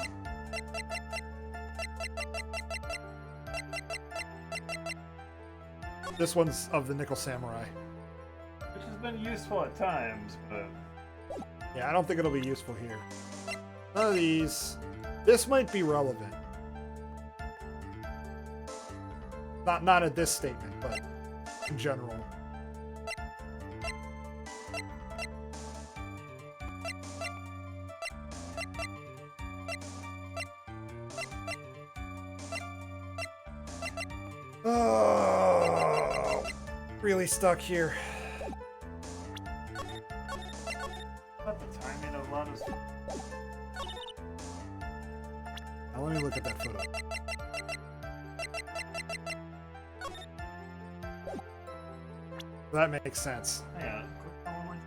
This one's of the Nickel Samurai. Which has been useful at times, but... Yeah, I don't think it'll be useful here. None of these. This might be relevant. Not at this statement, but in general. Oh, really stuck here. Not the timing of a lot of stuff. Now let me look at that photo. That makes sense. Yeah. I'm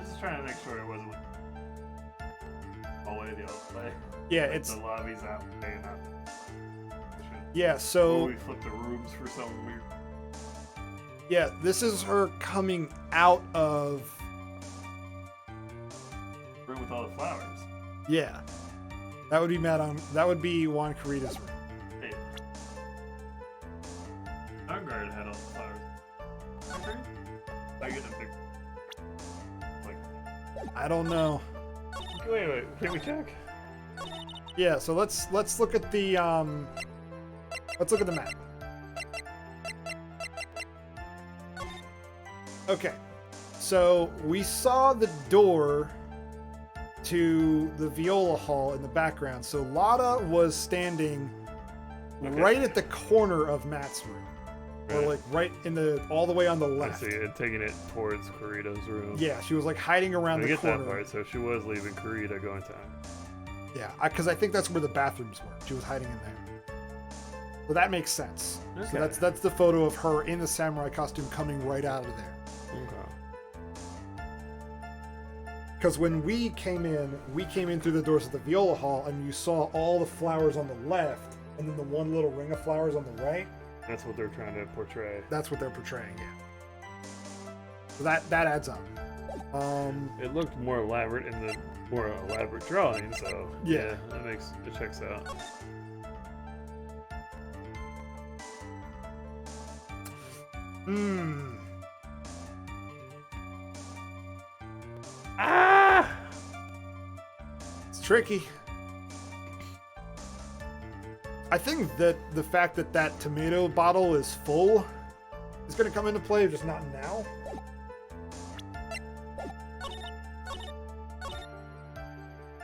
just trying to make sure it wasn't all the way the other way. Yeah, Like it's the lobby's out way, not yeah. Or So we flip the rooms for some weird. yeah, this is her coming out of room with all the flowers. yeah. That would be that would be Juan Carita's room. Hey. Unguard had all the flowers. Agree? I get a big. Like. I don't know. Wait, can we check? Yeah, so let's look at the map. Okay. So we saw the door to the viola hall in the background. So Lotta was standing right at the corner of Matt's room. Or like right in all the way on the left. I see it, taking it towards Corita's room. Yeah, she was like hiding around the corner. I get that part, so she was leaving Corita going to... Yeah, because I think that's where the bathrooms were. She was hiding in there. So that makes sense. Okay. So that's the photo of her in the samurai costume coming right out of there. Okay. Because when we came in through the doors of the viola hall, and you saw all the flowers on the left, and then the one little ring of flowers on the right. That's what they're trying to portray. That's what they're portraying, yeah. So that adds up. It looked more elaborate in the more elaborate drawing, so yeah, it checks out. Ah! It's tricky. I think that the fact that that tomato bottle is full is going to come into play, just not now.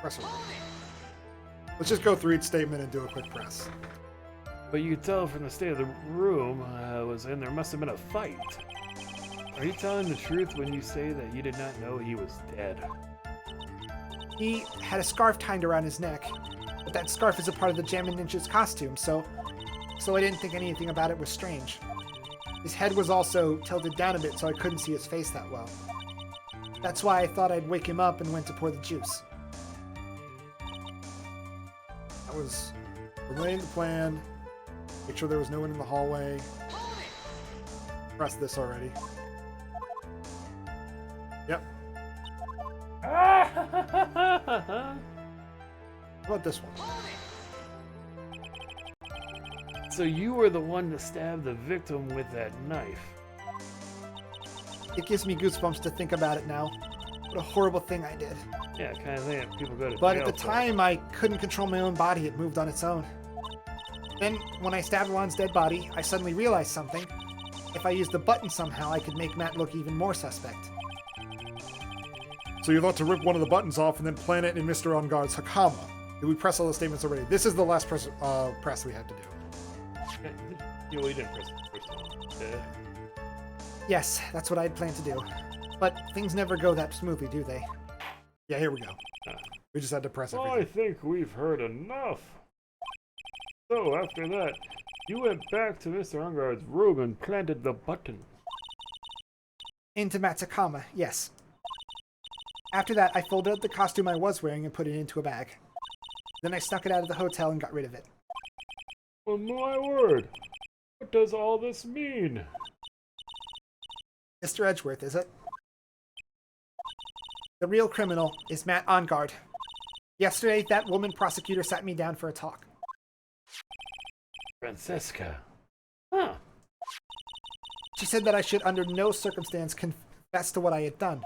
Press it. Let's just go through each statement and do a quick press. But you could tell from the state of the room was in there must have been a fight. Are you telling the truth when you say that you did not know he was dead? He had a scarf tied around his neck, but that scarf is a part of the Jammin' Ninja's costume, so I didn't think anything about it was strange. His head was also tilted down a bit, so I couldn't see his face that well. That's why I thought I'd wake him up and went to pour the juice. That was relaying the plan. Make sure there was no one in the hallway. Press this already. Yep. How about this one? So you were the one to stab the victim with that knife. It gives me goosebumps to think about it now. What a horrible thing I did. Yeah, kind of thing that people go to But jail at the for. time, I couldn't control my own body. It moved on its own. Then, when I stabbed Juan's dead body, I suddenly realized something. If I used the button somehow, I could make Matt look even more suspect. So you thought to rip one of the buttons off and then plant it in Mr. Unguard's Hakama. Did we press all the statements already? This is the last press we had to do. Yeah, we didn't press the first one. Yes, that's what I'd planned to do. But things never go that smoothly, do they? Yeah, here we go. We just had to press I everything. think we've heard enough. So after that, you went back to Mr. Unguard's room and planted the button. Into Matt's Hakama, yes. After that, I folded up the costume I was wearing and put it into a bag. Then I snuck it out of the hotel and got rid of it. Well, my word. What does all this mean? Mr. Edgeworth, is it? The real criminal is Matt Ongard. Yesterday, that woman prosecutor sat me down for a talk. Francesca. Huh. She said that I should under no circumstance confess to what I had done.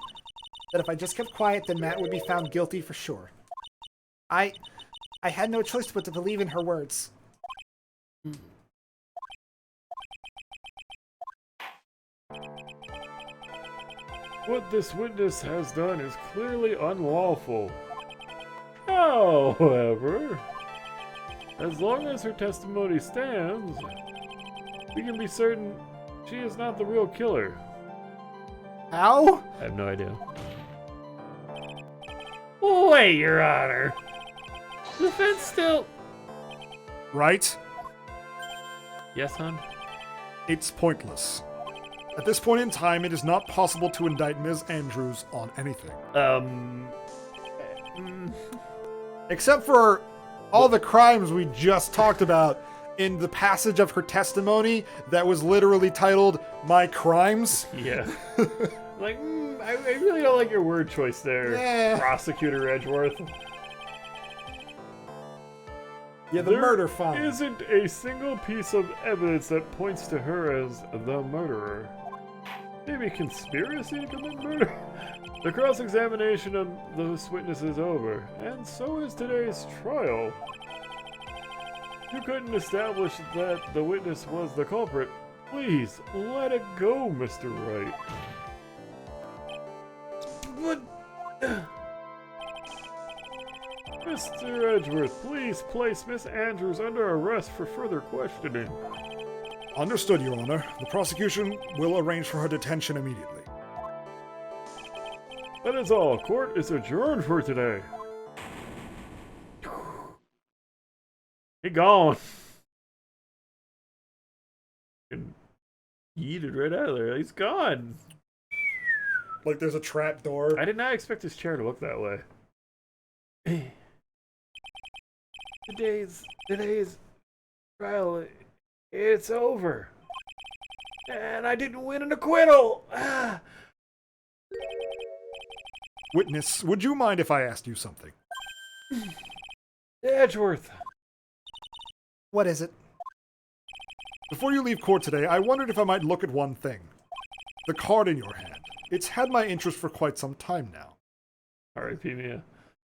That if I just kept quiet, then Matt would be found guilty for sure. I had no choice but to believe in her words. What this witness has done is clearly unlawful. However, as long as her testimony stands, we can be certain she is not the real killer. How? I have no idea. Wait, Your Honor. The defense still... Right? Yes, hon? It's pointless. At this point in time, it is not possible to indict Ms. Andrews on anything. Except for all the crimes we just talked about in the passage of her testimony that was literally titled, My Crimes. Yeah. Like, I really don't like your word choice there, Yeah. Prosecutor Edgeworth. Yeah, the There murder file. isn't a single piece of evidence that points to her as the murderer. Maybe conspiracy to commit murder? The cross-examination of those witnesses is over, and so is today's trial. You couldn't establish that the witness was the culprit. Please, let it go, Mr. Wright. What? Mr. Edgeworth, please place Miss Andrews under arrest for further questioning. Understood, Your Honor. The prosecution will arrange for her detention immediately. That is all. Court is adjourned for today. He gone. And yeeted right out of there. He's gone. Like there's a trap door. I did not expect his chair to look that way. Today's trial, it's over. And I didn't win an acquittal. Ah. Witness, would you mind if I asked you something? Edgeworth. What is it? Before you leave court today, I wondered if I might look at one thing. The card in your hand. It's had my interest for quite some time now. R.I.P. Mia.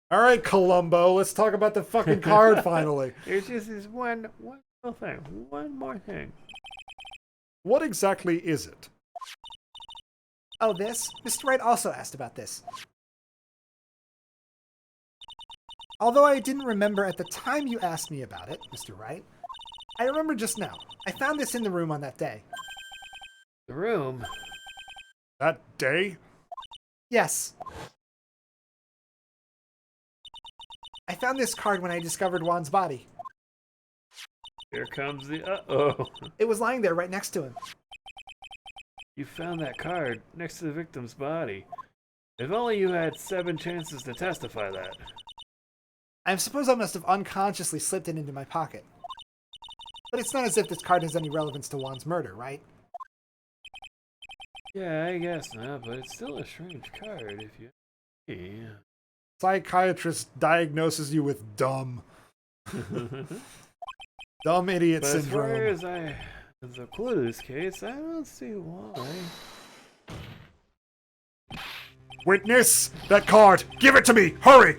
All right, Columbo, let's talk about the fucking card finally. There's just this one little thing. One more thing. What exactly is it? Oh, this? Mr. Wright also asked about this. Although I didn't remember at the time you asked me about it, Mr. Wright, I remember just now. I found this in the room on that day. The room? That day? Yes. I found this card when I discovered Juan's body. Here comes the uh-oh. It was lying there right next to him. You found that card next to the victim's body. If only you had 7 chances to testify that. I suppose I must have unconsciously slipped it into my pocket. But it's not as if this card has any relevance to Juan's murder, right? Yeah, I guess not, but it's still a strange card if you... Yeah. Psychiatrist diagnoses you with dumb. Dumb idiot But as far syndrome. as as a clue to this case, I don't see why. Witness that card. Give it to me. Hurry.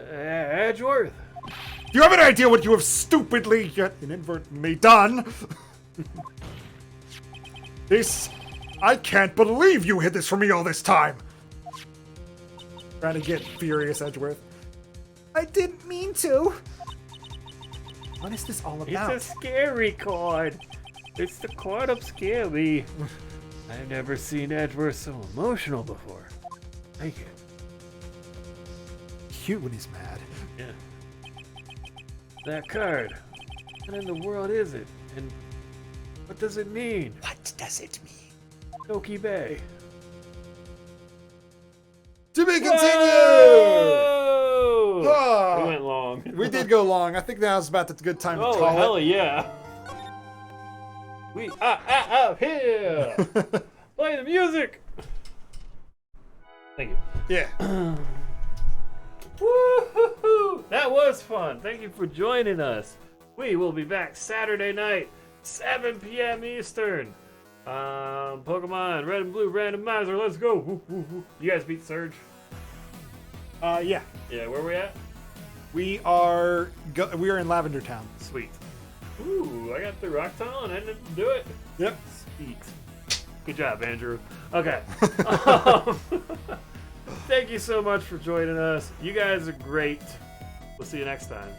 Edgeworth. Do you have any idea what you have stupidly, yet inadvertently done? This... I can't believe you hid this from me all this time. Trying to get furious, Edgeworth. I didn't mean to. What is this all about? It's a scary card. It's the card of Scary. I've never seen Edgeworth so emotional before. Thank you. Cute when he's mad. Yeah. That card. What in the world is it? And what does it mean? What does it mean? Noki Bay. To be continued! Oh, we went long. We did go long. I think now's about the good time to call it. Hell yeah. We are out here. Play the music. Thank you. Yeah. Woo-hoo-hoo. That was fun. Thank you for joining us. We will be back Saturday night, 7 p.m. Eastern. Pokemon Red and Blue Randomizer. Let's go. Woo, woo, woo. You guys beat Surge? Yeah. Yeah, where are we at? We are in Lavender Town. Sweet. Ooh, I got the Rock Tunnel and I didn't do it. Yep. Sweet. Good job, Andrew. Okay. Thank you so much for joining us. You guys are great. We'll see you next time.